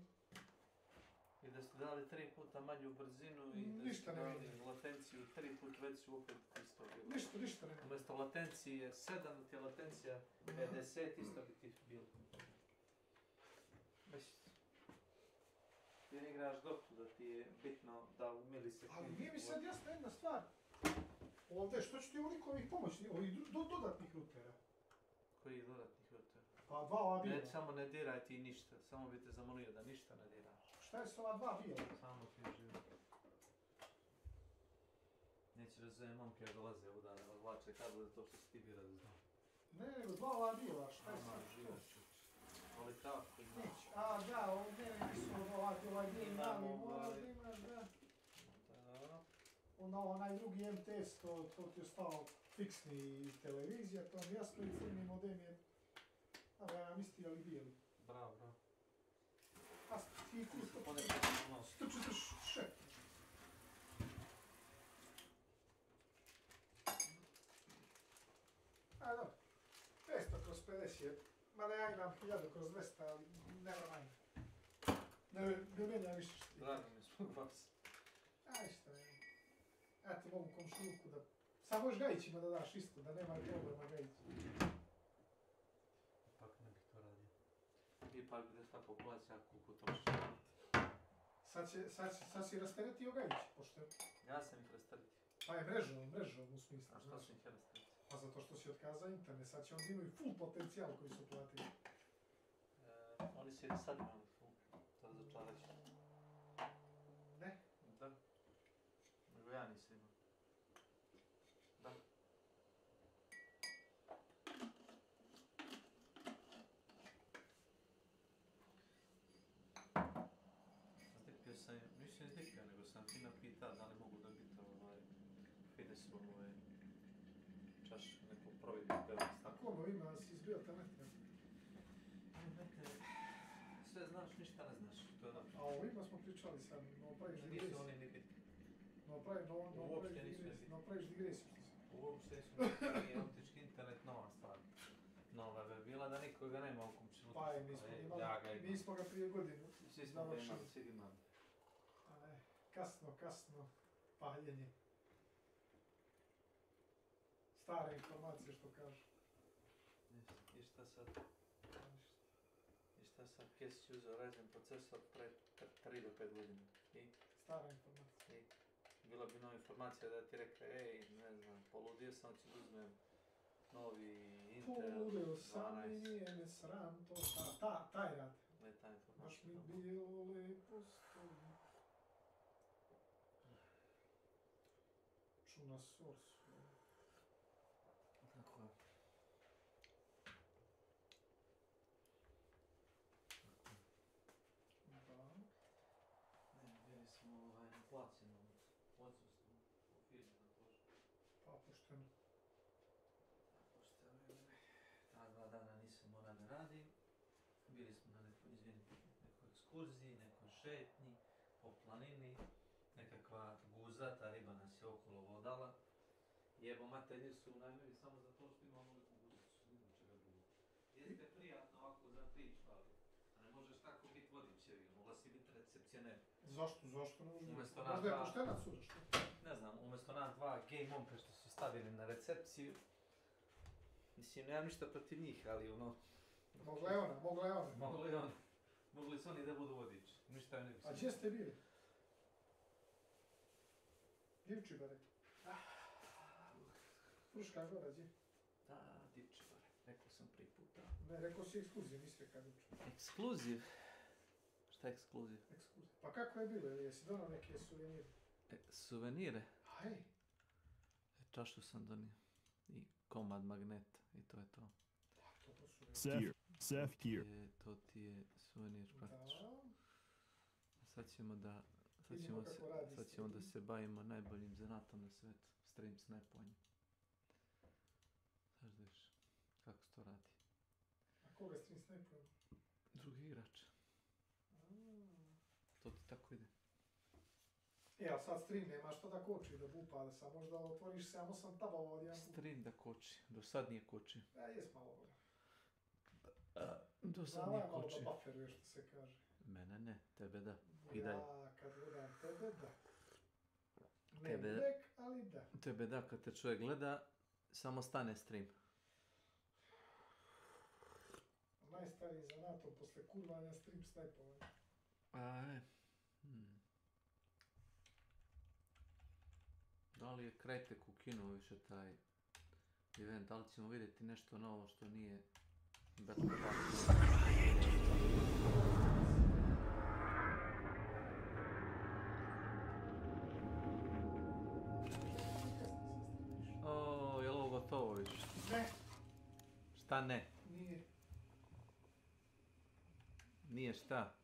I da ste dali 3 puta manju brzinu i da ste dali latenciju 3 puta veću, opet isto bilo. Ništa ne. Umjesto latencije 7, da ti je latencija 50, isto bi ti bilo. Ti ne igraš dotu da ti je bitno da u milisekundi... Ali nije mi sad jasna jedna stvar. Ovdje, što ću ti ovoliko ovih pomoćnih, ovih dodatnih rutera? Koji dodatnih rutera? Pa 2 ova bila. Ne, samo ne diraj ti ništa, samo bi te zamolio da ništa ne diraš. Šta je s ova 2 bila? Samo ti živi. Neće razumije momke dolaze ovdje da razvlače kabel to što si ti bira da znam. Ne, nego 2 ova bila, šta je sad? Živaš. Ali kako ima? Neće, da, ovdje nisu ovaj dio mali, moraš da imaš, da. Onaj drugi MTS, to ti je stao fiksni televizija, to vam jasno i crni modem je, ja misli, ali bijeli. Bravo. A ti tu 146. A dobro, 500 kroz 50, mada ja imam 1000 kroz 200, ali nema manje. Ne menja više što ti. Drago mi zbog vas. Aj šta ne. Eto mogu komšiluku da... Samo još gajićima da daš isto, da nema problema gajići. Ipak ne bih to radio. Ipak bi da šta populacija kuku troši. Sad si rasteretio gajići, pošto... Ja sam ih rasteretio. Pa je mrežom u smislu. A što sam ih rasteretio? Pa zato što si otkazao internet, sad će oni imaju full potencijal koji su platili. Oni su i sad imali full, to razočarajuće. Ne? Da. Nego ja nisam imao. Da. Zdipio sam, nisam zdipio, nego sam ti napitao da li mogu dobiti Fidesom čaš neku provedbu belast. A kono ima, si izbio telemetra? Sve znaš, ništa ne znaš, to je dobro. A o ovima smo pričali sad, no praviš digresiju. Nisu oni ni bitni. No praviš digresiju. Uopšte nisu bitni, optički internet nova stvar. Nova je bila da nikoga nema u komšiluku. Pa je, mi smo ga prije godinu. Svi smo ga imali, svi imali. Kasno, paljenje. Stare informacije što kaže. I šta sad? I šta sad? Kesić je uzeo Ryzen procesor pre 3 do 5 godina. I? Stara informacija. I? Bila bi nova informacija da ti rekla, ej, ne znam, poludio sam, hoću da uzmem novi Intel 12. Poludio sam i nije me sram, to taj rad. Ne, ta informacija. Baš mi bilo lepo stoji. Ču na source. Tako je. Bili smo na plaćenom odsustvu u firmi na Požu. Pa pošteno. Pošteno je. Ta 2 dana nisam morao da radim. Bili smo na nekoj ekskurziji, nekoj šetnji, po planini. Nekakva guzata riba nas je okolo vodala. Jebo matelji su najmili samo zato što imamo neku guzicu. Ni do čega drugo. Jeste prijatno ovako za priču, ali ne možeš tako biti vodičevi, mogla si biti recepcioner. Zašto ne možeš? Možda je poštenac uraš. Ne znam, umjesto na 2 gay momka što su stavili na recepciju, mislim, nemam ništa protiv njih, ali ono... Mogla je ona. Mogli su oni da budu vodiči, ništa je ne bi se... A gdje ste bili? Divčibare. Fruška gora, gdje? Da, Divčibare, rekao sam prvi puta. Ne, rekao si ekskluziv, nisi rekao Divčibare. Ekskluziv? Šta je ekskluziv? Ekskluziv. Pa kako je bilo, jesi donao neke suvenire? Suvenire? Aj. Čašu sam donio. I komad magneta, i to je to. Seth here. To ti je suvenir praktično. Sad ćemo da se bavimo najboljim zanatom na svetu. Stream snajpovanje. Znaš da viš kako se to radi. A koga stream snajpujemo? Drugi igrač. To ti tako ide. Ali sad stream nema što da koči, da bupa, da sam možda otvoriš samo sam tabao od jedan... Stream da koči, do sad nije koči. Jes malo bolje. Do sad nije koči. Malo da bufferuje što se kaže. Mene ne, tebe da. I dalje. Ja, kad gledam tebe da. Ne uvek, ali da. Tebe da, kad te čovjek gleda, samo stane stream. Najstarijim zanatom posle kurvanja stream snajpovanja. Da li je Krajtek ukinuo više taj event, da li ćemo vidjeti nešto novo što nije Battle Pass? Je li ovo gotovo više? Ne. Šta ne? Nije. Nije šta?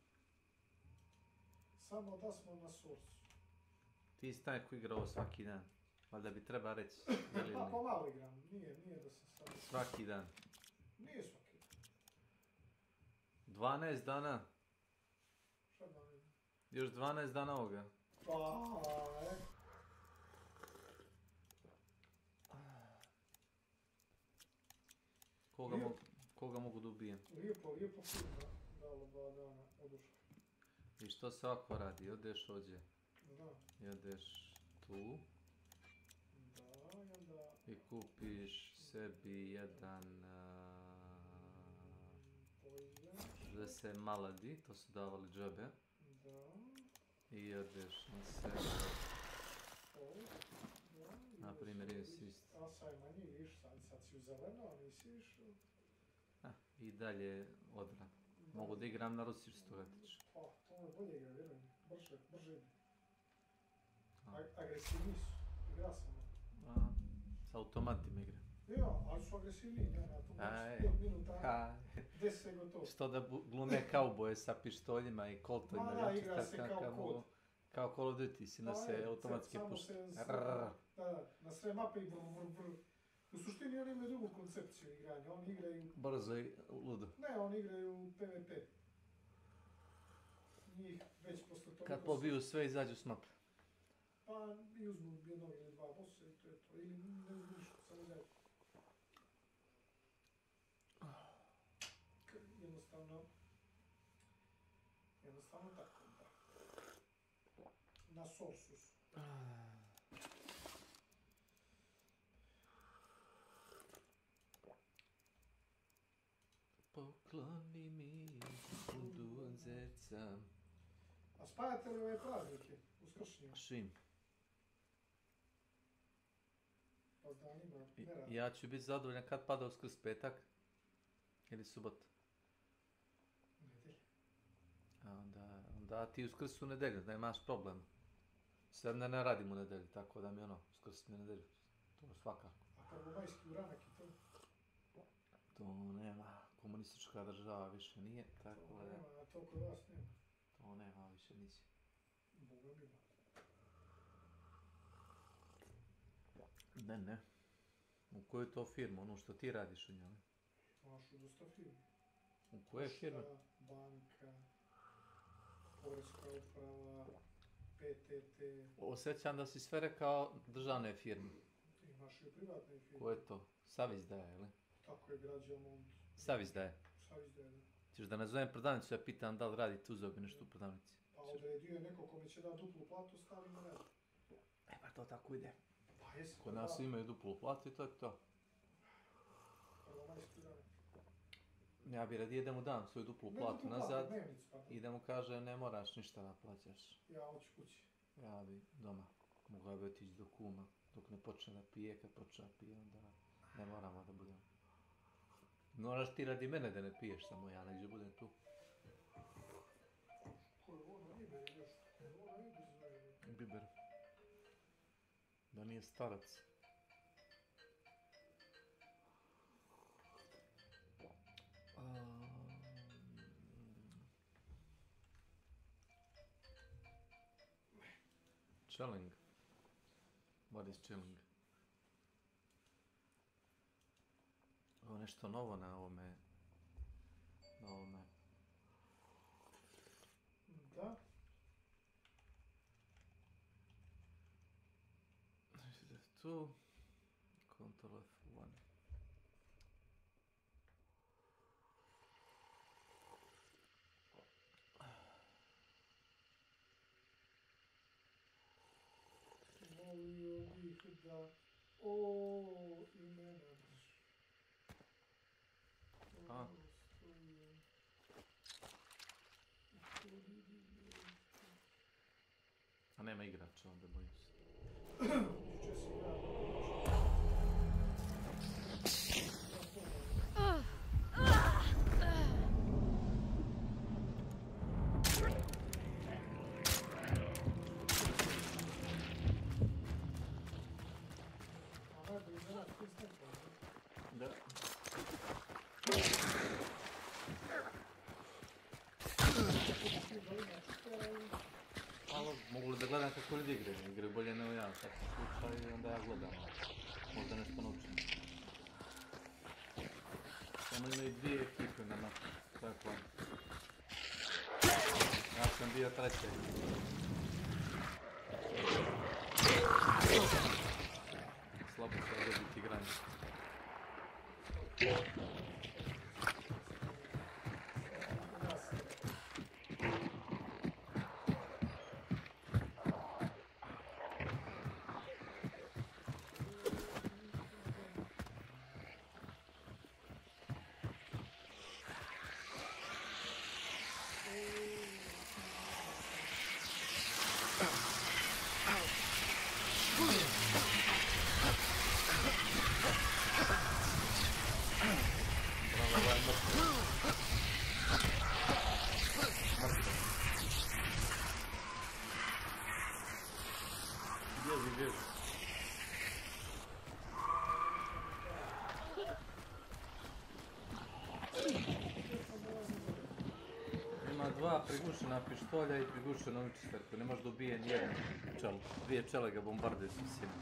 Samo da smo na source. Ti si taj ko igra ovo svaki dan. Valjda bi treba reći. Pa pomalo igram, nije da se sad... Svaki dan. Nije svaki dan. 12 dana? Šta da vidim? Još 12 dana ovoga. Koga mogu da ubijem? Lijepo film dalo 2 dana oduška. I što se ovako radi? Odeš ovdje. Da. I odeš tu. Da. I kupiš sebi jedan... da se maladi, to su davali džabe. Da. I odeš na sebe. Na primjer, jesi isti. A sad manje iš, sad si u zeleno, a nisi išao. I dalje odra. Mogu da igram na rusičstvu vetić. To je bolje igra, vjerujem. Brže ide. Agresivni su. Igra sam. S automatima igra. Ja, ali su agresivni, ne, na to možeš 5 minuta, 10 gotovo. Što da glume kauboje sa pištoljima i koltovima. Da, igra se kao kod. Kao Call of Duty, si na se automatski pušta. Da, na sve mape i brr. U suštini oni imaju drugu koncepciju igranja, oni igraju... Brzo i ludo. Ne, oni igraju PvP. Njih već posle toga... Kad pobiju sve, izađu s mape. Pa i uzmu jednog ili 2 bossa i to je to. Ili ne uzmu ništa, samo izađu. Jednostavno tako, da. Na sourcu su. Kloni mi kundunzeca. A spajate li ove praznike? Uskršnje? Šim. Pa danima, ne radi. Ja ću biti zadovoljan kad pada Uskrs petak. Ili subota. Nedelje. Onda ti Uskrs u nedelju, da imaš problem. Sad ne radim u nedelju, tako da mi Uskrs mi u nedelju. To je svakako. A prvomajski uranak i to? To nema. Komunistička država više nije, tako to da... nema, a to kod vas nema? To nema više niće. Boga mila. Ne. U koju to firmu, ono što ti radiš u njoj? Imaš u dosta firmi. U koje firme? Banka, Poreska uprava, PTT. Osjećam da si sve rekao državne firme. Imaš i privatne firme. Ko je to? Savizdaje, ili? Tako je građamont. Savizdaje? Savizdaje, da. Ćeš da nazovem prodavnicu, ja pitam da li radi tu zobi nešto u prodavnici. Pa odredio je neko kome će da duplu platu, stavimo ne. Pa to tako ide. Pa jesi. Kod nas imaju duplu platu i to je to. Prvomajski uranak. Ja bi radije da mu dam svoju duplu platu nazad i da mu kaže ne moraš ništa da plaćaš. Ja hoću kući. Ja bi doma. Mogao bi otići do kuma dok ne počne da pije, kad počne da pije onda ne moramo da budemo. Moraš ti radi mene da ne piješ, samo ja negdje budem tu. Ko je ono ime još? Ono ime zove. Biber. Da nije starac. Chilling. What is chilling? Ovo nešto novo na ovome. Da. Tu. Ctrl F1. Molio bih da imena. A nema igrača, onda bojim se. Da. Alo, mogu li da gledam kako ljudi igraju bolje nego ja, sad slučaj i onda ja gledam, možda nešto naučim. Samo imaju dvije ekipe na mapu, tako je. Ja sam bio treća. Slabo se dobiti igranje. Ima dva prigušena pištolja i prigušena učisterku, ne može da ubije nijednu pčelu. Dvije pčele ga bombarduju sa svima.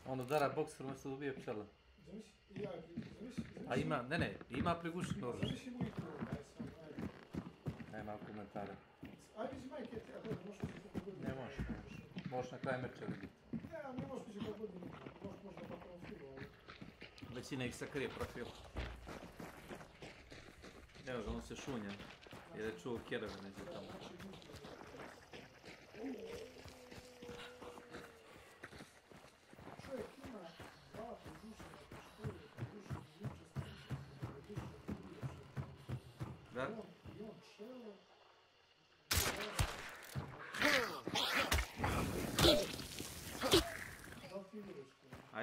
On udara bokser umjesto da ubije pčele. A ima, ima prigušeno oružje. Nema komentara. Ne možeš. Možeš na kraju meča vidjeti. Ne možeš biti kako godinu. Možda pa profilu, ali... Većina ih sakrije profil. Evo ga, on se šunja. Jer je čuo kjerove neđe tamo. Čovjek ima dva prigušena pištolja, prigušena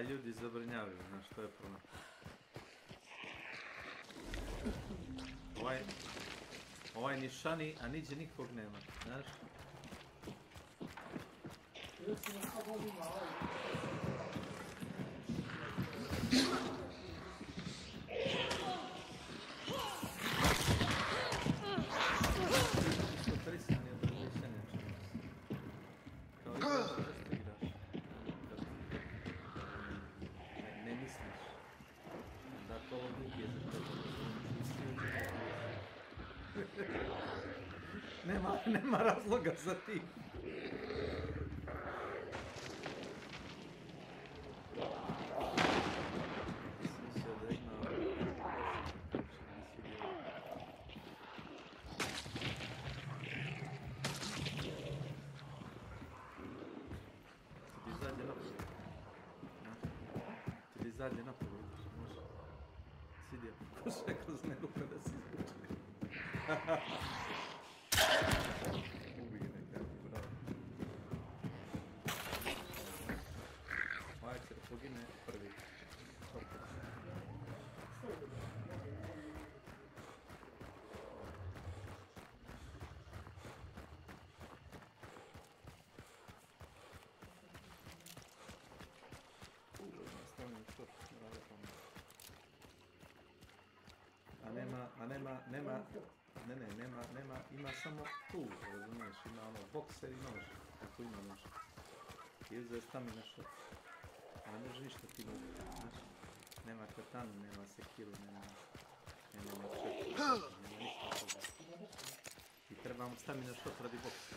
A ljudi zabrinjavaju, znaš, to je problem. Ovaj ni šani, a niđe nikog nema, znaš? Nema razloga za ti. Ti zadnje napolje ideš, može. Sidi, pokušaj kroz nerupe da se izvuče. Pogine prvi. Nema, ima samo tu, razumiješ, ima ono bokser i nož, ako ima nož. I uzeo stamina shot. Ne može ništa ti mogu, znaš. Nema katanu, nema sekiru, nema čeku, nema ništa toga. I trebamo stamina shot radi boksa.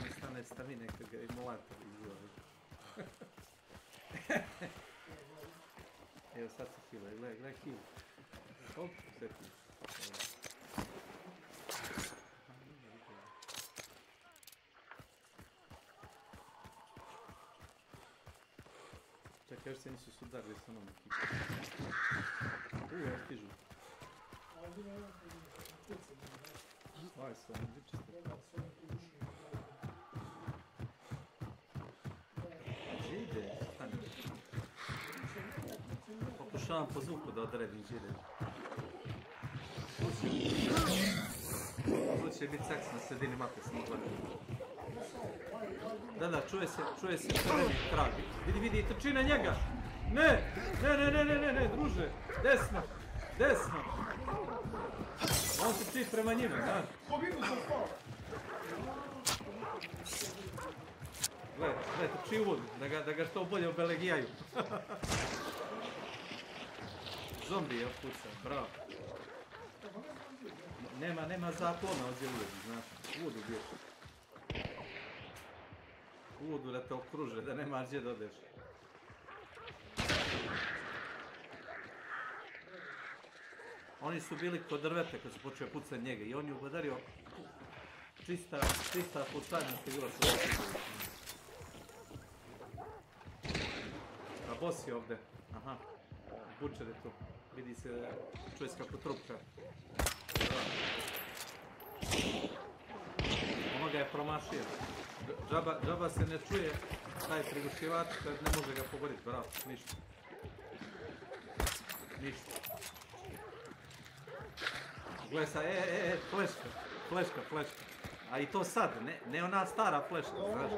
Ne stane stamine kad ga emulator izvori. Evo sad se hila, gledaj hilu. Hop, sve ti. Čekaj, još se nisu sudarili sa onom ekipom. Evo stižu. Ovaj su vam lipčisti. Gdje ide? Stani. Pokušavam po zvuku da odredim gdje ide. Tu će biti seks na sredini mape, samo gledam. Da, čuje se crveni trag. Vidi, trči na njega! Ne, druže! Desno! On se trči prema njima, znaš. Gledaj, trči u vodu, da ga što bolje obelegijaju. Zombi je opuca, bravo. Nema zaklona ovdje u vodu, znaš. U vodu bježi. U vodu da te okruže, da nema gdje da odeš. Oni su bili kod drvete kad su počeli pucati njega i on je ugodario čista pucanja ste bilo što a boss je ovdje. Aha, Butcher je tu. Vidi se, čuje se kako trupka. Ono ga je promašio. Džaba se ne čuje taj prigušivač kad ne može ga pogoditi, bravo, ništa. Gledaj sad, fleška. A i to sad, ne ona stara fleška, znaš,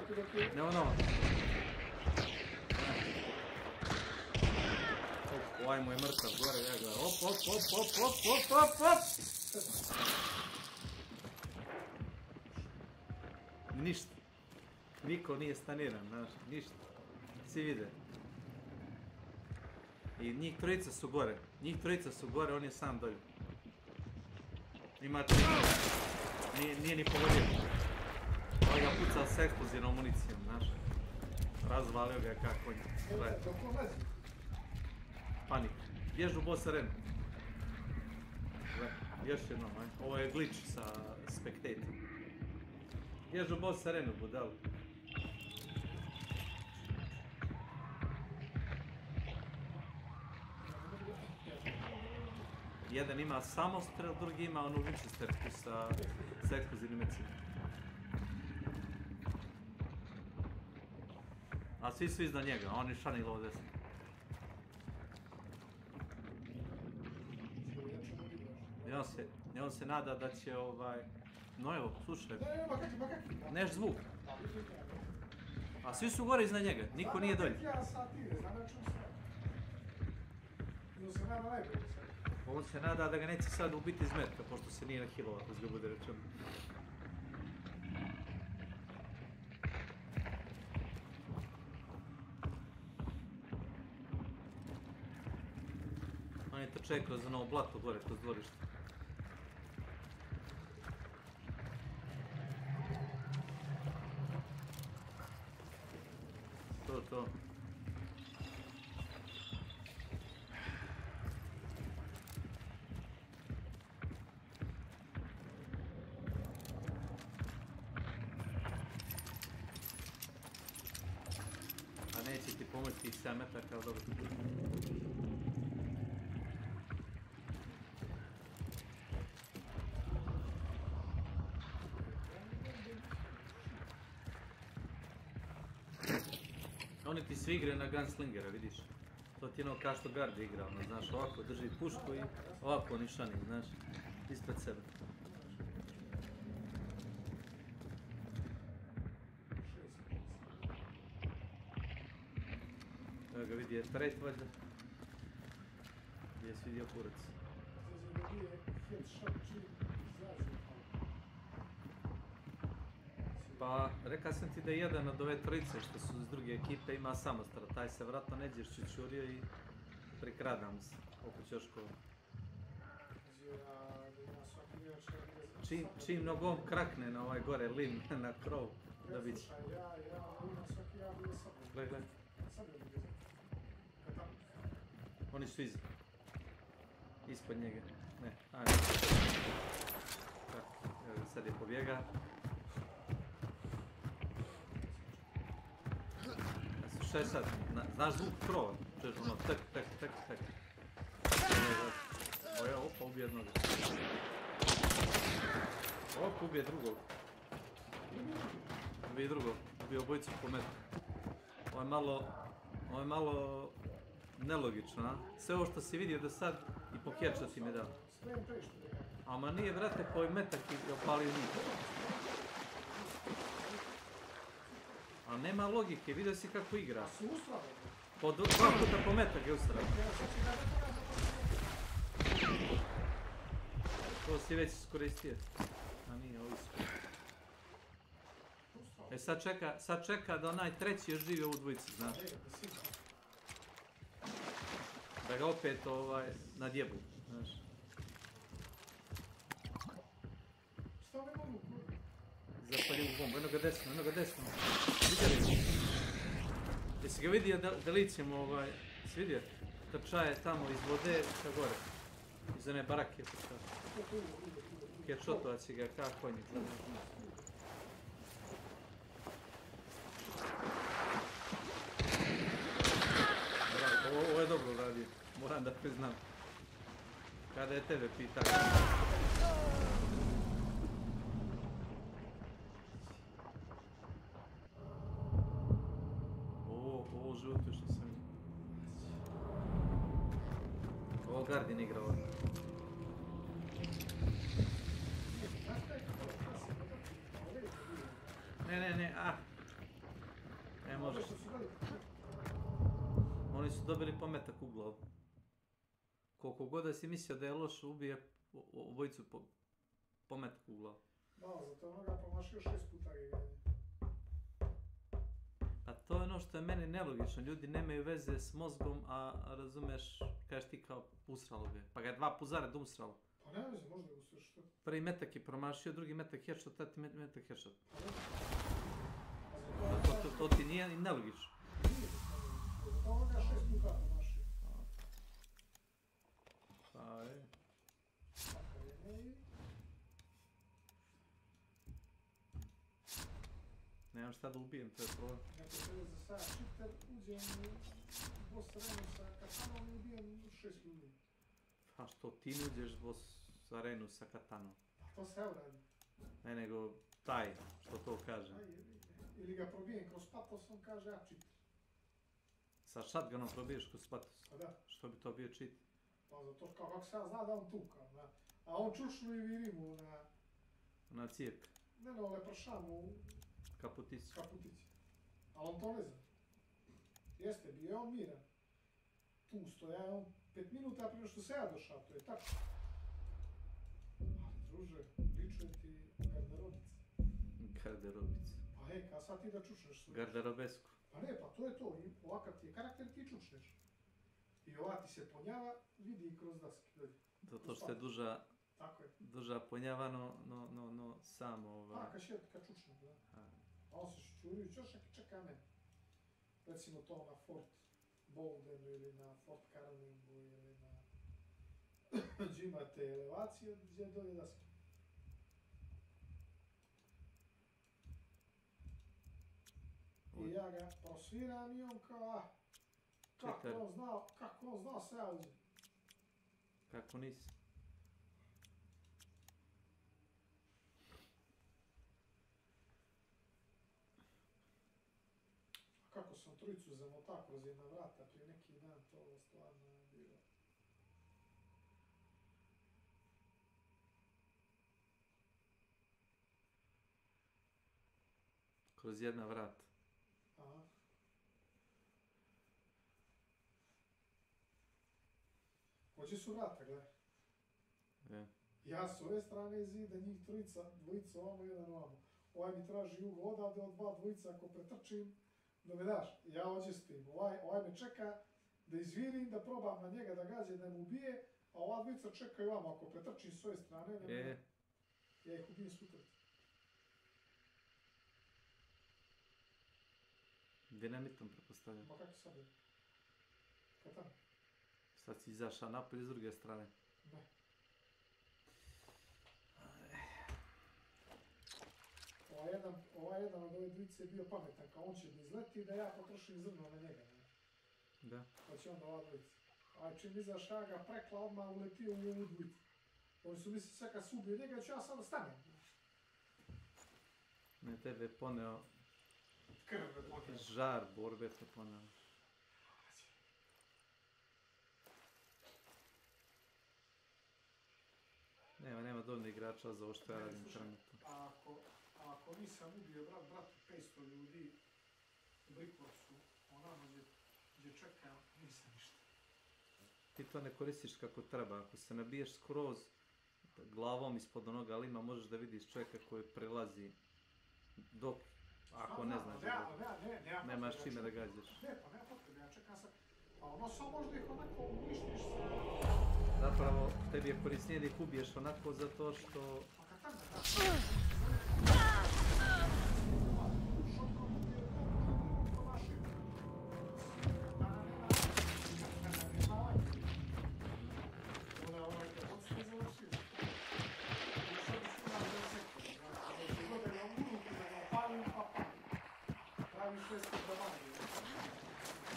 ne ono. Ovaj mu je mrtav, gore, ja gledam, op. Ništa. Niko nije staniran, znaš, ništa. Svi vide. I njih trojica su gore, on je sam dolje. Ima 3 nije ni pogodio. Ovaj ga pucao s eksplozivnom municijom, znaš. Razvalio ga kako je. Panik. Bježi u boss arenu. Još jednom, ovo je glitch sa spectatom. Bježi u boss arenu, budalu. Jedan ima samostrel, drugi ima onu Winchesterku sa eksplozivnim mecima. A svi su iznad njega, on je šanil ovo desno. I on se nada da će No evo, slušaj. Neš zvuk. A svi su gore iznad njega, niko nije dolje. On se nada da ga neće sad ubiti iz metka, pošto se nije nahilova, ako ga bude rečeno. On je trče kroz ono blato gore, kroz dvorište. To. A neće ti pomoći tih 7 metara kao dobro. Oni ti svi igre na gunslingera, vidiš? To ti je ono kao što Gardi igra, ono, znaš, ovako drži pušku i ovako nišani, znaš, ispred sebe. Evo ga vidi, je tret valjda. Gdje si vidio kurac? Pa, rekao sam ti da je jedan od ove trojice što su iz druge ekipe ima samostra, taj se vratno neđe šćučurio i prikradam se oko Ćoškova. Čim nogom krakne na ovaj gore lim na krov, da vidi. Gledaj. Oni su ispod njega. Ne, ajde. Tako, evo sad je pobjega. Šta je sad? Znaš zvuk krova? Čuješ ono tek. Opa, ubije jednoga. Opa, ubije drugog. Ubije obojicu po metru. Ovo je malo nelogično, a? Sve ovo što si vidio do sad i po headshot si mi dao. Ama nije, brate, po metak i opalio njih. A nema logike, vidio si kako igra. Po 2 puta po metak je usrao. To si već iskoristio. A nije, ovo iskoristio. E sad čeka da onaj treći još živi ovu dvojicu, znaš. Da ga opet nadjebu, znaš. Zapaljivu bombu, eno ga desno. Vidjeli? Jesi ga vidio delicijom jesi vidio? Trčaje tamo iz vode ka gore. Iz one barake trčaje. Headshotovac si ga kao konjik. Ovo je dobro radio, moram da priznam. Kada je tebe pitao. Ovo žuto što sam... Ovo Gardin igra ovdje. Ne, ne možeš. Oni su dobili pometak u glavu. Koliko god da si mislio da je loš, ubije obojicu pometak u glavu. Da, zato onoga promašio 6 puta giganje. A to je ono što je meni nelogično. Ljudi nemaju veze s mozgom, a razumeš, kažeš ti kao usralo ga. Pa ga je 2 puta zared usralo. Pa ne veze, možda ga usreš što. Prvi metak je promašio, drugi metak headshot, tati metak headshot. To ti nije nelogično. Zato onoga 6 puta promašio. Pa je. Nemam šta da ubijem, to je problem. Neko se za sada čiter, uđem u boss arenu sa katanom i ubijem 6 ljudi. Pa što ti ne uđeš boss arenu sa katanom? To se uradi. Ne, nego taj, što to kaže. Ili ga probijem kroz patos, on kaže ja čiter. Sa shotgunom probiješ kod Spatus. Pa da. Što bi to bio cheat? Pa zato kako se ja zna da on tukao, da. A on čušnu i viri mu na... Na cijep. Ne, lepršan u... Kaputici. Kaputici. A on to ne zna. Jeste, bio je on miran. Tu stoja je on 5 minuta prije što se ja došao, to je tako. Ali, druže, ličuje ti garderobica. Garderobica. Pa hej, kada sad ti da čučneš sve? Garderobesku. Pa ne, pa to je to. Ovakav ti je karakter, ti čučneš. I ova ti se ponjava, vidi i kroz daske. Zato što je duža ponjava, no samo... Kad čučne, da. A on se šćuri i čeka ne. Recimo to na Fort Bowdenu ili na Fort Carlingu ili na... gdje imate elevacije, gdje je dolje daske. I ja ga prosviram i on kao, kako on znao sve ovdje. Kako nisi? Kako sam trojicu zamotao kroz jedna vrata prije neki dan, to stvarno je bilo. Kroz jedna vrata. Aha. Hoće su vrata, gledaj. Ja s ove strane zida, njih dvojica ovamo, jedan ovamo. Ovaj mi traži jugo odavde od dva dvojica, ako pretrčim, da me daš. Ja hođe s tim. Ovaj me čeka da izvirim, da probam na njega da gađe, da me ubije, a ova dvojica čekaju ovamo, ako pretrčim s ove strane, ja ih ubijem sutra. Dinamitom prepostavljam. Pa kako sad je? Kad tamo? Sad si izašao napolje s druge strane. Ne. Ovaj jedan od ove dvice je bio pametan, kao on će da izleti da ja potrošim zrno na njega. Da. Pa će onda ova dvica. A čim izašao ga prekla, odmah uletio u ovu dvicu. Oni su misli sve kad se ubije njega, ću ja sada stanem. Ne, tebe je poneo... Krv me poneo. Žar borbe te poneo. Nema dovoljno igrača za ovo što ja radim trenutno. Ako nisam ubio bratu 500 ljudi u Brikorcu, onamo gdje čekam, nisam ništa. Ti to ne koristiš kako treba. Ako se nabiješ skroz glavom ispod onoga lima, možeš da vidiš čovjeka koji prelazi dok, ako ne znaš da nemaš čime da gađaš. Ne, pa nema potrebe, ja čekam sad. Pa ono samo možda ih onako uništiš se. Zapravo, tebi je korisnije da ih ubiješ onako zato što...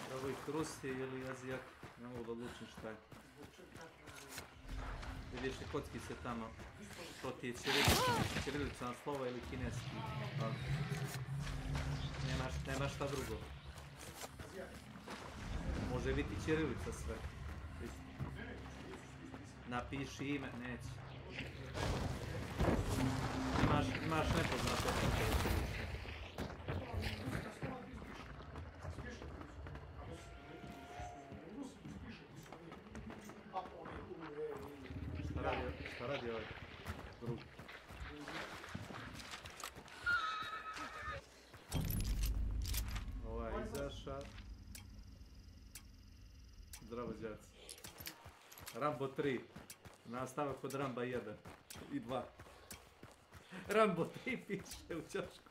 Da ovo ih Rusije ili Azijak, ne mogu da odlučim šta je. Vidiš li kockice tamo, to ti je ćirilica slova ili kineski. Nemaš šta drugo. Može biti ćirilica sve. Napiši ime, neće. Imaš nepoznato. Šta radi ovaj drug? Ovaj izaša. Zdravo džaci. Rambo 3. Nastavak od Ramba 1 i 2. Rambo 3 piše u čašku.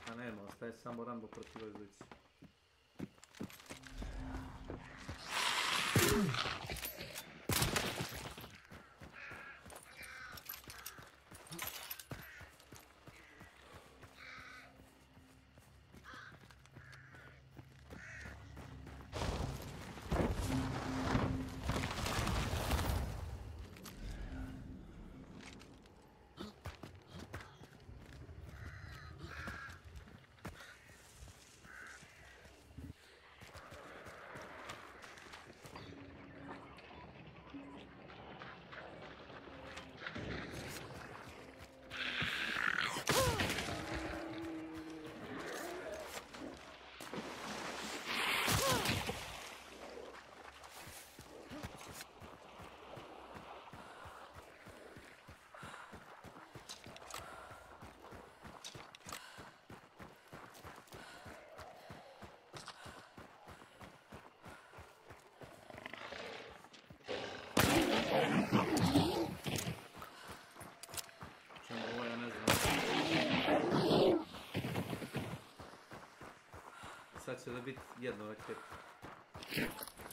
A nema, ostaje samo Rambo protiv ove dvojice. će da biti jedno raket.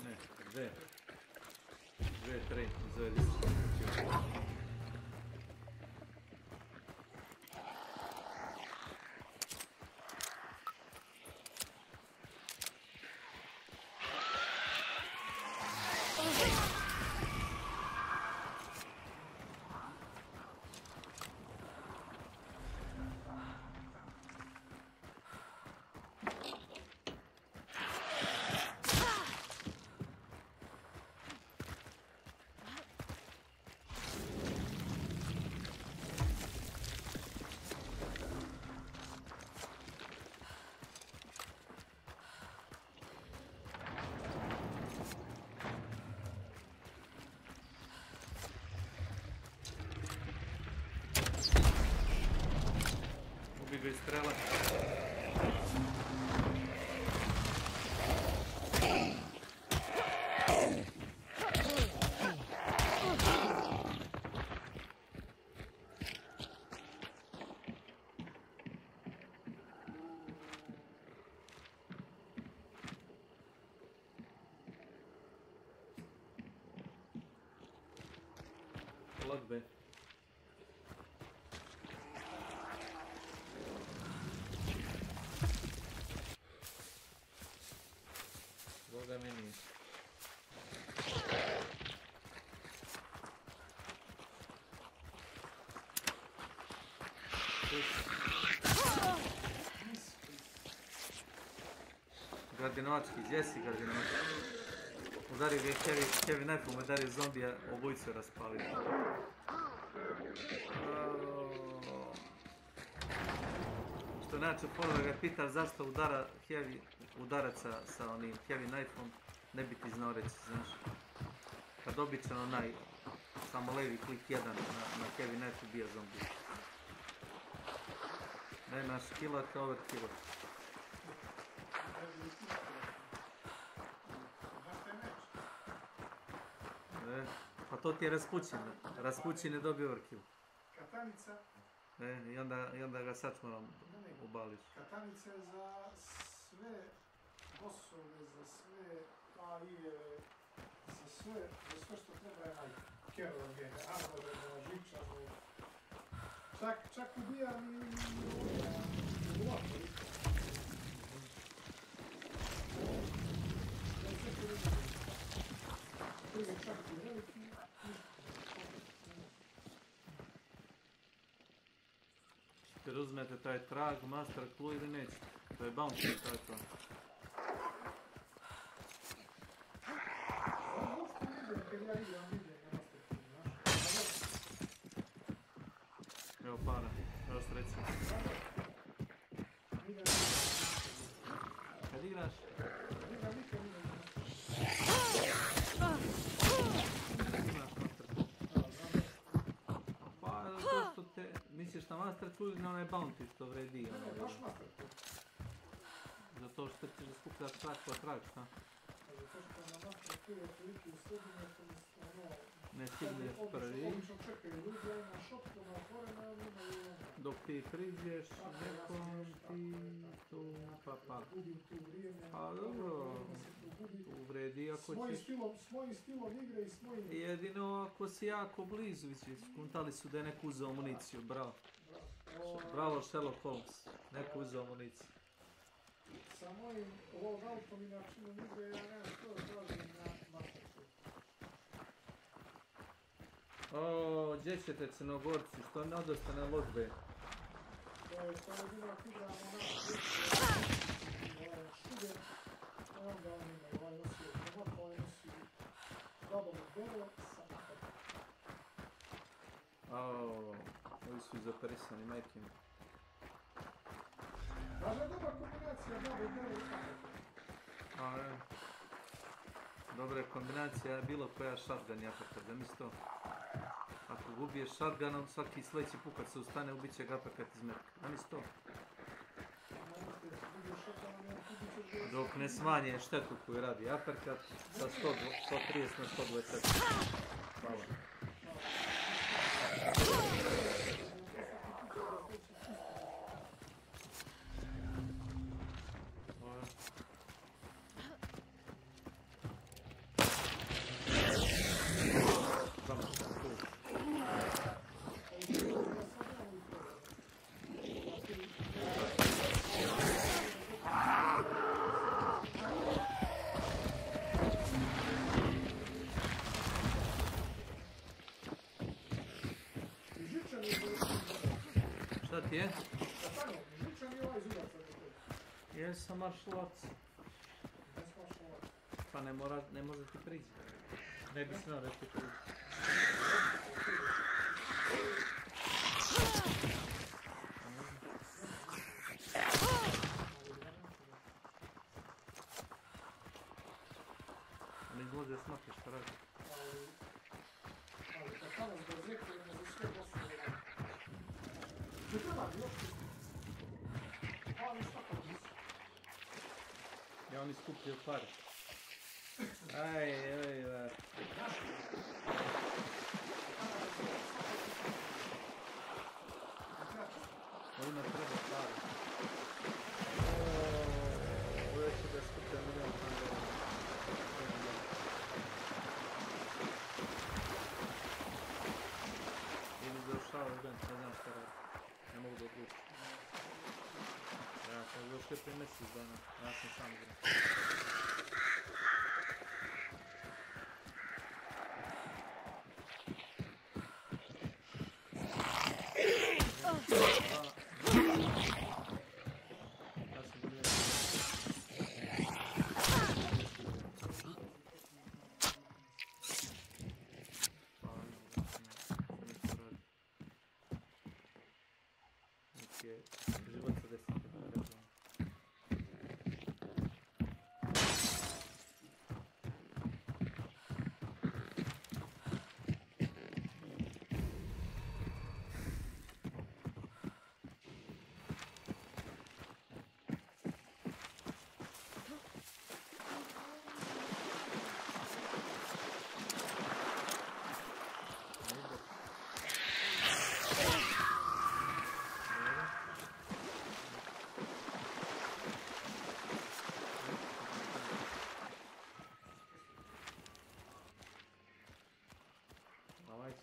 Ne, dve. Dve, tri, zove disku. Ubi ga iz strela. Lagbe. Boga mi nije. Gardinovački, Jesse Gardinovački. Udario ga je Kevin Knifeom, udario zombija, obojicu raspalio. Što način ponovno ga pita zašto udara Heavy udaraca sa onim Heavy Knifeom, ne bi ti znao reći, znaš. Kad običan onaj, samo levi klik jedan na Heavy Knife ubija zombija. Nemaš killa kao overkilla. Pa to ti je Rasputin. Rasputin je dobio overkill. Katanica. I onda ga sačmarom ubališ. Katanica je za sve bossove, za sve AI-eve, za sve što treba je kerogene, armorene, žičane. Čak ubija ni regulator. Čak i veliki. Jer uzmete taj trag, master clue ili nećete. To je bounty, to je to. Evo para, evo sreća. Kad igraš? Pa, to što te... Misliš na master clue ili na onaj bounty što vredi? Ne, baš master clue. Zato što ćeš da skupljaš trag po trag, šta? Zato što na master clue je toliki u sredinu, što ono... Ne stigneš prvi. Obično čekaju ljudi, a na šopku, na otvorene, ali imaju... Dok ti priđeš nekom ti tu, pa. A dobro, uvredi ako ćeš... S mojim stilom igre i s mojim... Jedino ako si jako blizu, skontali su da je neko uzeo amuniciju, bravo. Bravo Sherlock Holmes, neko uzeo amuniciju. Sa mojim loadoutom i načinom igre ja nemam što da tražim na masterku. O, gdje ćete Crnogorci, što ne odostane logbe? To je dinak igramo naš šuger, onda on ima ovaj nosio tomat, ovaj nosio double barrel sa napadom. Ovi su zaperisani, majke mi. Važna je dobra kombinacija double barrel i napadom. Dobra je kombinacija bilo koja shotgun japakat, da misli to. Ako ga ubiješ shotgunom, svaki sledeći put kad se ustane, ubit će ga apakat iz metka. Da misli to. Dok ne smanje štetu koju radi apakat sa 130 na 127. Hvala. ti je? Stano, žučan je ovaj zubac. Jesam martial arts. Pa ne može ti prići. Ne bi smeo reći prići. Ne izlazi smrti što radi. Ali kad tamo zbrzekuje za sve poslije radi. Ne treba mi još ti. Ali šta to nisi? Ja oni skupljaju pare. Aj. Ovima treba pare. Ovo će da skuplja milijon pare. Ili završava event, ne znam šta radi. Ne mogu da odlučiti. Ja sam završio prije mjesec dana, ja sam sam igram. Život se desi.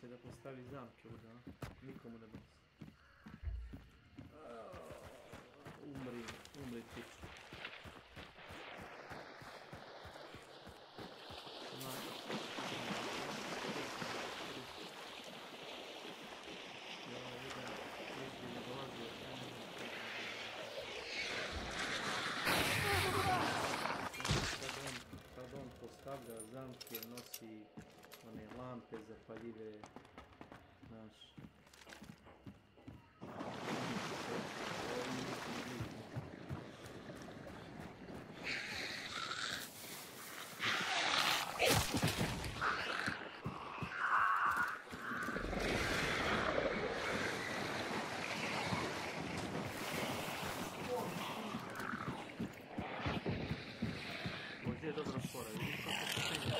Da postavi zamke ovdje, nikomu ne donosi. Umri tič. Kad on postavlja zamke, nosi one lampe zapaljive, znaš. Ovdje je dobra fora, vidiš kako se penja.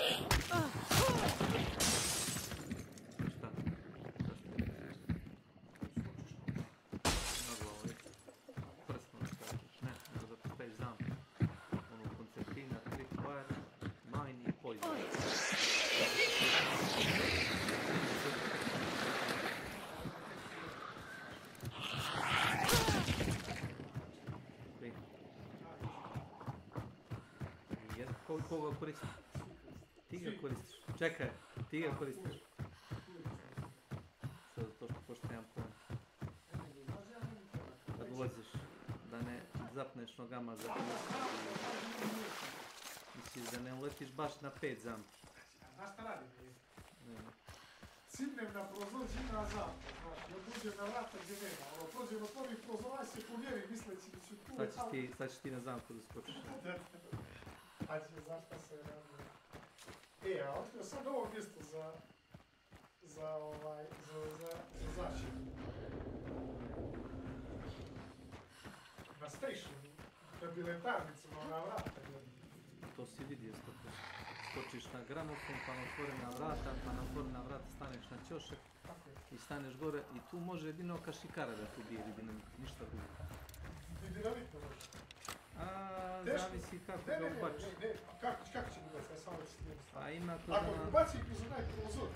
Koga koristiš? Ti ga koristiš. Čekaj, ti ga koristiš. Sad to što pošto nemam pojma. Kad ulaziš, da ne zapneš nogama za misliš da ne uletiš baš na 5 zamki. Znaš šta radim? Cimnem na prozor, zimna zamka, znaš, ja dođem na vrata gdje nema, prođem od prvih prozora i se povjerim misleći da ću tu... Sad ćeš ti na zamku da skočiš. Pađe, znaš šta se radi? A otkrio sam novo mjesto za zaštitu. Na stationu, na biletarnicama, na vrata. To si vidio, skočiš na gramofon, pa na otvorena vrata, pa na otvorena vrata staneš na ćošak i staneš gore i tu može jedino kašikara da tu bije, ništa drugo. I dinamit ne može. Zavisi kako ga ubačiš. Ne, kako će ga ubaci, ja samo ću snijem staviti. Pa ima to ako ga ubaci kroz onaj prozor,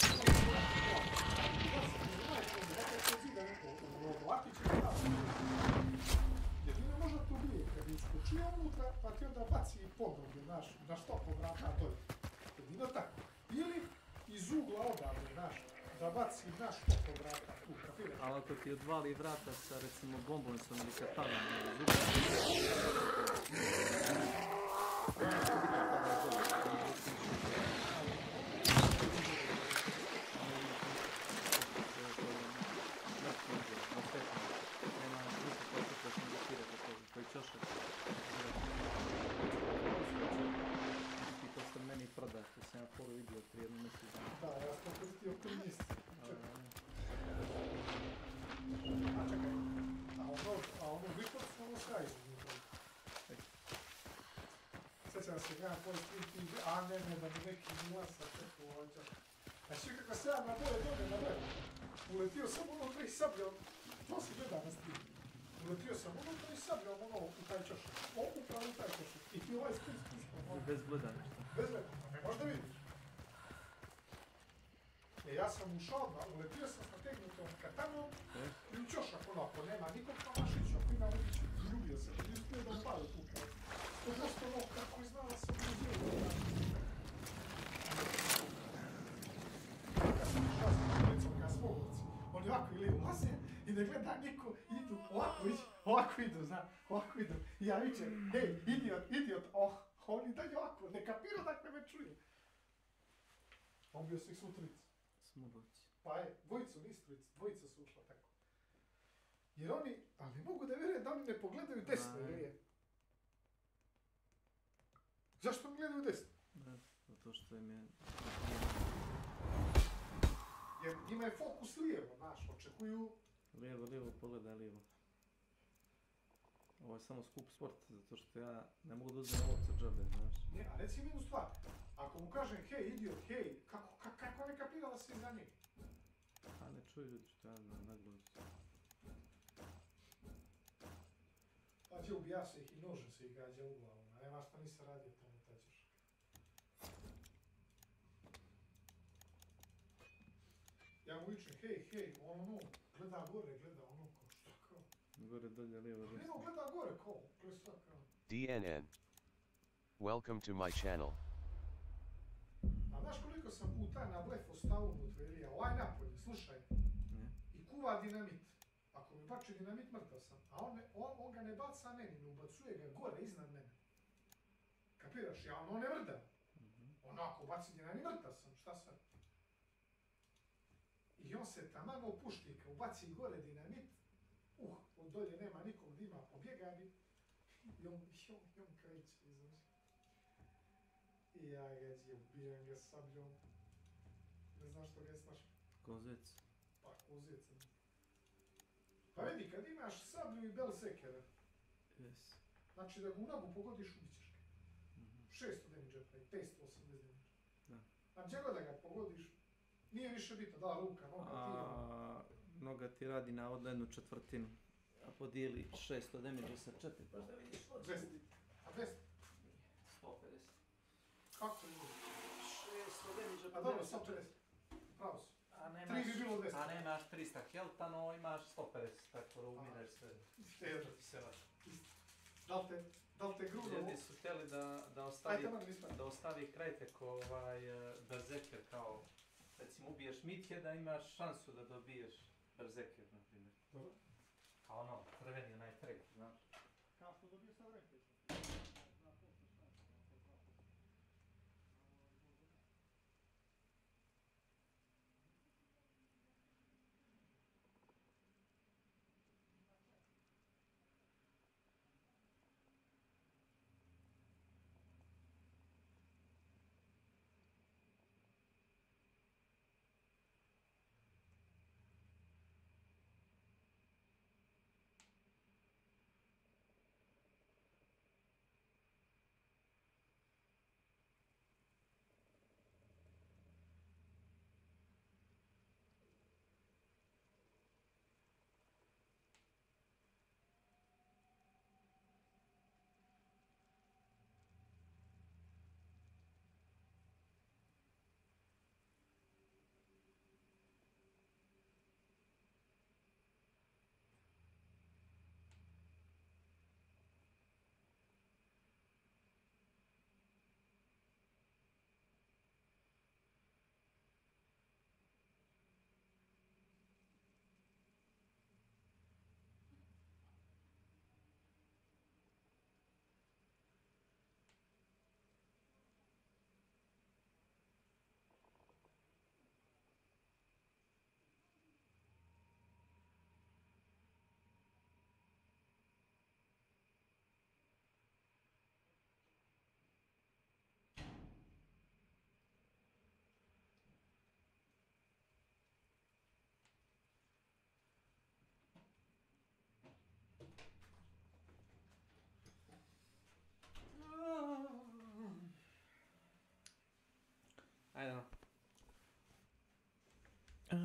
ovaki će ga staviti. Jedino možda tu bije, kad je iskočio unutra, pa ti onda baci podroge, na štopom vrata dolje. Jedino tako. Ili iz ugla odavde, da baci na štopom vrata tu, kapiraš. A ali ako ti odvali vrata sa recimo bombonsom ili katanom koji čošak i to sam meni prodat, to sam ja poru vidio prije jednu mjesec dana. Da, ja sam koristio prvi mjesec. A čekaj, a ono Vikord smo ono Skype. Sjećam se, gledam koji stream TV, a ne, da mi neki nilasa čekao ovaj čak. Znači kako se ja na boje dobe na web, uletio sam ono tri sabljom, to se gleda na stream. Uletio sam ono tri sabljom ono u taj čošak, upravo u taj čošak. I ti ovaj stream spušao. Bez gleda nešto. Bez gleda, ne možda vidiš. Ja sam ušao, uletio sam s nategnutom katanom i u čošak, ono, ako nema nikog pa mašiću, ako ima vidiću, ljubio sam, i uspio da upali tu kao. To prosto ono, kako je znala sam uzio. Kad sam ušao sa policom, kada smogovci, oni ovako ili ulaze i ne gleda niko, idu, ovako idu, zna, ovako idu. I ja vičem, hej, idiot, oni dalje ovako, ne kapira dakle me čuje. On bio svih sutric. Smogovci. Pa je, dvojicu nistric, dvojica su ušla tako. Jer oni, ali ne mogu da vjerujem da oni ne pogledaju desno, jer je. Zašto ne gledaju desno? Ne, zato što im je... Jer njima je fokus lijevo, znaš, očekuju... Lijevo, pogledaj lijevo. Ovo je samo skup sport, zato što ja ne mogu da uzmem ovca džabe, znaš. Ne, a reci mi jednu stvar. Ako mu kažem, hej, idiot, hej, kako ne kapira da si za njeg? A ne čuj ljudi što ja znam, naglazu. Pađe, ubija se ih i nožem se ih gađa u glavu. A nema šta nisi radio tamo, taj ćeš. Ja mu vičem, hej, ono, gleda gore, gleda ono, kao šta kao? Gore, dolje, lijevo, desno. Ne, gleda gore, kao, šta kao? DNN. Welcome to my channel. A znaš koliko sam puta na blef ostao unutra, Ilija, ovaj napolje, slušaj. I kuva dinamit. Ako mi bači dinamit, mrtav sam. A on ga ne baca meni, ne ubacuje ga gore, iznad mene. Kapiraš? Ja ono ne mrdam. Ono ako baci dinamit, mrtav sam, šta sad? I on se taman opušti, kad ubaci gore dinamit, od dolje nema nikog dima, pobjega mi. I on kreće, znaš. I ja ga ubijem ga sabljom. Ne znaš što ga je snašao. Kozec. Pa kozec. Pa vidi, kad imaš sablju i belsekera, znači da ga u nogu pogodiš, ubićeš ga. 600 damage pravi, 580 damage. A gdje god da ga pogodiš, nije više bitno, da ruka, noga ti... Noga ti radi na jednu četvrtinu. A podijeli 600 damage sa 4, pa da vidiš od 200. A 200? 150. Kako je? 600 damage. A dobro, 150. Pravo su. 3 bi bilo 200. A nemaš 300 helta, no imaš 150, tako da umireš sve. Jedno ti se radi. Da li te grubo... Ljudi su htjeli da ostavi krajtek berzeker kao... Recimo ubiješ mitje da imaš šansu da dobiješ berzeker, na primjer. Dobro. A ono, crveni onaj treg, znaš. Kao što dobio sad rekli.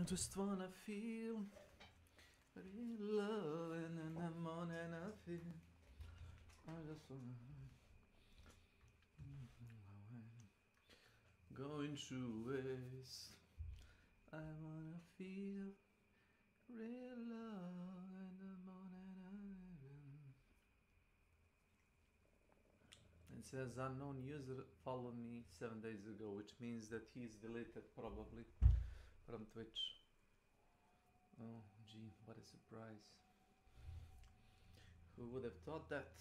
just wanna feel real love and in the morning I feel I just wanna going through ways I wanna feel real love in the morning I feel. It says unknown user followed me 7 days ago, which means that he is deleted probably from Twitch. Oh gee, what a surprise. Who would have thought that?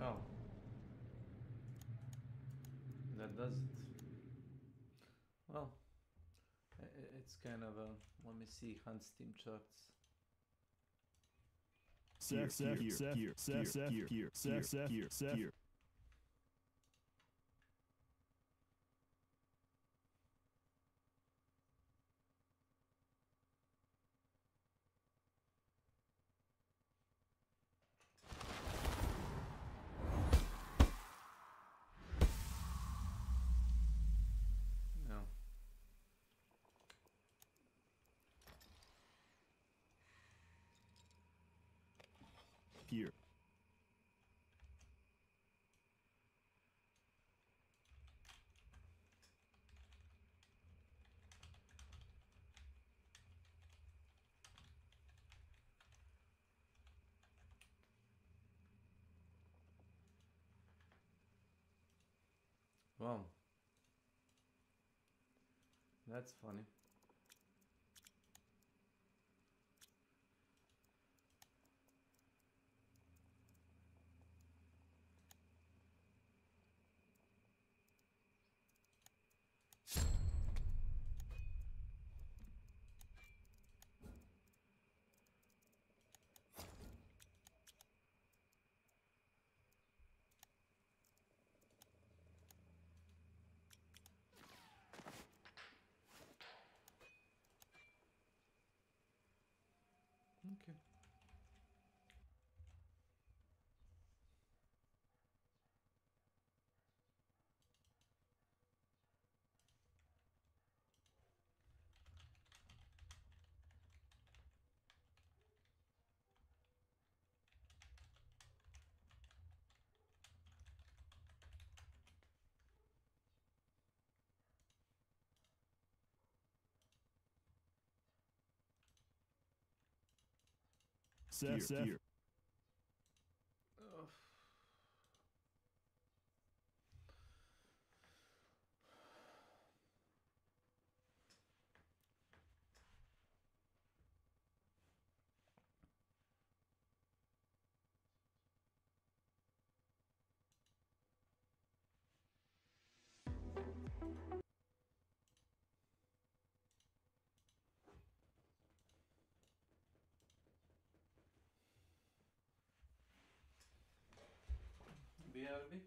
Oh. That does it. Well, it's kind of a, let me see, hunt Steam charts. Here. No. Here. Wow. That's funny. Okay. Here. Ugh. BRB?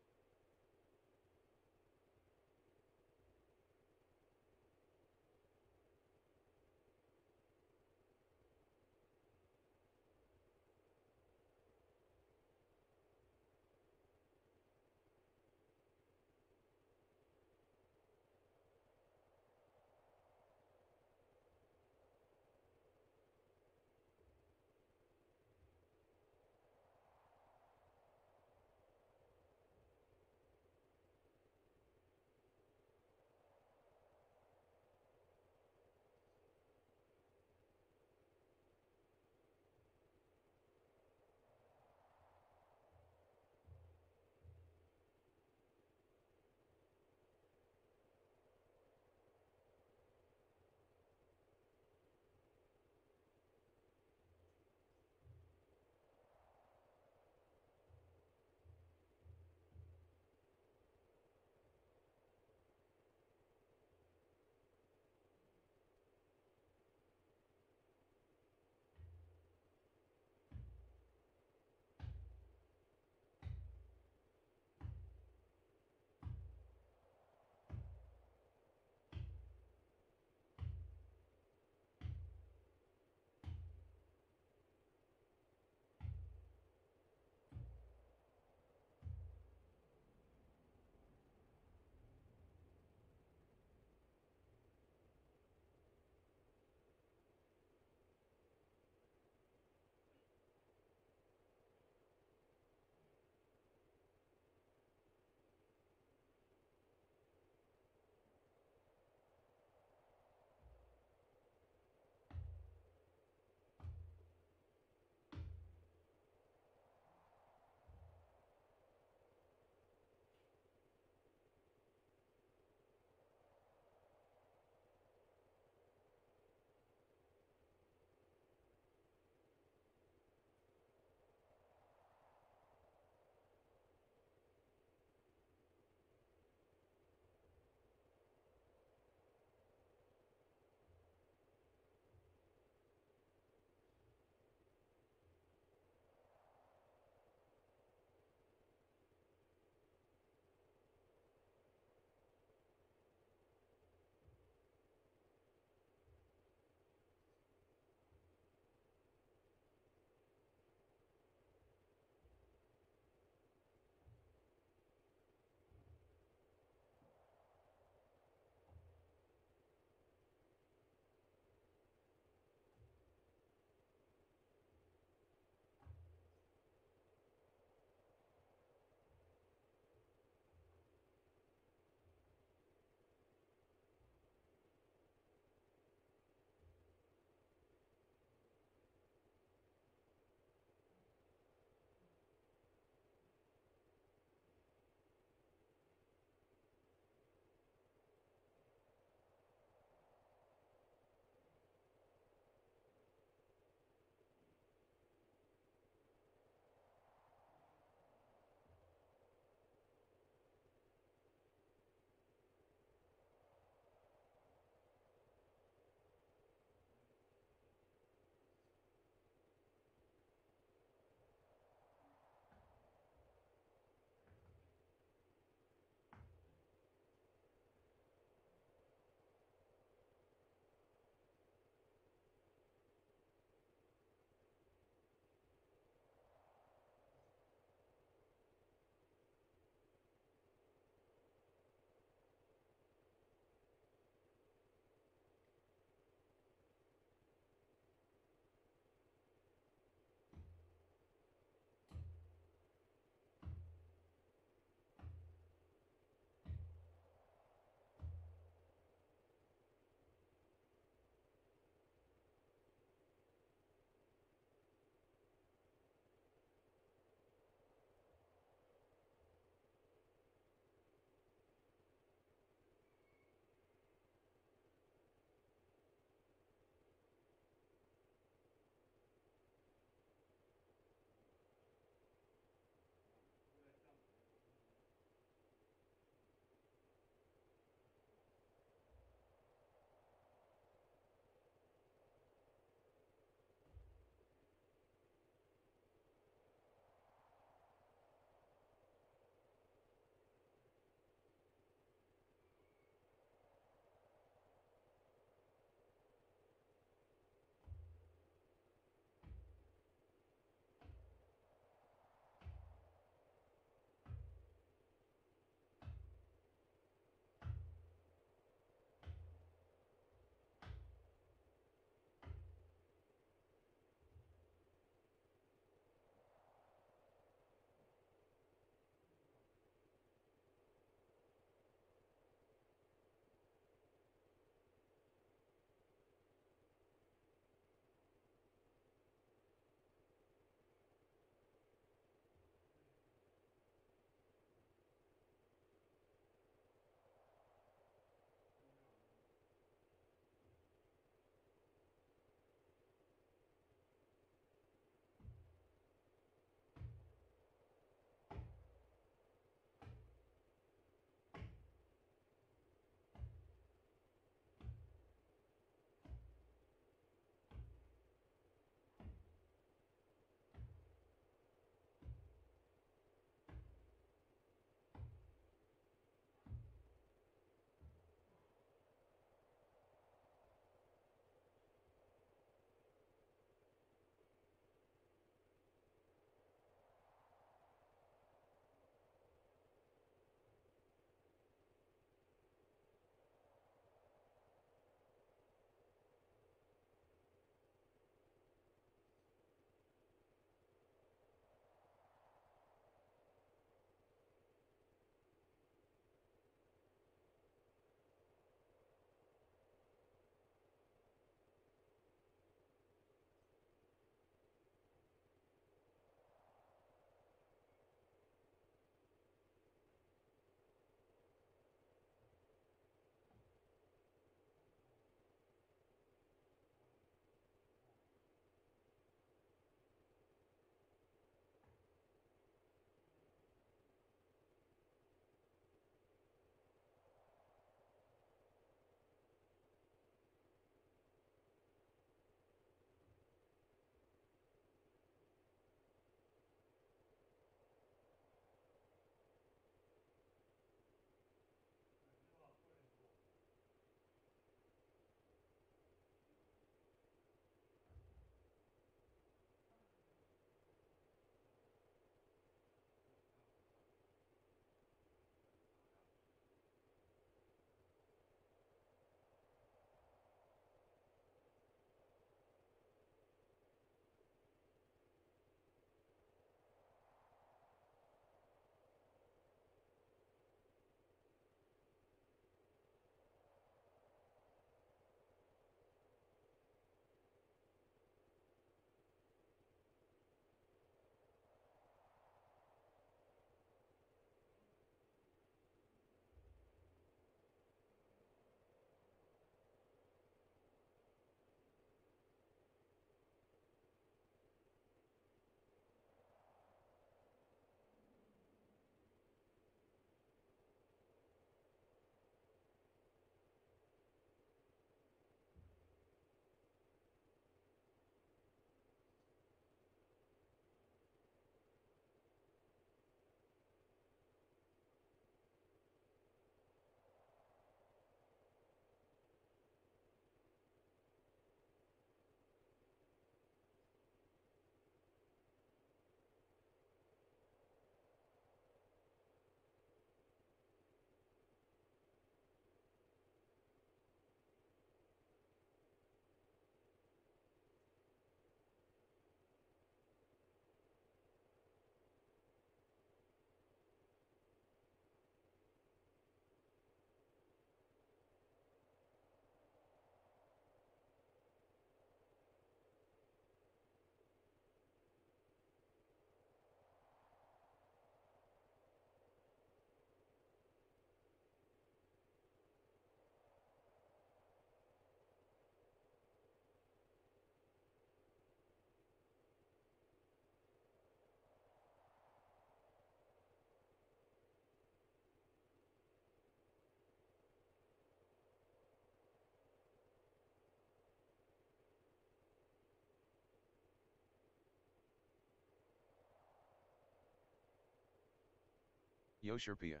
Yosherpia.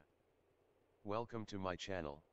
Welcome to my channel.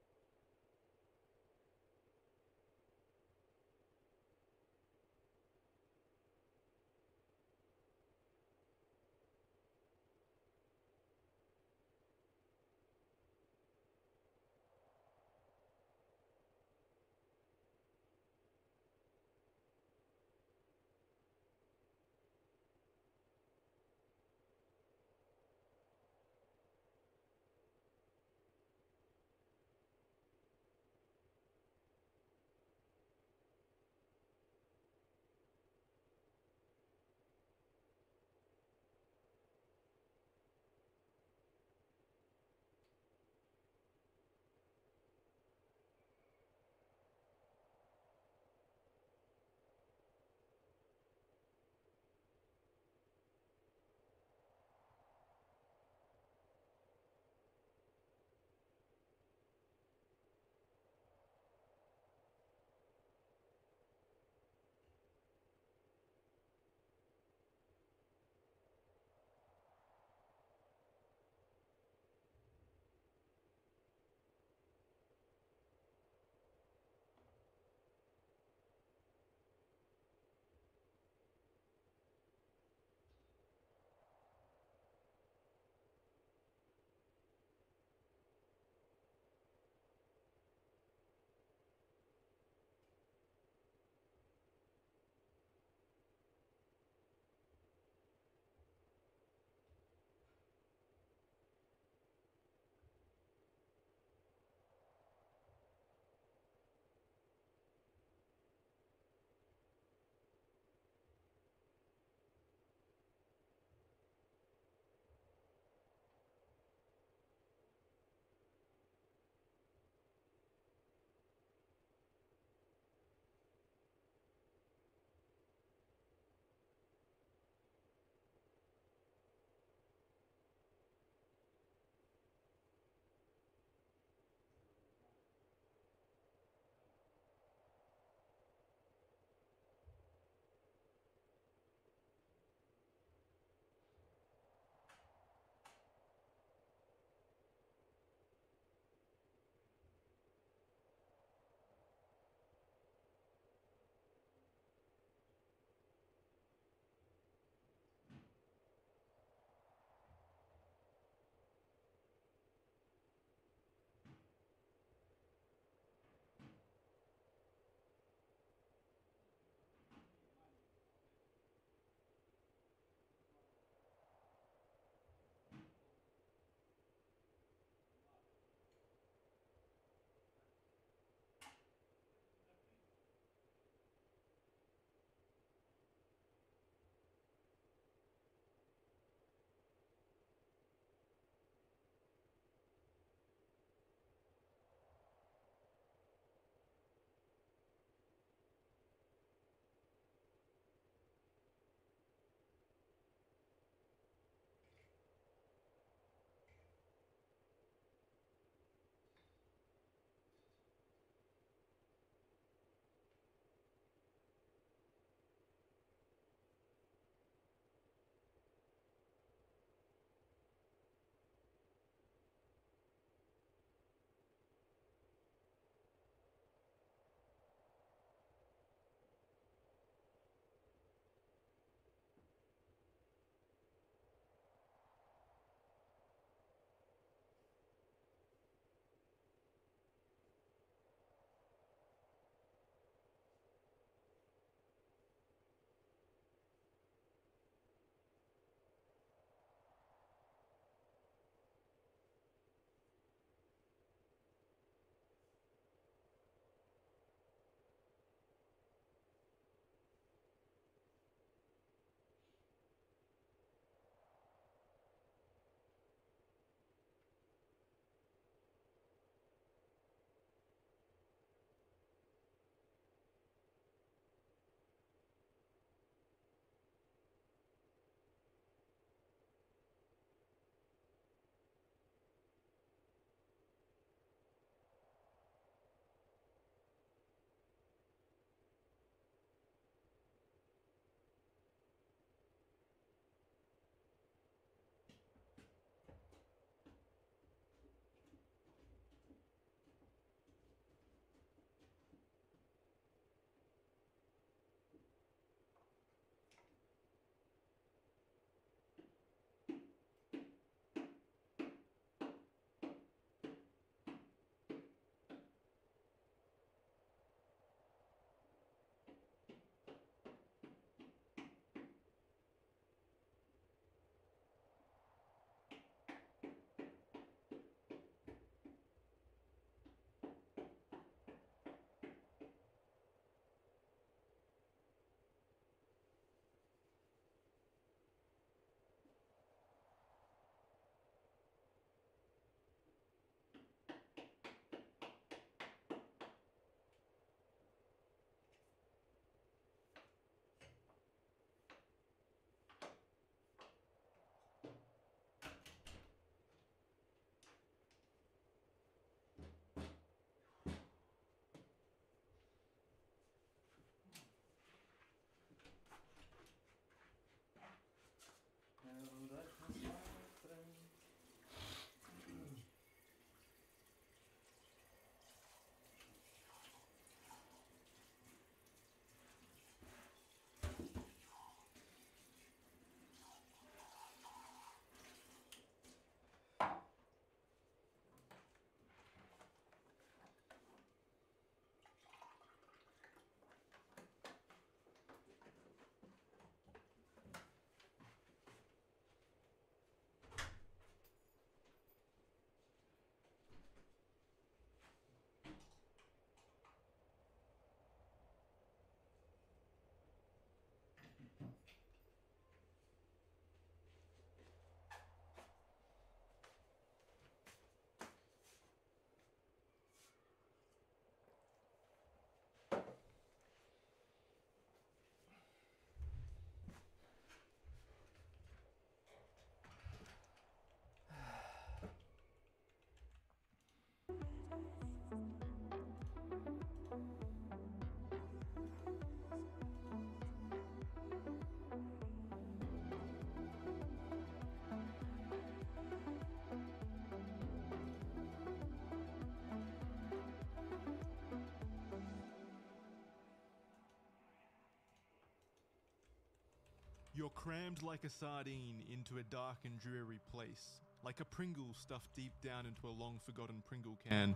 You're crammed like a sardine into a dark and dreary place. Like a Pringle stuffed deep down into a long-forgotten Pringle can.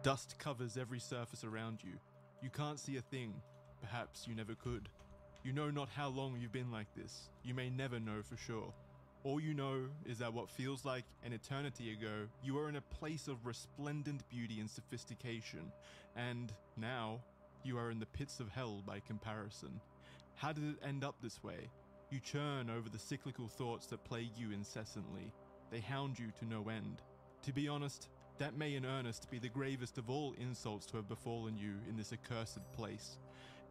Dust covers every surface around you. You can't see a thing. Perhaps you never could. You know not how long you've been like this. You may never know for sure. All you know is that what feels like an eternity ago, you were in a place of resplendent beauty and sophistication. And now, you are in the pits of hell by comparison. How did it end up this way? You churn over the cyclical thoughts that plague you incessantly. They hound you to no end. To be honest, that may in earnest be the gravest of all insults to have befallen you in this accursed place.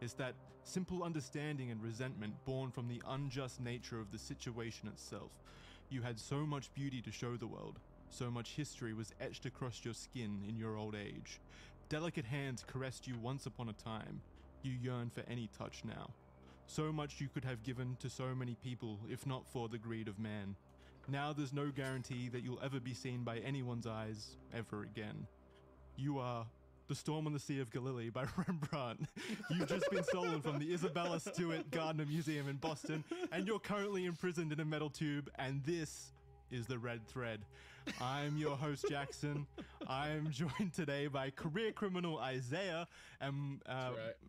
It's that simple understanding and resentment born from the unjust nature of the situation itself. You had so much beauty to show the world. So much history was etched across your skin in your old age. Delicate hands caressed you once upon a time. You yearn for any touch now. So much you could have given to so many people if not for the greed of man. Now there's no guarantee that you'll ever be seen by anyone's eyes ever again. You are The Storm on the Sea of Galilee by Rembrandt. You've just been stolen from the Isabella Stewart Gardner Museum in Boston, and you're currently imprisoned in a metal tube, and this is the Red Thread. I'm your host, Jackson. I'm joined today by career criminal Isaiah and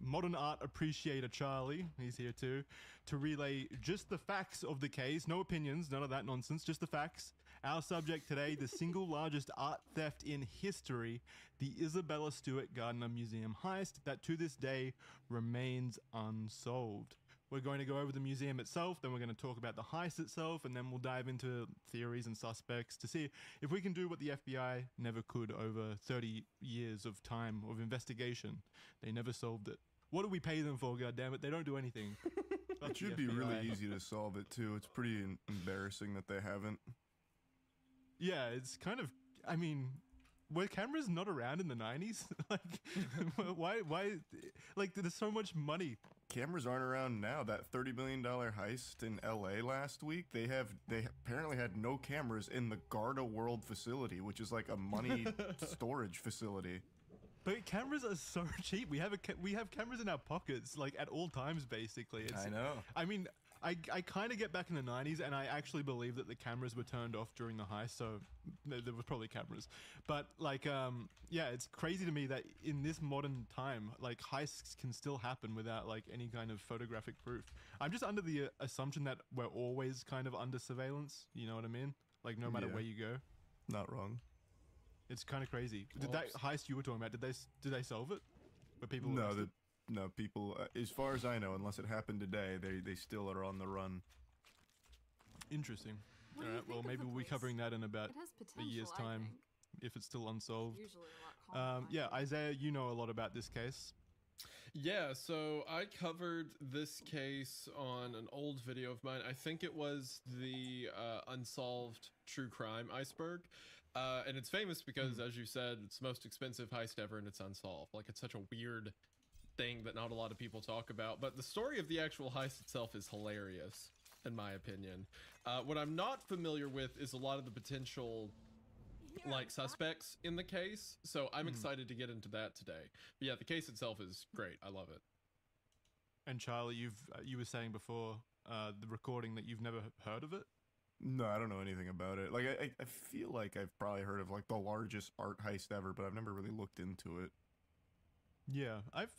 modern art appreciator Charlie. He's here too, to relay just the facts of the case. No opinions, none of that nonsense, just the facts. Our subject today, the single largest art theft in history, the Isabella Stewart Gardner Museum heist that to this day remains unsolved. We're going to go over the museum itself, then we're going to talk about the heist itself, and then we'll dive into theories and suspects to see if we can do what the FBI never could over 30 years of time of investigation. They never solved it. What do we pay them for, goddammit? They don't do anything. It should be really easy to solve it, too. It's pretty embarrassing that they haven't. Yeah, it's kind of, I mean, were cameras not around in the 90s? Like, why, like, there's so much money. Cameras aren't around now. That $30 million heist in LA last week, they apparently had no cameras in the Garda World facility, which is like a money storage facility. But cameras are so cheap. We have cameras in our pockets, like, at all times, basically. I know. I mean, I kind of get back in the 90s, and I actually believe that the cameras were turned off during the heist, so there was probably cameras. But, like, yeah, it's crazy to me that in this modern time, like, heists can still happen without, like, any kind of photographic proof. I'm just under the assumption that we're always kind of under surveillance, you know what I mean? Like, no matter where you go. Not wrong. It's kind of crazy. Did that heist you were talking about, did they solve it? Were people arrested? No, people, as far as I know, unless it happened today, they still are on the run. Interesting. All right, well, maybe we'll be covering that in about a year's time, if it's still unsolved. Yeah, Isaiah, you know a lot about this case. Yeah, so I covered this case on an old video of mine. I think it was the Unsolved True Crime Iceberg. And it's famous because, as you said, it's the most expensive heist ever and it's unsolved. Like, it's such a weird thing that not a lot of people talk about. But the story of the actual heist itself is hilarious, in my opinion. What I'm not familiar with is a lot of the potential, like, suspects in the case. So I'm excited to get into that today. But yeah, the case itself is great. I love it. And Charlie, you were saying before the recording that you've never heard of it? No, I don't know anything about it. Like, I feel like I've probably heard of, like, the largest art heist ever, but I've never really looked into it. Yeah, I've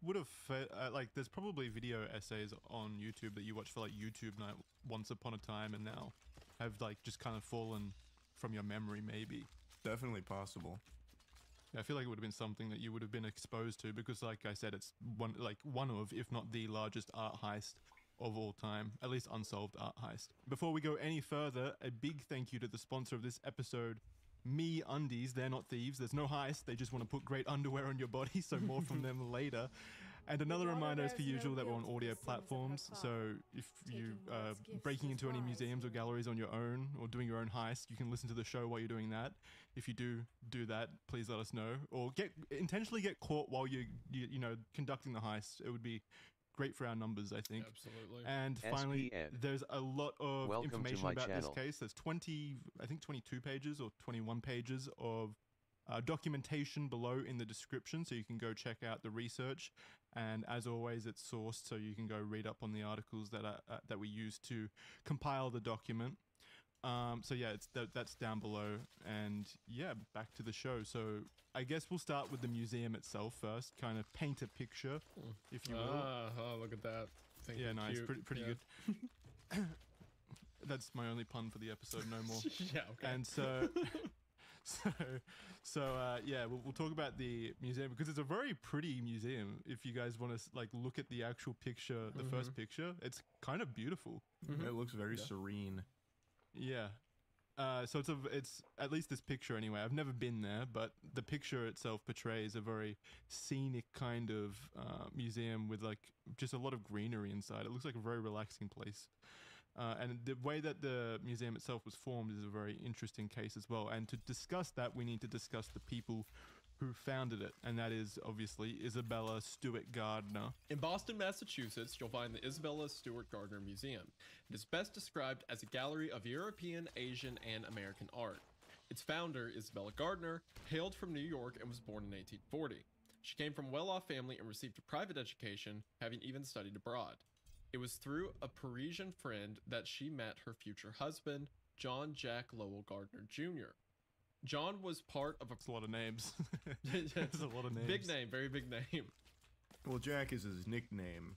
would have like, there's probably video essays on YouTube that you watch for, like, YouTube Night once upon a time, and now have, like, just kind of fallen from your memory, maybe. Definitely possible. Yeah, I feel like it would have been something that you would have been exposed to, because, like I said, it's one of, if not the largest art heist of all time, at least unsolved art heist. Before we go any further, a big thank you to the sponsor of this episode, Me Undies. They're not thieves, there's no heist, they just want to put great underwear on your body, so more from them later. And another reminder, as per usual, that we're on audio platforms, so if you are breaking into any museums or galleries on your own, or doing your own heist, you can listen to the show while you're doing that. If you do that, please let us know. Or intentionally get caught while you conducting the heist. It would be great for our numbers, I think. Absolutely. And finally, there's a lot of information about channel. this case. There's 22 pages or 21 pages of documentation below in the description, so you can go check out the research. And as always, it's sourced, so you can go read up on the articles that we use to compile the document. So yeah, that's down below. And yeah, back to the show. So I guess we'll start with the museum itself first, kind of paint a picture, if you will. Oh, look at that. Yeah, nice, pretty good. That's my only pun for the episode, no more. Yeah, okay. And yeah, we'll talk about the museum because it's a very pretty museum. If you guys want to like look at the actual picture, the first picture, it's kind of beautiful. It looks very serene. Yeah. So it's at least this picture anyway. I've never been there, but the picture itself portrays a very scenic kind of museum with like just a lot of greenery inside. It looks like a very relaxing place. And the way that the museum itself was formed is a very interesting case as well. And to discuss that, we need to discuss the people who founded it. And that is obviously Isabella Stewart Gardner. In Boston, Massachusetts, you'll find the Isabella Stewart Gardner Museum. It is best described as a gallery of European, Asian, and American art. Its founder, Isabella Gardner, hailed from New York and was born in 1840. She came from a well-off family and received a private education, having even studied abroad. It was through a Parisian friend that she met her future husband, John Jack Lowell Gardner Jr. John was part of a lot of names. There's a lot of names. Big name, very big name. Well, Jack is his nickname.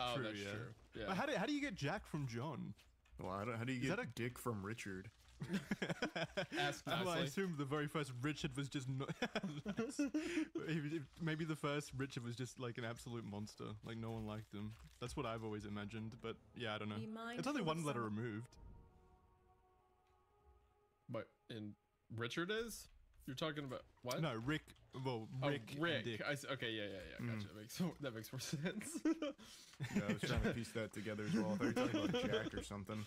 Oh, true, that's true. Yeah. But how do you get Jack from John? Well, how do you get Dick from Richard? Ask nicely. Well, I assume the very first Richard was just maybe the first Richard was just like an absolute monster. Like no one liked him. That's what I've always imagined. But yeah, I don't know. It's only one letter removed. But in Richard is? You're talking about what? No, Rick. Well, Rick. Rick. And Dick. Okay, yeah. Gotcha. That makes more sense. Yeah, I was trying to piece that together as well. I thought you were talking about Jack or something.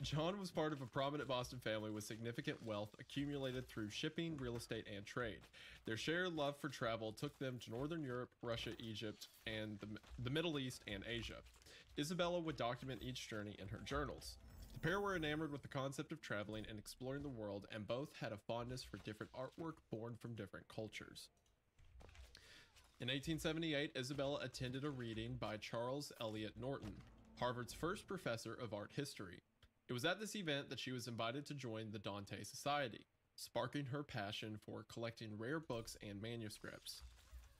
John was part of a prominent Boston family with significant wealth accumulated through shipping, real estate, and trade. Their shared love for travel took them to Northern Europe, Russia, Egypt, and the Middle East and Asia. Isabella would document each journey in her journals. The pair were enamored with the concept of traveling and exploring the world, and both had a fondness for different artwork born from different cultures. In 1878, Isabella attended a reading by Charles Eliot Norton, Harvard's first professor of art history. It was at this event that she was invited to join the Dante Society, sparking her passion for collecting rare books and manuscripts.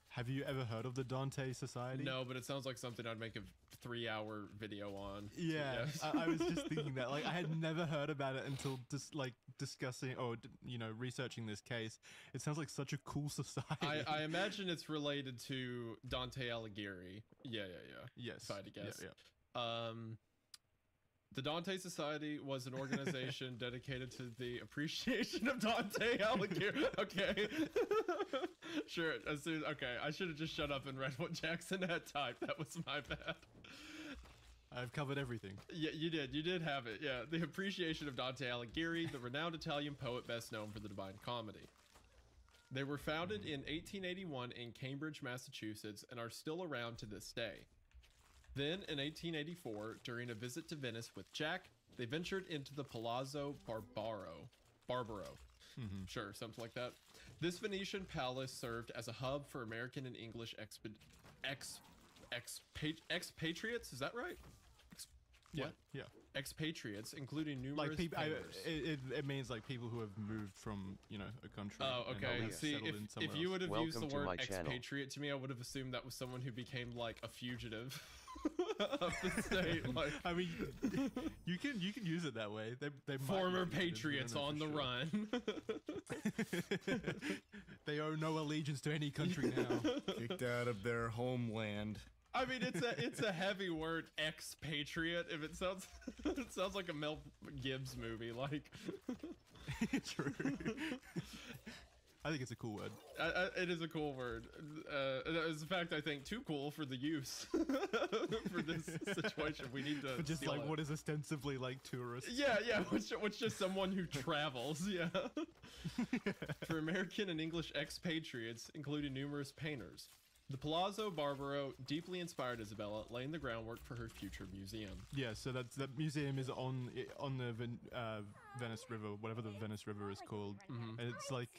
Have you ever heard of the Dante Society? No, but it sounds like something I'd make a 3-hour video on. Yeah, yes. I was just thinking that. Like, I had never heard about it until just like discussing or researching this case. It sounds like such a cool society. I imagine it's related to Dante Alighieri. Yeah. Yes. If I had to guess. Yeah. The Dante Society was an organization dedicated to the appreciation of Dante Alighieri. Okay. Sure. Okay. I should have just shut up and read what Jackson had typed. That was my bad. I've covered everything. Yeah, you did. You did have it. Yeah. The appreciation of Dante Alighieri, the renowned Italian poet best known for the Divine Comedy. They were founded in 1881 in Cambridge, Massachusetts, and are still around to this day. Then, in 1884, during a visit to Venice with Jack, they ventured into the Palazzo Barbaro. Sure, something like that. This Venetian palace served as a hub for American and English expatriates. Is that right? Yeah. Expatriates, including numerous like people. painters. It means like people who have moved from a country. Oh, okay. And See, if you would have used the word channel. expatriate to me, I would have assumed that was someone who became like a fugitive of the state. Like, I mean, you can use it that way. They former patriots on the run. They owe no allegiance to any country now. Kicked out of their homeland. I mean, it's a heavy word, expatriate. If it sounds like a Mel Gibbs movie, like. True. I think it's a cool word. It is a cool word. As a fact, I think too cool for the use for this situation. We need to just like what is ostensibly like tourists. Yeah. What's just someone who travels. Yeah. For American and English expatriates, including numerous painters. The Palazzo Barbaro deeply inspired Isabella, laying the groundwork for her future museum. Yeah, so that museum is on the Venice River, whatever the Venice River is called. And it's like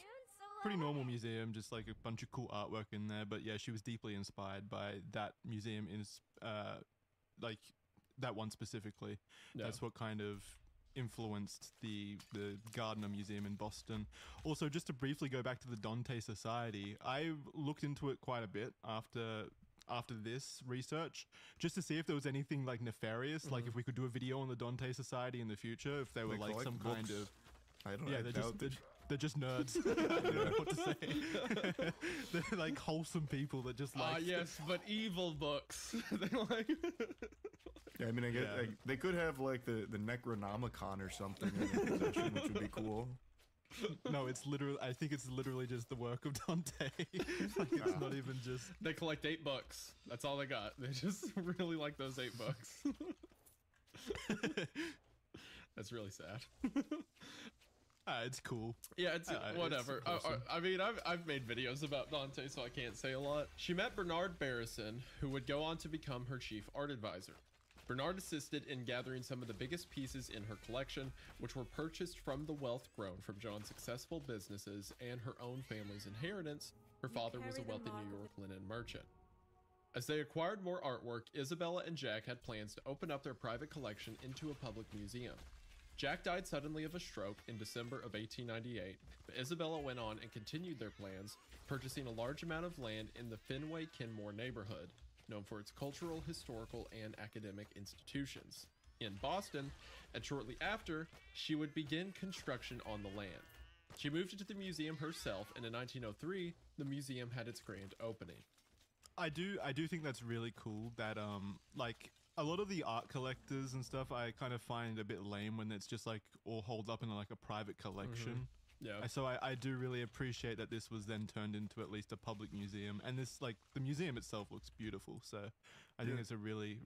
pretty normal museum, just like a bunch of cool artwork in there. But yeah, she was deeply inspired by that museum, like that one specifically. Yeah. That's what kind of influenced the Gardner Museum in Boston. Also, just to briefly go back to the Dante Society, I looked into it quite a bit after this research, just to see if there was anything like nefarious, like if we could do a video on the Dante Society in the future, if they were like some kind of... I don't know. Yeah, they're just nerds. I don't know what to say. They're like wholesome people that just like... yes, but evil books. They like... Yeah, I mean, I guess like, they could have like the Necronomicon or something in their possession, which would be cool. No, it's literally. I think it's literally just the work of Dante. Like, it's not even just. They collect 8 books. That's all they got. They just really like those 8 books. That's really sad. It's cool. Yeah, it's whatever. It's awesome. I mean, I've made videos about Dante, so I can't say a lot. She met Bernard Barrison, who would go on to become her chief art advisor. Bernard assisted in gathering some of the biggest pieces in her collection, which were purchased from the wealth grown from John's successful businesses and her own family's inheritance. Her father was a wealthy New York linen merchant. As they acquired more artwork, Isabella and Jack had plans to open up their private collection into a public museum. Jack died suddenly of a stroke in December of 1898, but Isabella went on and continued their plans, purchasing a large amount of land in the Fenway-Kenmore neighborhood, known for its cultural, historical, and academic institutions, in Boston, and shortly after, she would begin construction on the land. She moved into the museum herself, and in 1903, the museum had its grand opening. I do think that's really cool that like a lot of the art collectors and stuff I kind of find a bit lame when it's just like all holed up in like a private collection. Yeah. So I do really appreciate that this was then turned into at least a public museum, and this like the museum itself looks beautiful. So I think it's a really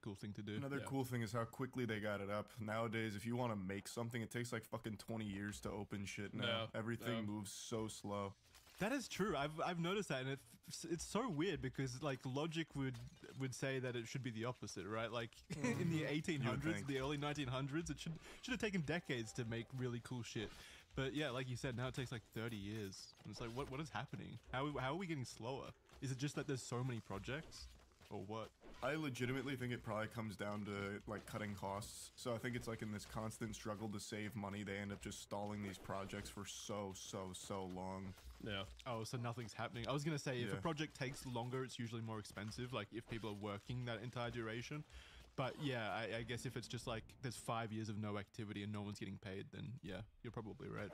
cool thing to do. Another cool thing is how quickly they got it up. Nowadays, if you want to make something, it takes like fucking 20 years to open shit now. Everything moves so slow. That is true. I've noticed that, and it's so weird because like logic would say that it should be the opposite, right? Like in the 1800s, the early 1900s, it should have taken decades to make really cool shit. But yeah, like you said, now it takes like 30 years. And it's like, what is happening? How are we getting slower? Is it just that there's so many projects, or what? I legitimately think it probably comes down to like cutting costs. So I think it's like in this constant struggle to save money, they end up just stalling these projects for so long. Yeah. Oh, so nothing's happening. I was gonna say if a project takes longer, it's usually more expensive. Like if people are working that entire duration. But yeah, I guess if it's just like there's 5 years of no activity and no one's getting paid, then yeah, you're probably right.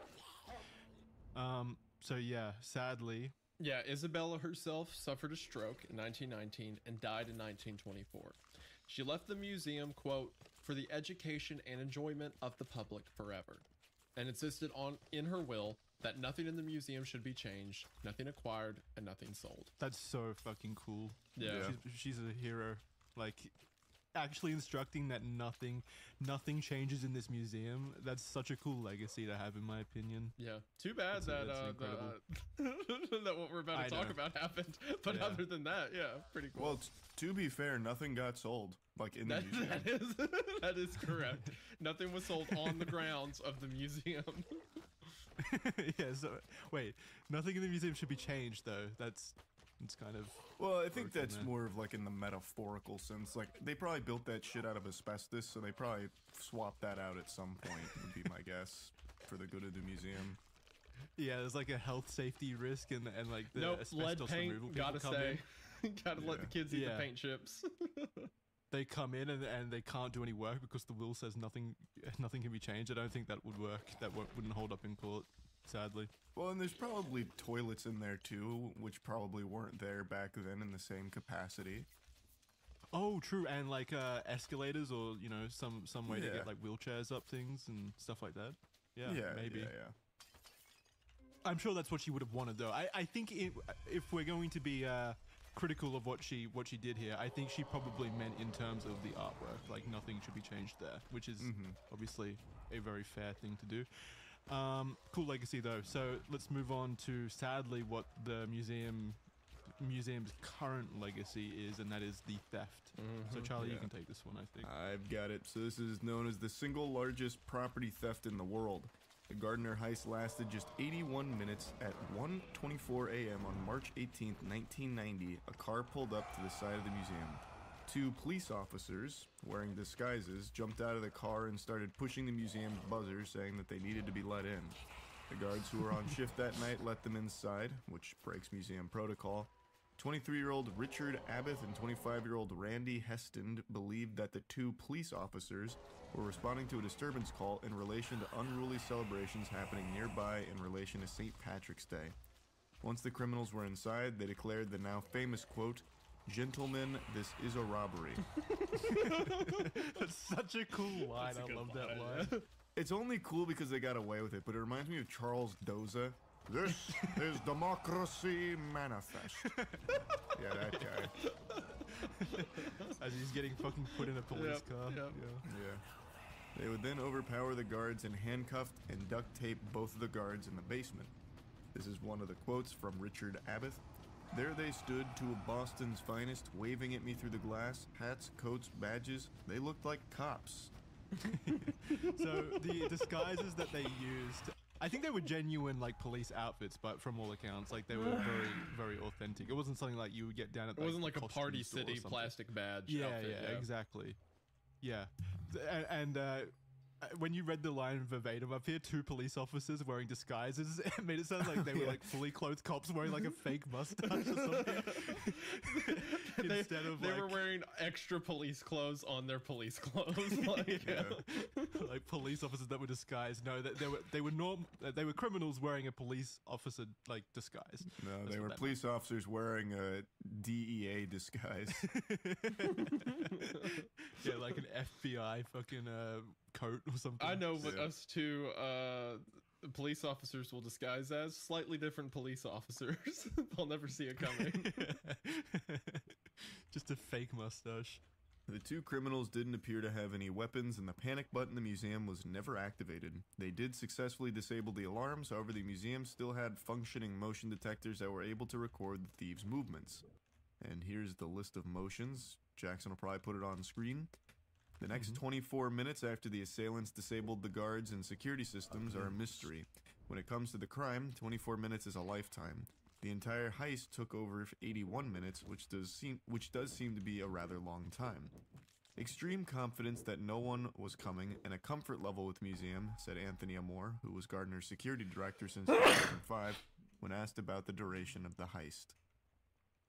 So yeah, sadly. Yeah, Isabella herself suffered a stroke in 1919 and died in 1924. She left the museum, quote, for the education and enjoyment of the public forever, and insisted in her will that nothing in the museum should be changed, nothing acquired, and nothing sold. That's so fucking cool. Yeah. She's a hero. Like, actually instructing that nothing changes in this museum. That's such a cool legacy to have, in my opinion. Yeah. Too bad that what we're about to talk about happened. But other than that, yeah, pretty cool. Well, to be fair, nothing got sold. Like in the museum. That is correct. Nothing was sold on the grounds of the museum. Yeah, so wait, nothing in the museum should be changed though. It's kind of... Well, I think that's more of like in the metaphorical sense. Like they probably built that shit out of asbestos, so they probably swapped that out at some point, would be my guess, for the good of the museum. Yeah, there's like a health safety risk and like the asbestos lead paint, removal. gotta say. Gotta let the kids eat the paint chips. They come in and they can't do any work because the will says nothing can be changed. I don't think that would work. That wouldn't hold up in court, sadly. Well, and there's probably toilets in there too, which probably weren't there back then in the same capacity. Oh, true, and like escalators or some way to get like wheelchairs up things and stuff like that. Yeah, maybe. Yeah. I'm sure that's what she would have wanted, though. I think if we're going to be critical of what she did here, I think she probably meant in terms of the artwork. Like nothing should be changed there, which is obviously a very fair thing to do. Cool legacy though. So let's move on to sadly what the museum museum's current legacy is, and that is the theft. So Charlie, you can take this one, I think. I've got it. So this is known as the single largest property theft in the world. The Gardner heist lasted just 81 minutes. At 1:24 a.m. on March 18th, 1990, a car pulled up to the side of the museum. Two police officers, wearing disguises, jumped out of the car and started pushing the museum's buzzer, saying that they needed to be let in. The guards who were on shift that night let them inside, which breaks museum protocol. 23-year-old Richard Abbott and 25-year-old Randy Heston believed that the two police officers were responding to a disturbance call in relation to unruly celebrations happening nearby in relation to St. Patrick's Day. Once the criminals were inside, they declared the now famous quote, "Gentlemen, this is a robbery." That's such a cool line. I love that line. It's only cool because they got away with it, but it reminds me of Charles Doza. This is democracy manifest. Yeah, that guy. As he's getting fucking put in a police car. Yeah. They would then overpower the guards and handcuff and duct tape both of the guards in the basement. This is one of the quotes from Richard Abbott. There they stood, two of Boston's finest, waving at me through the glass. Hats, coats, badges. They looked like cops. So the disguises that they used, I think they were genuine like police outfits, but from all accounts, like they were very, very authentic. It wasn't something like you would get down at. It wasn't like a Party City plastic badge. Yeah, outfit, yeah, exactly. Yeah, and when you read the line verbatim up here, two police officers wearing disguises, it made it sound like they were like fully clothed cops wearing like a fake mustache or something. Instead of they were wearing extra police clothes on their police clothes, like, like police officers that were disguised. No, that they were criminals wearing a police officer like disguise. No, That's they were police officers wearing a DEA disguise. Yeah, like an FBI fucking coat or something. I know what us two police officers will disguise as slightly different police officers. They'll never see it coming. Just a fake mustache. The two criminals didn't appear to have any weapons, and the panic button in the museum was never activated. They did successfully disable the alarms, however the museum still had functioning motion detectors that were able to record the thieves' movements. And here's the list of motions. Jackson will probably put it on screen. The next 24 minutes after the assailants disabled the guards and security systems are a mystery. When it comes to the crime, 24 minutes is a lifetime. The entire heist took over 81 minutes, which does seem to be a rather long time. Extreme confidence that no one was coming and a comfort level with museum, said Anthony Amore, who was Gardner's security director since 2005, when asked about the duration of the heist.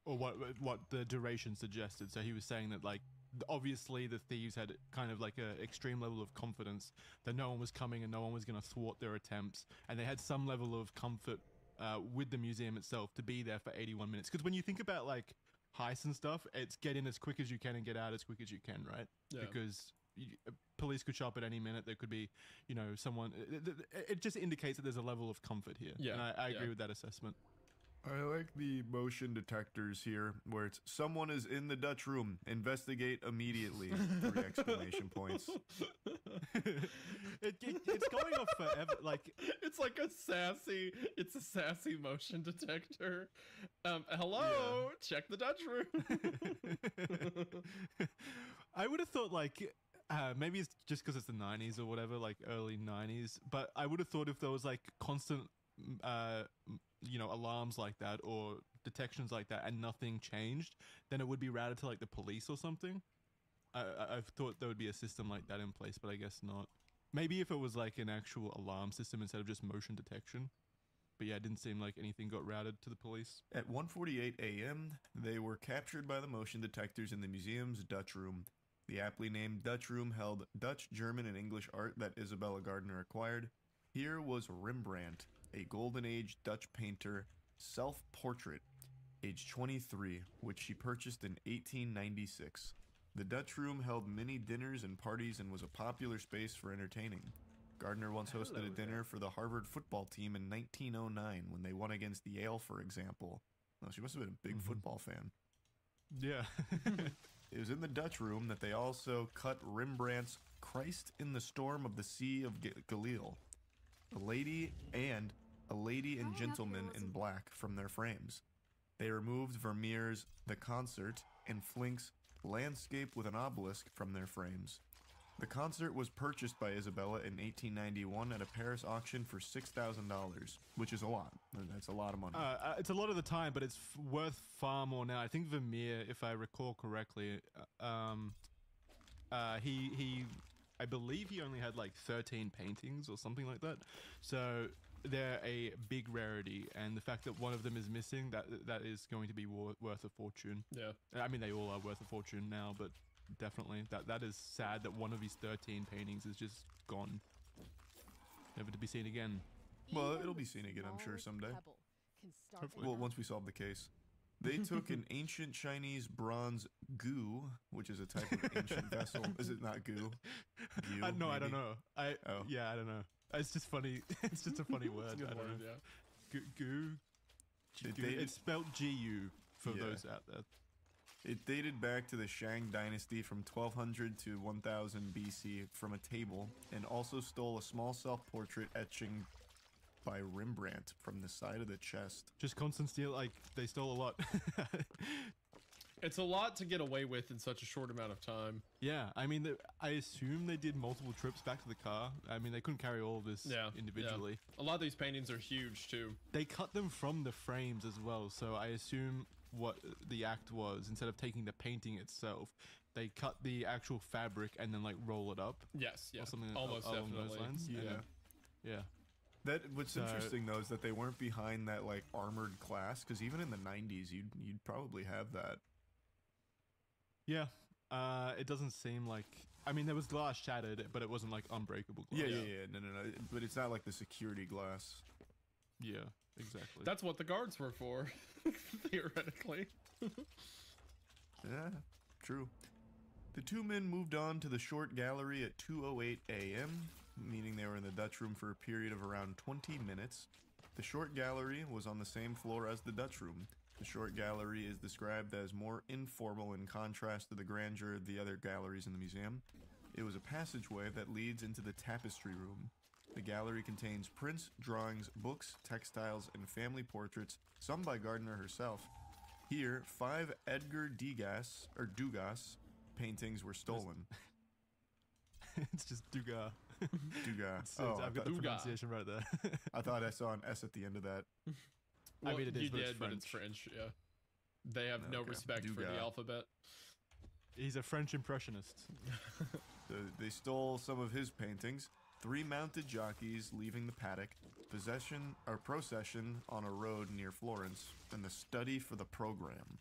Or what the duration suggested. So he was saying that, like, obviously the thieves had kind of like a extreme level of confidence that no one was coming and no one was going to thwart their attempts, and they had some level of comfort with the museum itself to be there for 81 minutes. Because when you think about like heists and stuff, it's get in as quick as you can and get out as quick as you can, right? Yeah. Because police could show up at any minute. There could be, you know, someone. It just indicates that there's a level of comfort here. Yeah, and I agree with that assessment. I like the motion detectors here, where it's someone is in the Dutch room, investigate immediately, 3 exclamation points. It's going off forever. Like it's like a sassy motion detector. Hello, check the Dutch room. I would have thought like maybe it's just because it's the 90s or whatever, like early 90s. But I would have thought if there was like constant you know, alarms like that or detections like that and nothing changed, then it would be routed to like the police or something. I've thought there would be a system like that in place, but I guess not. Maybe if it was like an actual alarm system instead of just motion detection. But yeah, it didn't seem like anything got routed to the police. At 1:48 a.m., they were captured by the motion detectors in the museum's Dutch room. The aptly named Dutch room held Dutch, German, and English art that Isabella Gardner acquired. Here was Rembrandt, a Golden Age Dutch painter, self-portrait, age 23, which she purchased in 1896. The Dutch room held many dinners and parties and was a popular space for entertaining. Gardner once hosted a dinner for the Harvard football team in 1909 when they won against Yale, for example. Well, she must have been a big football fan. Yeah. It was in the Dutch room that they also cut Rembrandt's Christ in the Storm of the Sea of Galileo, a lady and gentleman in black from their frames. They removed Vermeer's The Concert and Flink's Landscape with an Obelisk from their frames. The Concert was purchased by Isabella in 1891 at a Paris auction for $6,000, which is a lot. That's a lot of money. It's a lot of the time, but it's worth far more now. I think Vermeer, if I recall correctly, I believe he only had like 13 paintings or something like that. So they're a big rarity, and the fact that one of them is missing, that is going to be worth a fortune. Yeah. I mean, they all are worth a fortune now, but definitely that is sad that one of his 13 paintings is just gone, never to be seen again. Well, it'll be seen again, I'm sure, someday. Well, once we solve the case. They took an ancient Chinese bronze gu, which is a type of ancient vessel. Is it not gu? No, maybe? I don't know. Yeah, I don't know. It's just funny. It's just a funny word. I don't know. Yeah. Gu. It's spelled G-U for those out there. It dated back to the Shang dynasty from 1200 to 1000 BC from a table, and also stole a small self-portrait etching by Rembrandt from the side of the chest. Just constant steal, like, they stole a lot. It's a lot to get away with in such a short amount of time. Yeah, I mean, I assume they did multiple trips back to the car. I mean, they couldn't carry all of this individually. Yeah. A lot of these paintings are huge, too. They cut them from the frames as well, so I assume what the act was, instead of taking the painting itself, they cut the actual fabric and then, like, roll it up. Yes, yeah. Or something almost along definitely. those lines. Yeah. What's interesting though is that they weren't behind that like armored class, because even in the 90s you'd probably have that. Yeah, it doesn't seem like. I mean, there was glass shattered, but it wasn't like unbreakable glass. Yeah. No. But it's not like the security glass. Yeah, exactly. That's what the guards were for, theoretically. Yeah, true. The two men moved on to the short gallery at 2:08 a.m., meaning they were in the Dutch room for a period of around 20 minutes. The short gallery was on the same floor as the Dutch room. The short gallery is described as more informal in contrast to the grandeur of the other galleries in the museum. It was a passageway that leads into the tapestry room. The gallery contains prints, drawings, books, textiles, and family portraits, some by Gardner herself. Here, 5 Edgar Degas paintings were stolen. It's just Degas. Degas. I've got the pronunciation right there. I thought I saw an S at the end of that. Well, I mean, it is, you but did, it's but it's French. Yeah, they have no respect for the alphabet. He's a French impressionist. They stole some of his paintings. 3 mounted jockeys leaving the paddock, procession on a road near Florence, and the study for the program.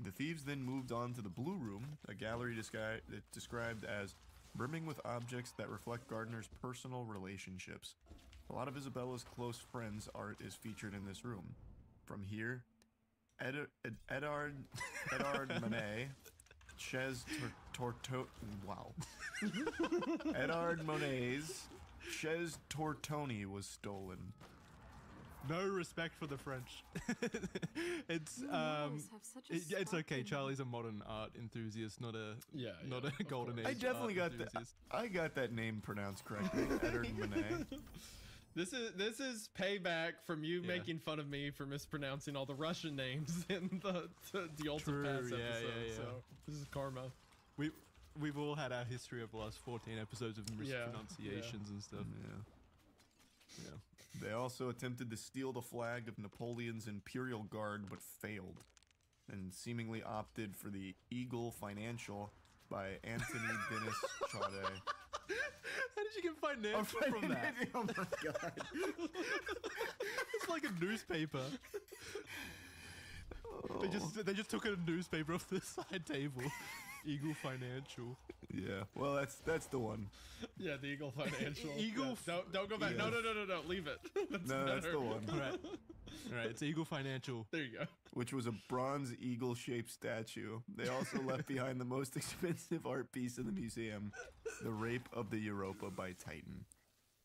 The thieves then moved on to the Blue Room, a gallery described as brimming with objects that reflect Gardner's personal relationships. A lot of Isabella's close friends' art is featured in this room. From here, Edard Monet, Edard Monet's Chez Tortoni was stolen. No respect for the French. It's it's okay. Charlie's a modern art enthusiast, not a golden age. I definitely got that. I got that name pronounced correctly. Edard Monet. This is payback from you making fun of me for mispronouncing all the Russian names in the Ultimate Pass episode. Yeah. So this is karma. We've all had our history of the last 14 episodes of mispronunciations and stuff. Yeah. They also attempted to steal the flag of Napoleon's Imperial Guard, but failed, and seemingly opted for the Eagle Financial by Anthony Dennis Chaudet. How did you get financial from that? Oh my god. It's like a newspaper. They just took a newspaper off the side table. Eagle Financial. Yeah, well, that's the one. Yeah, the Eagle Financial. Eagle. Don't go back. Yeah. No. Leave it. That's the one. All right. It's Eagle Financial. There you go. Which was a bronze eagle-shaped statue. They also left behind the most expensive art piece in the museum, The Rape of the Europa by Titan.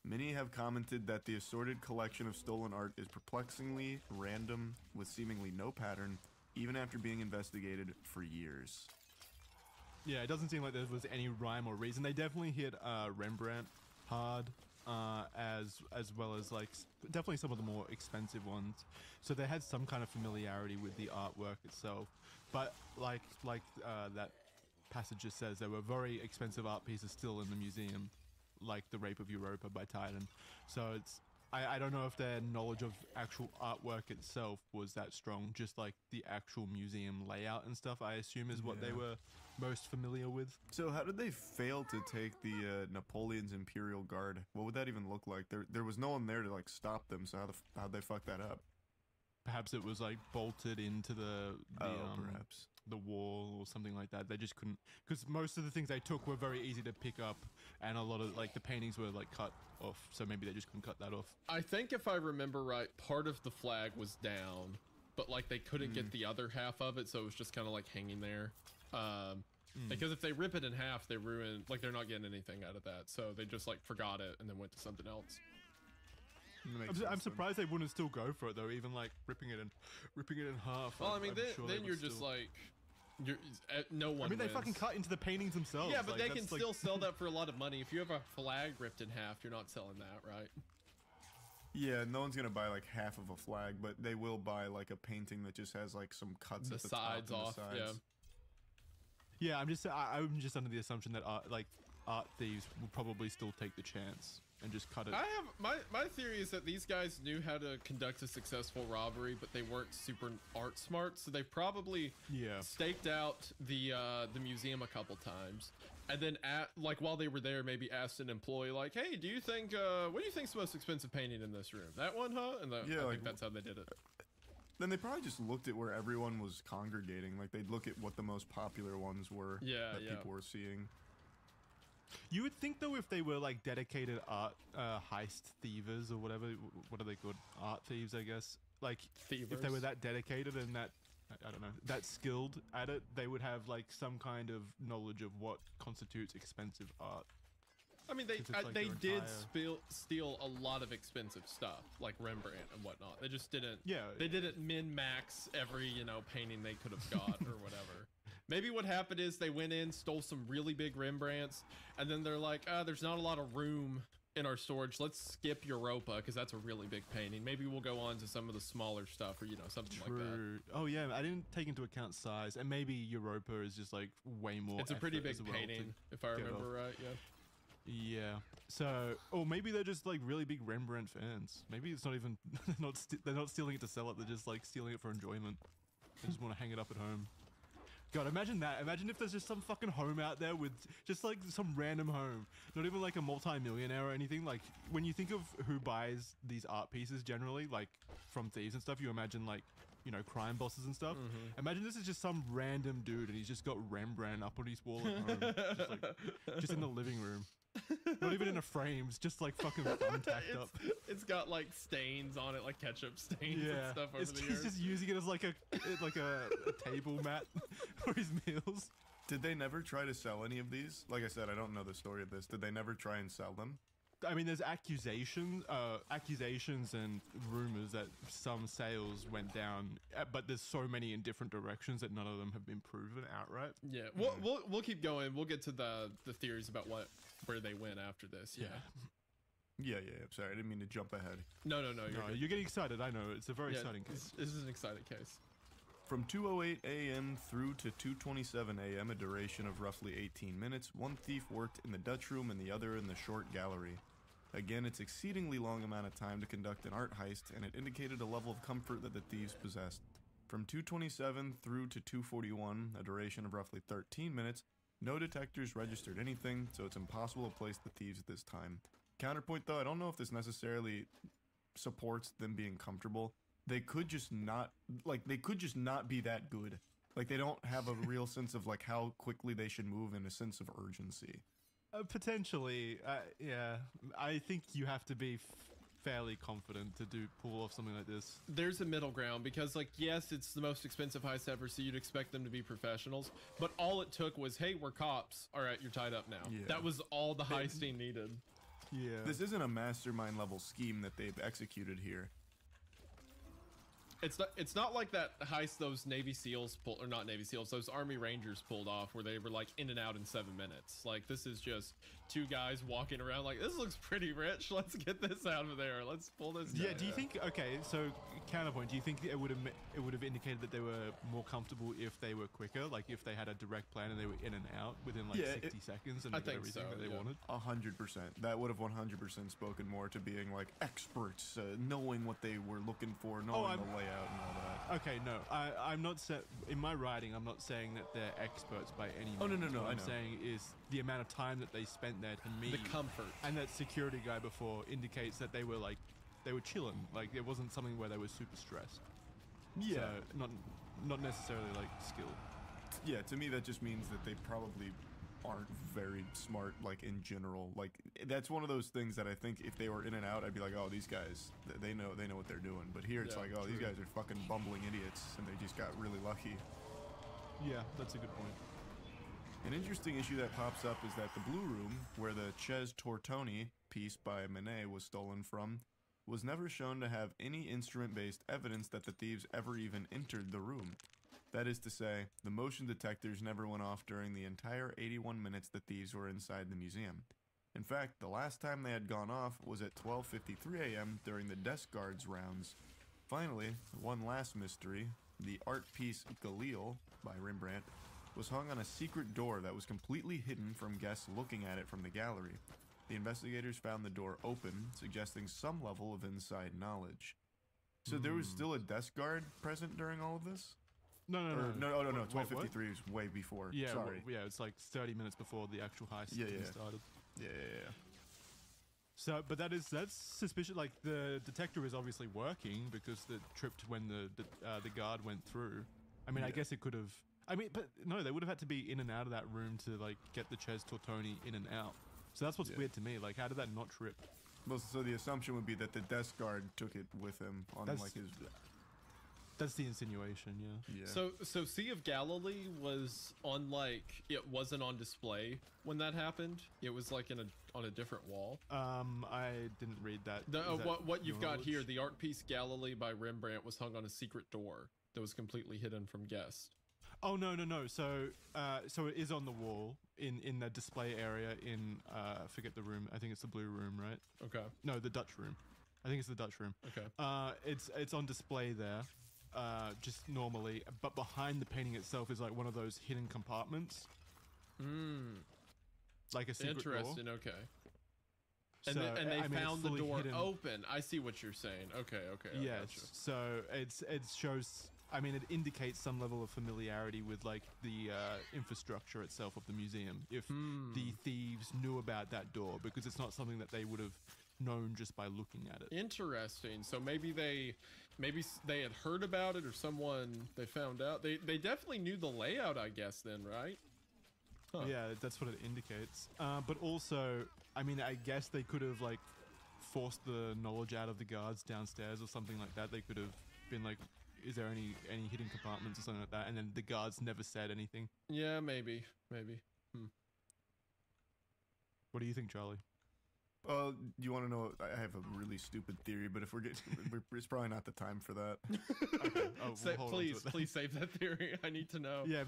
Many have commented that the assorted collection of stolen art is perplexingly random, with seemingly no pattern, even after being investigated for years. Yeah, it doesn't seem like there was any rhyme or reason. They definitely hit Rembrandt hard, as well as like definitely some of the more expensive ones. So they had some kind of familiarity with the artwork itself. But like that passage just says, there were very expensive art pieces still in the museum, like The Rape of Europa by Titan. So it's I don't know if their knowledge of actual artwork itself was that strong, just like the actual museum layout and stuff, I assume is what they were most familiar with. So how did they fail to take the Napoleon's Imperial Guard? What would that even look like? There was no one there to like stop them, so how'd they fuck that up? Perhaps it was like bolted into the perhaps the wall or something like that. They just couldn't, because most of the things they took were very easy to pick up, and a lot of like the paintings were like cut off, so maybe they just couldn't cut that off. I think if I remember right, part of the flag was down, but like they couldn't get the other half of it, so it was just kind of like hanging there. Because if they rip it in half, they ruin, like they're not getting anything out of that, so they just like forgot it and then went to something else. I'm surprised they wouldn't still go for it though, even like ripping it in half. Well, I mean, then you're just like, no one. I mean, they wins. fucking cut into the paintings themselves. Yeah, but like, they can still sell that for a lot of money. If you have a flag ripped in half, you're not selling that, right? Yeah, no one's gonna buy like half of a flag, but they will buy like a painting that just has like some cuts at the sides top and off. the sides. Yeah, I'm just under the assumption that art thieves will probably still take the chance and just cut it. I have my theory is that these guys knew how to conduct a successful robbery, but they weren't super art smart, so they probably staked out the museum a couple times, and then like while they were there, maybe asked an employee like, "Hey, do you think what do you think's the most expensive painting in this room? That one, huh?" And I think that's how they did it. Then they probably just looked at where everyone was congregating. Like they'd look at what the most popular ones were that people were seeing. You would think though, if they were like dedicated art heist thievers or whatever, what are they called? Art thieves, I guess. Like if they were that dedicated and that, I don't know, that skilled at it, they would have like some kind of knowledge of what constitutes expensive art. I mean, they did steal a lot of expensive stuff, like Rembrandt and whatnot. They just didn't. Yeah. They didn't min-max every painting they could have got or whatever. Maybe what happened is they went in, stole some really big Rembrandts, and then they're like, there's not a lot of room in our storage. Let's skip Europa because that's a really big painting. Maybe we'll go on to some of the smaller stuff or something like that. Oh yeah, I didn't take into account size, and maybe Europa is just like way more. It's a pretty big painting, if I remember right. Yeah. Yeah. So, or maybe they're just like really big Rembrandt fans. Maybe it's not even they're not stealing it to sell it. They're just like stealing it for enjoyment. They just want to hang it up at home. God, imagine that. Imagine if there's just some fucking home out there with just like some random home, not even like a multi-millionaire or anything. Like when you think of who buys these art pieces generally, like from thieves and stuff, you imagine like, crime bosses and stuff. Imagine this is just some random dude and he's just got Rembrandt up on his wall at home, just in the living room. Not even in a frame, it's just like fucking thumbtacked up. It's got like stains on it, like ketchup stains and stuff over the years. He's just using it as like a table mat for his meals. Did they never try to sell any of these? Like I said, I don't know the story of this. Did they never try and sell them? I mean, there's accusations and rumors that some sales went down, but there's so many in different directions that none of them have been proven outright. Yeah, we'll keep going. We'll get to the theories about where they went after this. Yeah. Sorry, I didn't mean to jump ahead. No, you're getting excited. I know it's a very exciting case. This is an exciting case. From 2:08 a.m. through to 2:27 a.m., a duration of roughly 18 minutes, one thief worked in the Dutch room and the other in the short gallery. Again, it's exceedingly long amount of time to conduct an art heist, and it indicated a level of comfort that the thieves possessed. From 2:27 through to 2:41, a duration of roughly 13 minutes, no detectors registered anything, so it's impossible to place the thieves at this time. Counterpoint though, I don't know if this necessarily supports them being comfortable. They could just not be that good. Like they don't have a real sense of like how quickly they should move and a sense of urgency. Potentially, yeah. I think you have to be fairly confident to pull off something like this. There's a middle ground because, like, yes, it's the most expensive heist ever, so you'd expect them to be professionals. But all it took was, hey, we're cops. All right, you're tied up now. Yeah. That was all the heisting needed. Yeah. This isn't a mastermind level scheme that they've executed here. It's not like that heist those Navy SEALs pulled, or not Navy SEALs, those Army Rangers pulled off, where they were like in and out in 7 minutes. Like this is just two guys walking around like, this looks pretty rich. Let's get this out of there. Let's pull this. Yeah. Do you think? Okay. So counterpoint. Do you think it would have indicated that they were more comfortable if they were quicker? Like if they had a direct plan and they were in and out within like 60 seconds and they got everything that they wanted? 100%. That would have 100% spoken more to being like experts, knowing what they were looking for, knowing the layout and all that. Okay, no, I'm not in my writing. I'm not saying that they're experts by any means. Oh no. What I'm saying is the amount of time that they spent there to me, the comfort, and that security guy before indicates that they were chilling. Like it wasn't something where they were super stressed. Yeah, so, not necessarily like skill. Yeah, to me that just means that they probably aren't very smart, like in general. Like that's one of those things that I think if they were in and out, I'd be like, oh, these guys, they know what they're doing. But here it's like, oh, these guys are fucking bumbling idiots, and they just got really lucky. Yeah, that's a good point. An interesting issue that pops up is that the Blue Room, where the Ches Tortoni piece by Manet was stolen from, was never shown to have any instrument-based evidence that the thieves ever even entered the room. That is to say, the motion detectors never went off during the entire 81 minutes the thieves were inside the museum. In fact, the last time they had gone off was at 12:53 a.m. during the desk guards rounds. Finally, one last mystery, the art piece Galil by Rembrandt was hung on a secret door that was completely hidden from guests looking at it from the gallery. The investigators found the door open, suggesting some level of inside knowledge. So there was still a desk guard present during all of this? No. 12:53 is way before. Yeah, sorry. It's like 30 minutes before the actual heist started. Yeah. So, but that's suspicious. Like the detector is obviously working because it tripped when the guard went through. I mean, I guess it could have. I mean, but no, they would have had to be in and out of that room to like get the Ches Tortoni in and out. So that's what's weird to me. Like, how did that not trip? Well, so the assumption would be that the desk guard took it with him on like his. That's the insinuation, yeah. So Sea of Galilee was on it wasn't on display when that happened. It was like on a different wall. I didn't read that. What you've got here, the art piece Galilee by Rembrandt was hung on a secret door that was completely hidden from guests. Oh no. So it is on the wall in the display area in I forget the room. I think it's the blue room, right? Okay. No, the Dutch room. I think it's the Dutch room. Okay. It's on display there. Just normally, but behind the painting itself is like one of those hidden compartments. Like a secret door. Interesting. Okay. And they found the door open. I see what you're saying. Okay. Yes. Gotcha. So it shows. I mean, it indicates some level of familiarity with like the infrastructure itself of the museum. If the thieves knew about that door, because it's not something that they would have known just by looking at it. Interesting. So maybe they had heard about it, or someone they found out. They definitely knew the layout, I guess. Then, right? Huh. Yeah, that's what it indicates. But also, I mean, I guess they could have like forced the knowledge out of the guards downstairs or something like that. They could have been like, is there any hidden compartments or something like that? And then the guards never said anything. Yeah, maybe. What do you think, Charlie? You want to know? I have a really stupid theory, but if we're getting, it's probably not the time for that. Okay. Oh, please save that theory. I need to know. Yeah,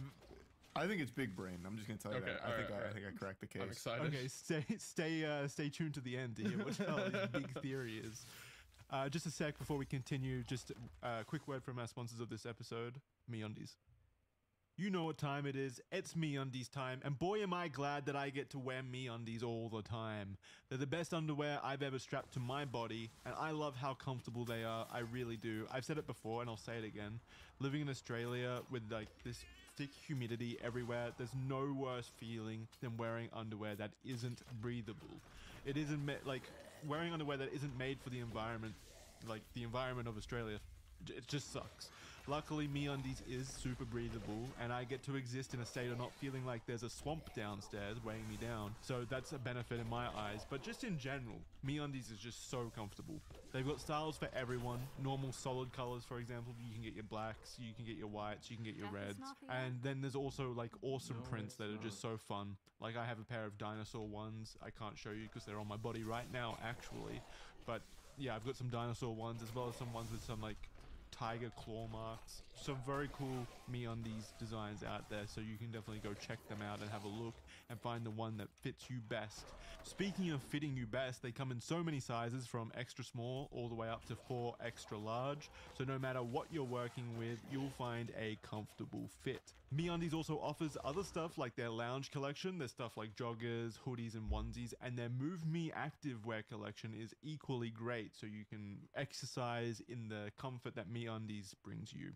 I think it's big brain. I'm just gonna tell you that. I think I cracked the case. I'm excited. Okay, stay tuned to the end to hear what Charlie's big theory is. Just a sec before we continue. Just a quick word from our sponsors of this episode, MeUndies. You know what time it is. It's MeUndies time, and boy am I glad that I get to wear MeUndies all the time. They're the best underwear I've ever strapped to my body, and I love how comfortable they are. I really do. I've said it before, and I'll say it again. Living in Australia with like this thick humidity everywhere, there's no worse feeling than wearing underwear that isn't breathable. It isn't like wearing underwear that isn't made for the environment, like the environment of Australia. It just sucks. Luckily, MeUndies is super breathable, and I get to exist in a state of not feeling like there's a swamp downstairs weighing me down. So that's a benefit in my eyes. But just in general, MeUndies is just so comfortable. They've got styles for everyone. Normal solid colors, for example. You can get your blacks, you can get your whites, you can get your reds. And then there's also like awesome prints that are just so fun. Like I have a pair of dinosaur ones. I can't show you because they're on my body right now, actually. But yeah, I've got some dinosaur ones as well as some ones with some like tiger claw marks. Some very cool MeUndies designs out there, so you can definitely go check them out and have a look and find the one that fits you best. Speaking of fitting you best, they come in so many sizes from extra small all the way up to 4 extra large, so no matter what you're working with, you'll find a comfortable fit. MeUndies also offers other stuff like their lounge collection. There's stuff like joggers, hoodies and onesies, and their Move Me Active wear collection is equally great, so you can exercise in the comfort that MeUndies brings you.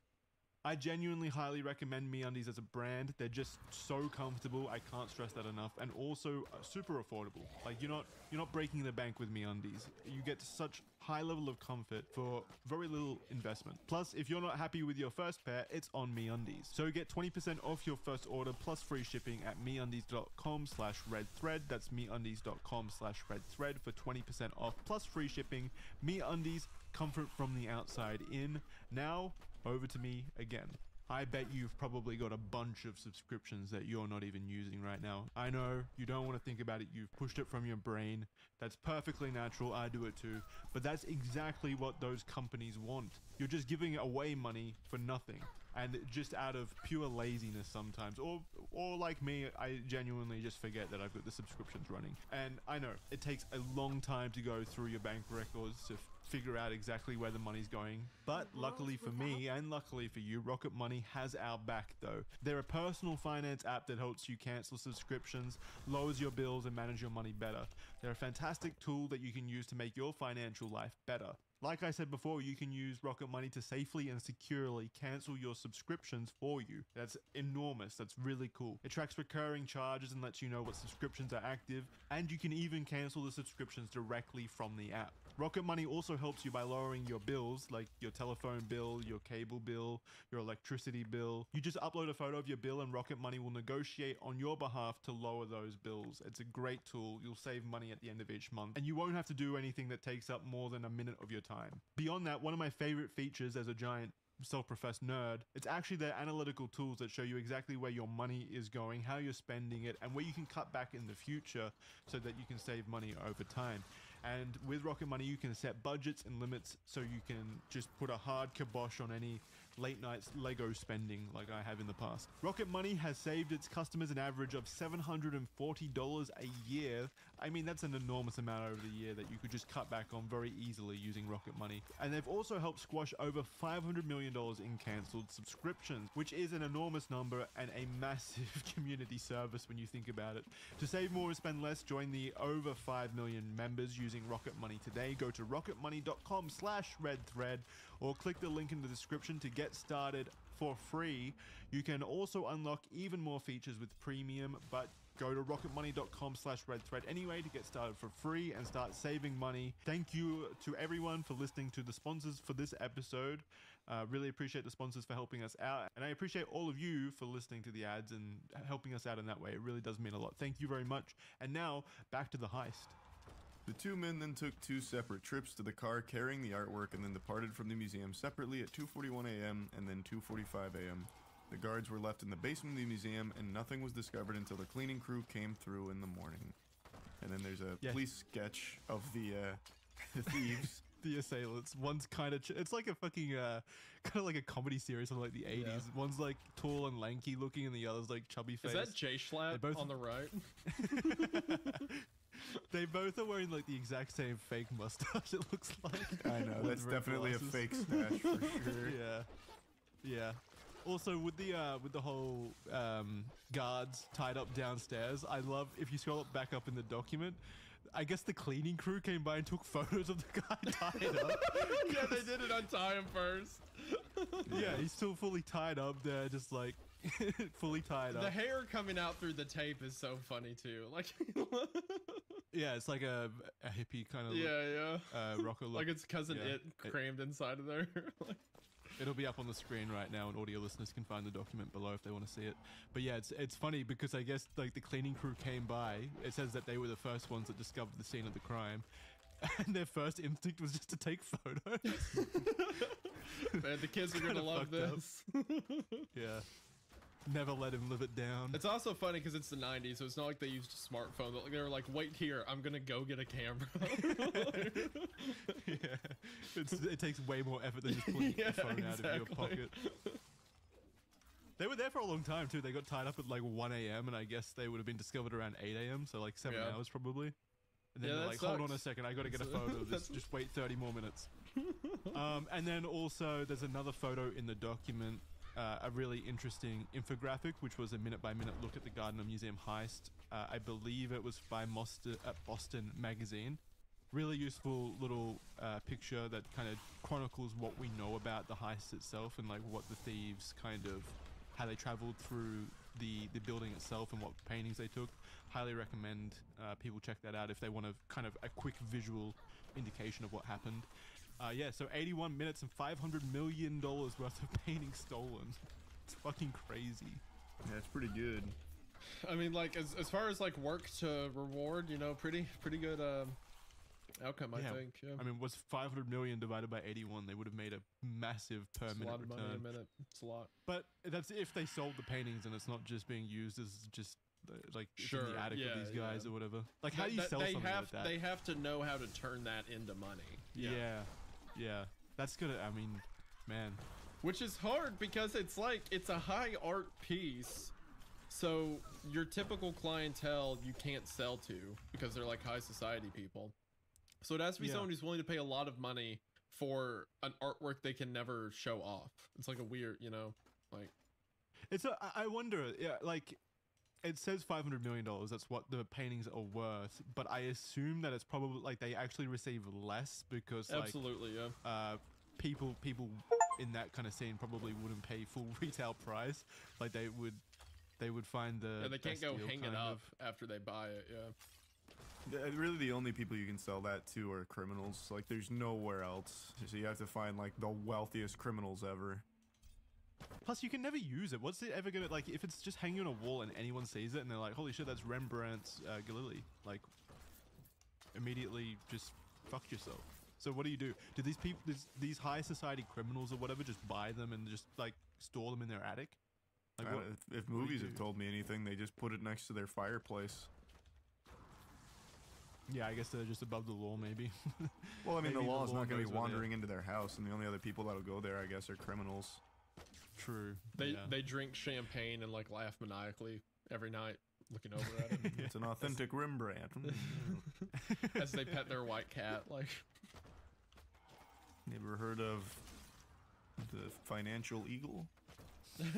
I genuinely highly recommend MeUndies as a brand. They're just so comfortable. I can't stress that enough, and also super affordable. Like you're not breaking the bank with MeUndies. You get such high level of comfort for very little investment. Plus, if you're not happy with your first pair, it's on MeUndies. So get 20% off your first order plus free shipping at MeUndies.com/redthread. That's MeUndies.com/redthread for 20% off plus free shipping. MeUndies, comfort from the outside in. Now, over to me again. I bet you've probably got a bunch of subscriptions that you're not even using right now. I know you don't want to think about it. You've pushed it from your brain. That's perfectly natural. I do it too. But that's exactly what those companies want. You're just giving away money for nothing. And just out of pure laziness sometimes, or like me, I genuinely just forget that I've got the subscriptions running. And I know it takes a long time to go through your bank records to figure out exactly where the money's going. But luckily for me and luckily for you, Rocket Money has our back though. They're a personal finance app that helps you cancel subscriptions, lowers your bills and manage your money better. They're a fantastic tool that you can use to make your financial life better. Like I said before, you can use Rocket Money to safely and securely cancel your subscriptions for you. That's enormous. That's really cool. It tracks recurring charges and lets you know what subscriptions are active, and you can even cancel the subscriptions directly from the app. Rocket Money also helps you by lowering your bills, like your telephone bill, your cable bill, your electricity bill. You just upload a photo of your bill and Rocket Money will negotiate on your behalf to lower those bills. It's a great tool. You'll save money at the end of each month, and you won't have to do anything that takes up more than a minute of your time. Beyond that, one of my favorite features as a giant self-professed nerd, it's actually their analytical tools that show you exactly where your money is going, how you're spending it, and where you can cut back in the future so that you can save money over time. And with Rocket Money, you can set budgets and limits so you can just put a hard kibosh on any late nights Lego spending like I have in the past. Rocket Money has saved its customers an average of $740 a year. I mean, that's an enormous amount over the year that you could just cut back on very easily using Rocket Money. And they've also helped squash over $500 million in cancelled subscriptions, which is an enormous number and a massive community service when you think about it. To save more and spend less, join the over 5 million members using Rocket Money today. Go to rocketmoney.com/redthread or click the link in the description to get started for free. You can also unlock even more features with premium, but go to rocketmoney.com/redthread anyway to get started for free and start saving money. Thank you to everyone for listening to the sponsors for this episode. Really appreciate the sponsors for helping us out, and I appreciate all of you for listening to the ads and helping us out in that way. It really does mean a lot. Thank you very much. And now back to the heist. The two men then took 2 separate trips to the car carrying the artwork and then departed from the museum separately at 2:41 a.m. and then 2:45 a.m. The guards were left in the basement of the museum and nothing was discovered until the cleaning crew came through in the morning. And then there's a police sketch of the thieves. The assailants. One's kind of it's like a fucking kind of like a comedy series from like the 80s. Yeah. One's like tall and lanky looking and the other's like chubby face. Is that Jay Schlatt both on the right? They both are wearing like the exact same fake mustache, it looks like. I know, that's definitely a fake stash for sure. Yeah. Also with the whole guards tied up downstairs, I love if you scroll up back up in the document, I guess the cleaning crew came by and took photos of the guy tied up. Yeah, they didn't untie him first. Yeah, he's still fully tied up there, just like fully tied up. The hair coming out through the tape is so funny too. Like, yeah, it's like a hippie kind of rocker look. Like it's cousin It crammed inside of there. It'll be up on the screen right now, and audio listeners can find the document below if they want to see it. But yeah, it's funny because I guess like the cleaning crew came by. It says that they were the first ones that discovered the scene of the crime, and their first instinct was just to take photos. Man, the kids are gonna love this. Yeah. Never let him live it down. It's also funny because it's the 90s, so it's not like they used a smartphone. They were like, wait here, I'm gonna go get a camera. Yeah, It takes way more effort than just pulling your phone out of your pocket. They were there for a long time too. They got tied up at like 1 a.m. and I guess they would have been discovered around 8 a.m. So like 7 hours probably. And then they're like, hold on a second, I got to get a photo of this. Just wait 30 more minutes. And then also there's another photo in the document, a really interesting infographic, which was a minute-by-minute look at the Gardner Museum heist. I believe it was by Boston Magazine. Really useful little picture that kind of chronicles what we know about the heist itself and like what the thieves kind of, how they traveled through the building itself and what paintings they took. Highly recommend people check that out if they want kind of a quick visual indication of what happened. Yeah, so 81 minutes and $500 million worth of paintings stolen. It's fucking crazy. Yeah, it's pretty good. I mean, like as far as like work to reward, you know, pretty good outcome, I think. Yeah. I mean, what's 500 million divided by 81? They would have made a massive per minute return. A lot of money a minute. It's a lot. But that's if they sold the paintings and it's not just being used as just like it's in the attic of these guys or whatever. Like, how do you sell something like that? They have to know how to turn that into money. Yeah. That's good. I mean, man. Which is hard because it's like, it's a high art piece. So your typical clientele you can't sell to because they're like high society people. So it has to be someone who's willing to pay a lot of money for an artwork they can never show off. It's like a weird, you know, like. I wonder, like, it says $500 million. That's what the paintings are worth. But I assume that it's probably like they actually receive less because, like, absolutely, people in that kind of scene probably wouldn't pay full retail price. Like they would find the they can't go hang it up after they buy it. Really, the only people you can sell that to are criminals. Like, there's nowhere else. So you have to find like the wealthiest criminals ever. Plus, you can never use it. What's it ever gonna, like, if it's just hanging on a wall and anyone sees it and they're like, holy shit, that's Rembrandt's Galilei. Like, immediately just fuck yourself. So what do? Do these people, these high society criminals or whatever, just buy them and just like store them in their attic? Like, if movies have told me anything, they just put it next to their fireplace. Yeah, I guess they're just above the law, maybe. Well, I mean, the law is not going to be wandering into their house, and the only other people that'll go there, I guess, are criminals. True. They drink champagne and like laugh maniacally every night, looking over at it. It's an authentic Rembrandt. As they pet their white cat, like. Never heard of the financial eagle? Have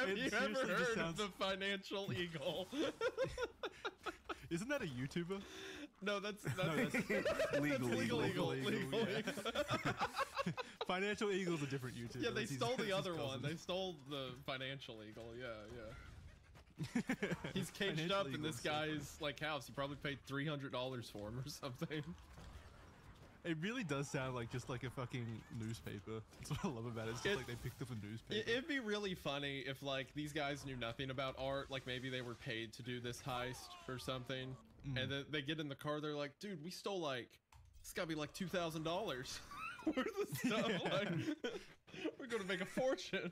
you ever heard of the financial eagle? Isn't that a YouTuber? No, that's legal eagle. Financial Eagle's a different YouTuber. Yeah, they stole the other one. They stole the financial eagle. Yeah. He's caged up in this guy's like house. He probably paid $300 for him or something. It really does sound like just like a fucking newspaper. That's what I love about it. It's just like they picked up a newspaper. It'd be really funny if like these guys knew nothing about art. Like maybe they were paid to do this heist or something. And then they get in the car. They're like, dude, we stole like, it's gotta be like $2,000. Where's the stuff? Like, we're gonna make a fortune.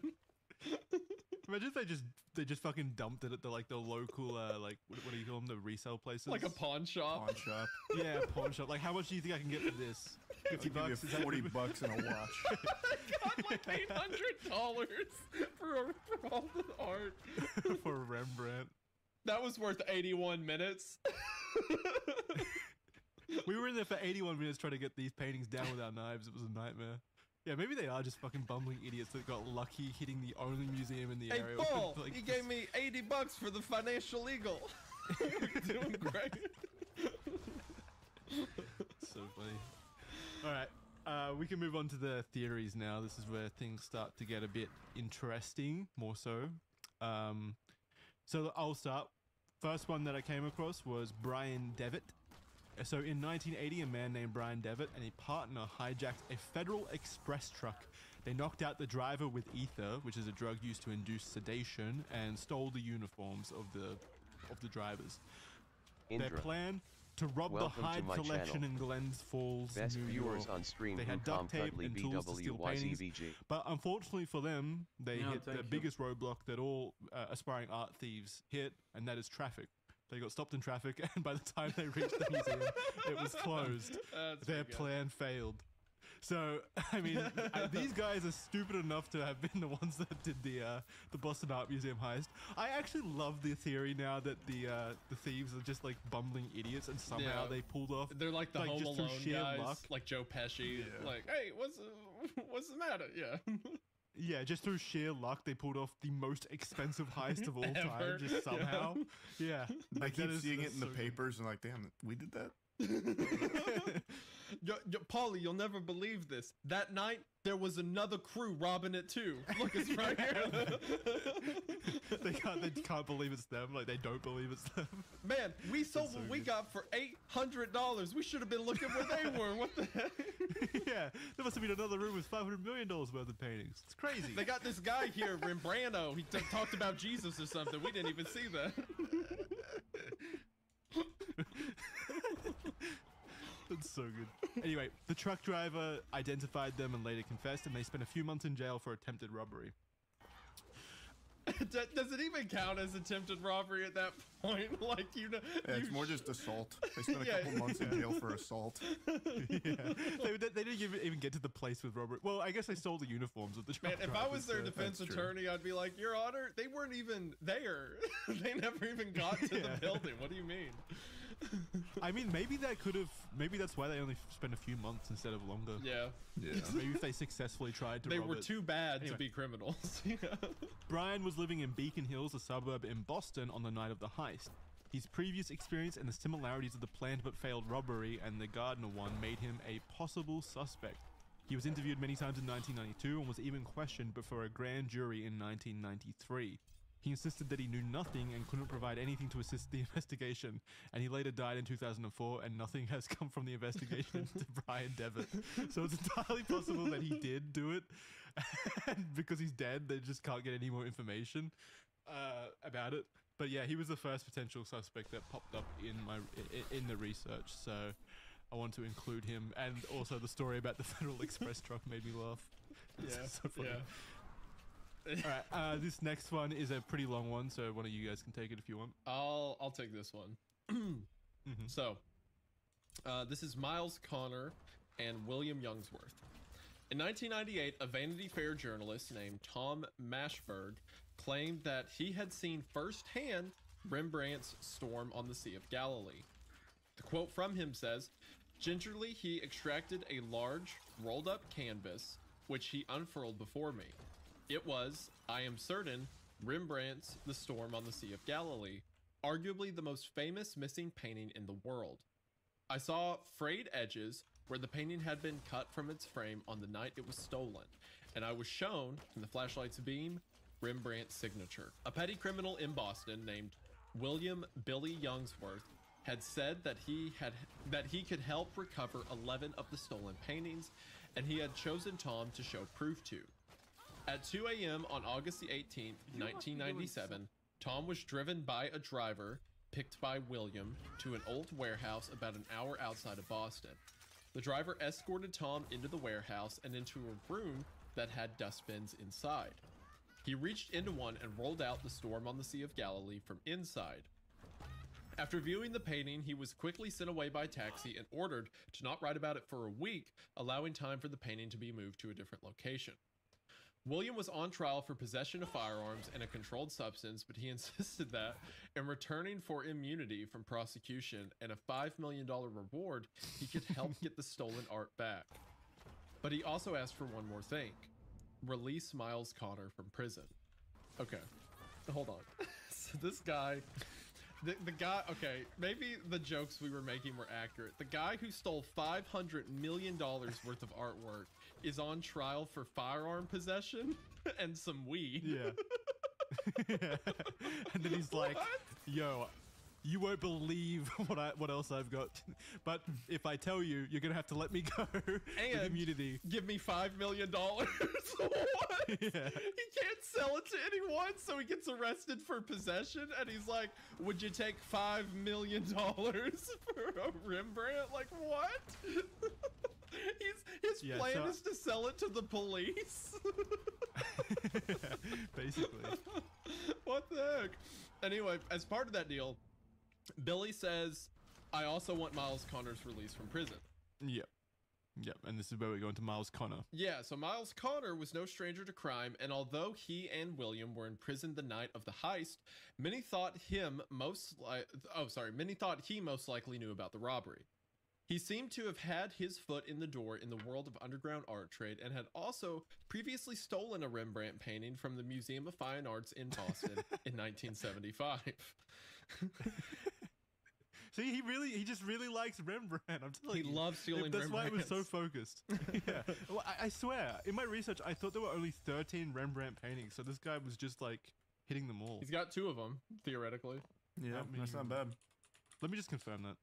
Imagine if they just fucking dumped it at the local like what do you call them, the resale places? Like a pawn shop. Pawn shop. Yeah, pawn shop. Like, how much do you think I can get for this? $50 bucks? $40 and a watch. I got like $800 for all the art. For Rembrandt. That was worth 81 minutes. We were in there for 81 minutes trying to get these paintings down with our knives. It was a nightmare. Yeah, maybe they are just fucking bumbling idiots that got lucky hitting the only museum in the area. Hey, Paul, like, he gave me $80 for the financial eagle. We're doing great. So funny. All right, we can move on to the theories now. This is where things start to get a bit interesting, more so. So I'll start. First one that I came across was Brian Devitt. So in 1980, a man named Brian Devitt and a partner hijacked a Federal Express truck. They knocked out the driver with ether, which is a drug used to induce sedation, and stole the uniforms of the drivers. Indra, their plan to rob the Hyde collection in Glens Falls, Best New viewers York. on stream. They had duct tape and tools to steal paintings, but unfortunately for them, they hit the biggest roadblock that all aspiring art thieves hit, and that is traffic. They got stopped in traffic, and by the time they reached the museum, it was closed. Their plan failed. So, I mean, these guys are stupid enough to have been the ones that did the Boston Art Museum heist. I actually love the theory now that the thieves are just like bumbling idiots, and somehow they pulled off. They're like the Home just through Alone sheer guys, luck. like Joe Pesci. Like, hey, what's the matter? Yeah. Yeah, just through sheer luck, they pulled off the most expensive heist of all time, just somehow. Yeah. I keep seeing it that's in the so papers and like, damn, we did that? Paulie, you'll never believe this. That night, there was another crew robbing it too. Look, it's right here. They can't believe it's them. Like, they don't believe it's them. Man, we sold what we got for $800. We should have been looking where they were. What the heck? Yeah, there must have been another room with $500 million worth of paintings. It's crazy. They got this guy here, Rembrandt. He talked about Jesus or something. We didn't even see that. That's so good. Anyway, the truck driver identified them and later confessed, and they spent a few months in jail for attempted robbery. Does it even count as attempted robbery at that point? Like, yeah, it's more just assault. They spent a couple months in jail for assault. Yeah. They didn't even get to the place with robbery. Well, I guess they stole the uniforms of the truck Man, if I was their defense attorney, I'd be like, Your Honor, they weren't even there. They never even got to the building. What do you mean? I mean, maybe that's why they only spent a few months instead of longer. Yeah. Maybe if they successfully tried to They rob were it. too bad to be criminals. Brian was living in Beacon Hills, a suburb in Boston, on the night of the heist. His previous experience and the similarities of the planned but failed robbery and the Gardner one made him a possible suspect. He was interviewed many times in 1992 and was even questioned before a grand jury in 1993. He insisted that he knew nothing and couldn't provide anything to assist the investigation, and he later died in 2004, and nothing has come from the investigation into Brian Devitt. So it's entirely possible that he did do it, and because he's dead, they just can't get any more information about it. But yeah, he was the first potential suspect that popped up in the research, so I want to include him, and also the story about the Federal Express truck made me laugh. Yeah, so funny. Alright, this next one is a pretty long one, so one of you guys can take it if you want. I'll take this one. So, this is Miles Connor and William Youngsworth. In 1998, a Vanity Fair journalist named Tom Mashberg claimed that he had seen firsthand Rembrandt's Storm on the Sea of Galilee. The quote from him says, "Gingerly, he extracted a large, rolled-up canvas, which he unfurled before me. It was, I am certain, Rembrandt's The Storm on the Sea of Galilee, arguably the most famous missing painting in the world. I saw frayed edges where the painting had been cut from its frame on the night it was stolen, and I was shown, in the flashlight's beam, Rembrandt's signature." A petty criminal in Boston named William Billy Youngsworth had said that he could help recover 11 of the stolen paintings, and he had chosen Tom to show proof to. At 2 a.m. on August the 18th, 1997, Tom was driven by a driver picked by William to an old warehouse about an hour outside of Boston. The driver escorted Tom into the warehouse and into a room that had dustbins inside. He reached into one and rolled out The Storm on the Sea of Galilee from inside. After viewing the painting, he was quickly sent away by taxi and ordered to not write about it for a week, allowing time for the painting to be moved to a different location. William was on trial for possession of firearms and a controlled substance, but he insisted that, in returning for immunity from prosecution and a $5 million reward, he could help get the stolen art back. But he also asked for one more thing: release Miles Connor from prison. Okay, hold on. So this guy, the guy, okay, maybe the jokes we were making were accurate. The guy who stole $500 million worth of artwork is on trial for firearm possession and some weed. Yeah. Yeah. And then he's like, yo, you won't believe what else I've got. But if I tell you, you're going to have to let me go with immunity. Give me $5 million. What? Yeah. He can't sell it to anyone, so he gets arrested for possession, and he's like, would you take $5 million for a Rembrandt? Like, what? His plan is to sell it to the police. Basically. What the heck? Anyway, as part of that deal, Billy says, I also want Miles Connor's release from prison. Yep. Yep, and this is where we go into Miles Connor. Yeah, so Miles Connor was no stranger to crime, and although he and William were in prison the night of the heist, many thought he most likely knew about the robbery. He seemed to have had his foot in the door in the world of underground art trade and had also previously stolen a Rembrandt painting from the Museum of Fine Arts in Boston in 1975. See, he just really likes Rembrandt. I'm telling you. He loves stealing That's why it was Rembrandts. so focused. Yeah. Well, I swear, in my research, I thought there were only 13 Rembrandt paintings, so this guy was just like hitting them all. He's got 2 of them, theoretically. Yeah, that's not bad. Let me just confirm that.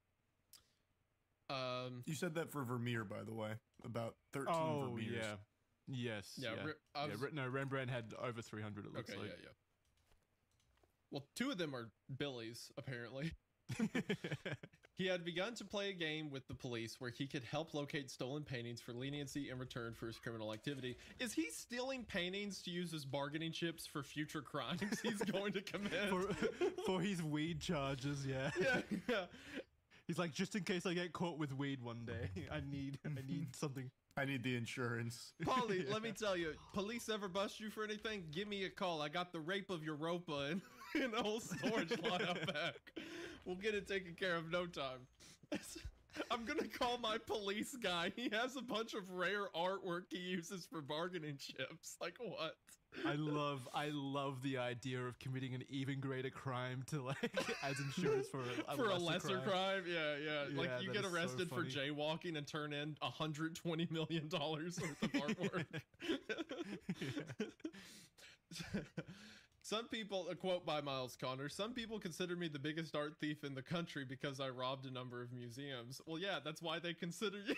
You said that for Vermeer, by the way, about 13 Vermeers. Yeah. Yes. Yeah, no, Rembrandt had over 300, it looks Okay, like. yeah. Well, 2 of them are Billy's, apparently. He had begun to play a game with the police where he could help locate stolen paintings for leniency in return for his criminal activity. Is he stealing paintings to use as bargaining chips for future crimes he's going to commit? For his weed charges, yeah. Yeah. He's like, just in case I get caught with weed one day, I need something. I need the insurance. Paulie, let me tell you, police ever bust you for anything? Give me a call. I got the rape of Europa in a whole storage lot out back. We'll get it taken care of no time. I'm gonna call my police guy. He has a bunch of rare artwork he uses for bargaining chips. Like what? I love the idea of committing an even greater crime to like as insurance for a lesser crime. Yeah. Like you that get is so arrested for funny. jaywalking and turn in $120 million worth of artwork. Some people, a quote by Miles Connor, some people consider me the biggest art thief in the country because I robbed a number of museums. Well, yeah, that's why they consider you.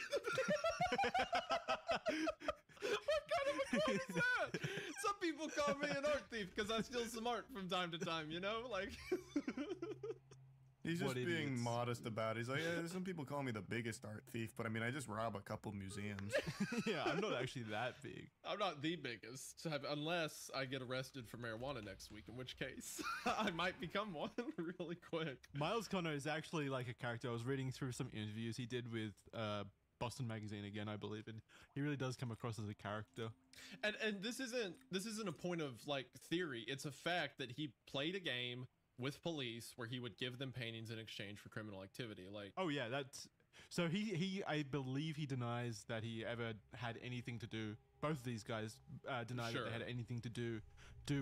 What kind of a quote is that? Some people call me an art thief because I steal some art from time to time, you know? Like... He's just being modest about it. He's like, yeah, some people call me the biggest art thief, but I mean, I just rob a couple museums. Yeah, I'm not actually that big. I'm not the biggest, unless I get arrested for marijuana next week, in which case I might become one really quick. Miles Connor is actually like a character. I was reading through some interviews he did with Boston Magazine again, I believe, and he really does come across as a character. And this isn't a point of like theory. It's a fact that he played a game with police where he would give them paintings in exchange for criminal activity. Like, oh yeah, that's so he I believe he denies that he ever had anything to do. Both of these guys deny that they had anything to do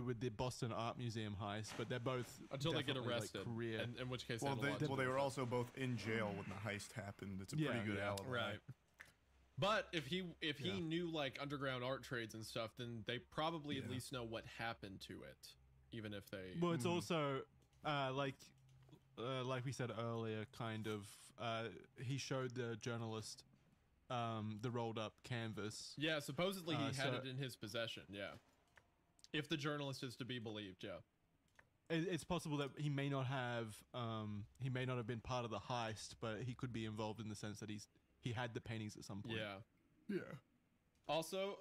with the Boston Art Museum heist, but they're both until they get arrested. Like, career. And in which case, they were also both in jail when the heist happened. It's a pretty good alibi, right? But if he knew like underground art trades and stuff, then they probably at least know what happened to it, even if they. Well, it's also. Like we said earlier, kind of, he showed the journalist the rolled up canvas. Yeah, supposedly he had it in his possession. Yeah, if the journalist is to be believed. Yeah, it's possible that he may not have been part of the heist, but he could be involved in the sense that he had the paintings at some point. Yeah. Also,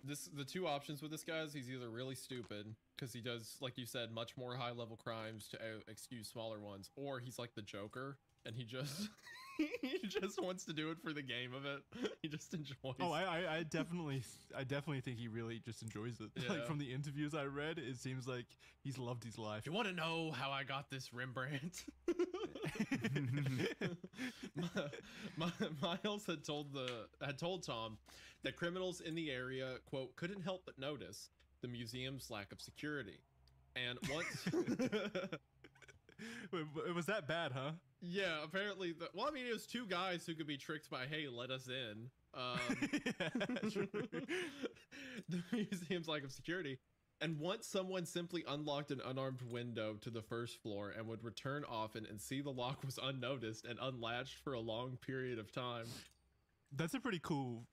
the 2 options with this guy is he's either really stupid because he does, like you said, much more high-level crimes to excuse smaller ones, or he's like the Joker and he just he just wants to do it for the game of it. He just enjoys. Oh, I definitely think he really just enjoys it. Yeah. Like from the interviews I read, it seems like he's loved his life. You want to know how I got this Rembrandt? Miles had told Tom that criminals in the area, quote, couldn't help but notice the museum's lack of security. And once it was that bad, huh? Yeah, apparently. Well, I mean, it was 2 guys who could be tricked by, hey, let us in. The museum's lack of security. And once someone simply unlocked an unarmed window to the first floor and would return often and see the lock was unnoticed and unlatched for a long period of time. That's a pretty cool...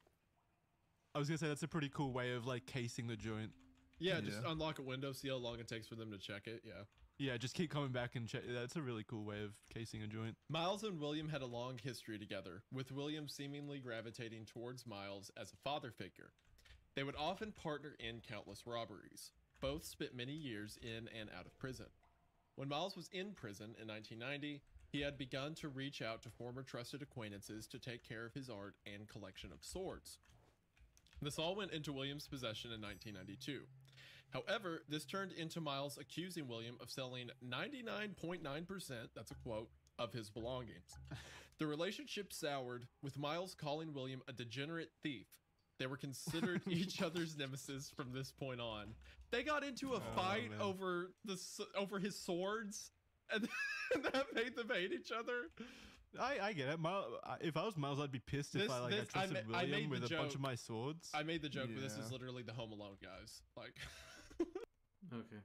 I was going to say, that's a pretty cool way of, like, casing the joint. Yeah, just unlock a window, see how long it takes for them to check it, yeah. Yeah, just keep coming back and check. That's a really cool way of casing a joint. Miles and William had a long history together, with William seemingly gravitating towards Miles as a father figure. They would often partner in countless robberies. Both spent many years in and out of prison. When Miles was in prison in 1990, he had begun to reach out to former trusted acquaintances to take care of his art and collection of swords. This all went into William's possession in 1992. However, this turned into Miles accusing William of selling 99.9%, that's a quote, of his belongings. The relationship soured, with Miles calling William a degenerate thief. They were considered each other's nemesis from this point on. They got into a fight over his swords, and that made them hate each other. I get it. If I was Miles, I'd be pissed if I trusted William with a bunch of my swords. I made the joke, but this is literally the Home Alone guys. Like, okay.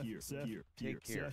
Here. Take care.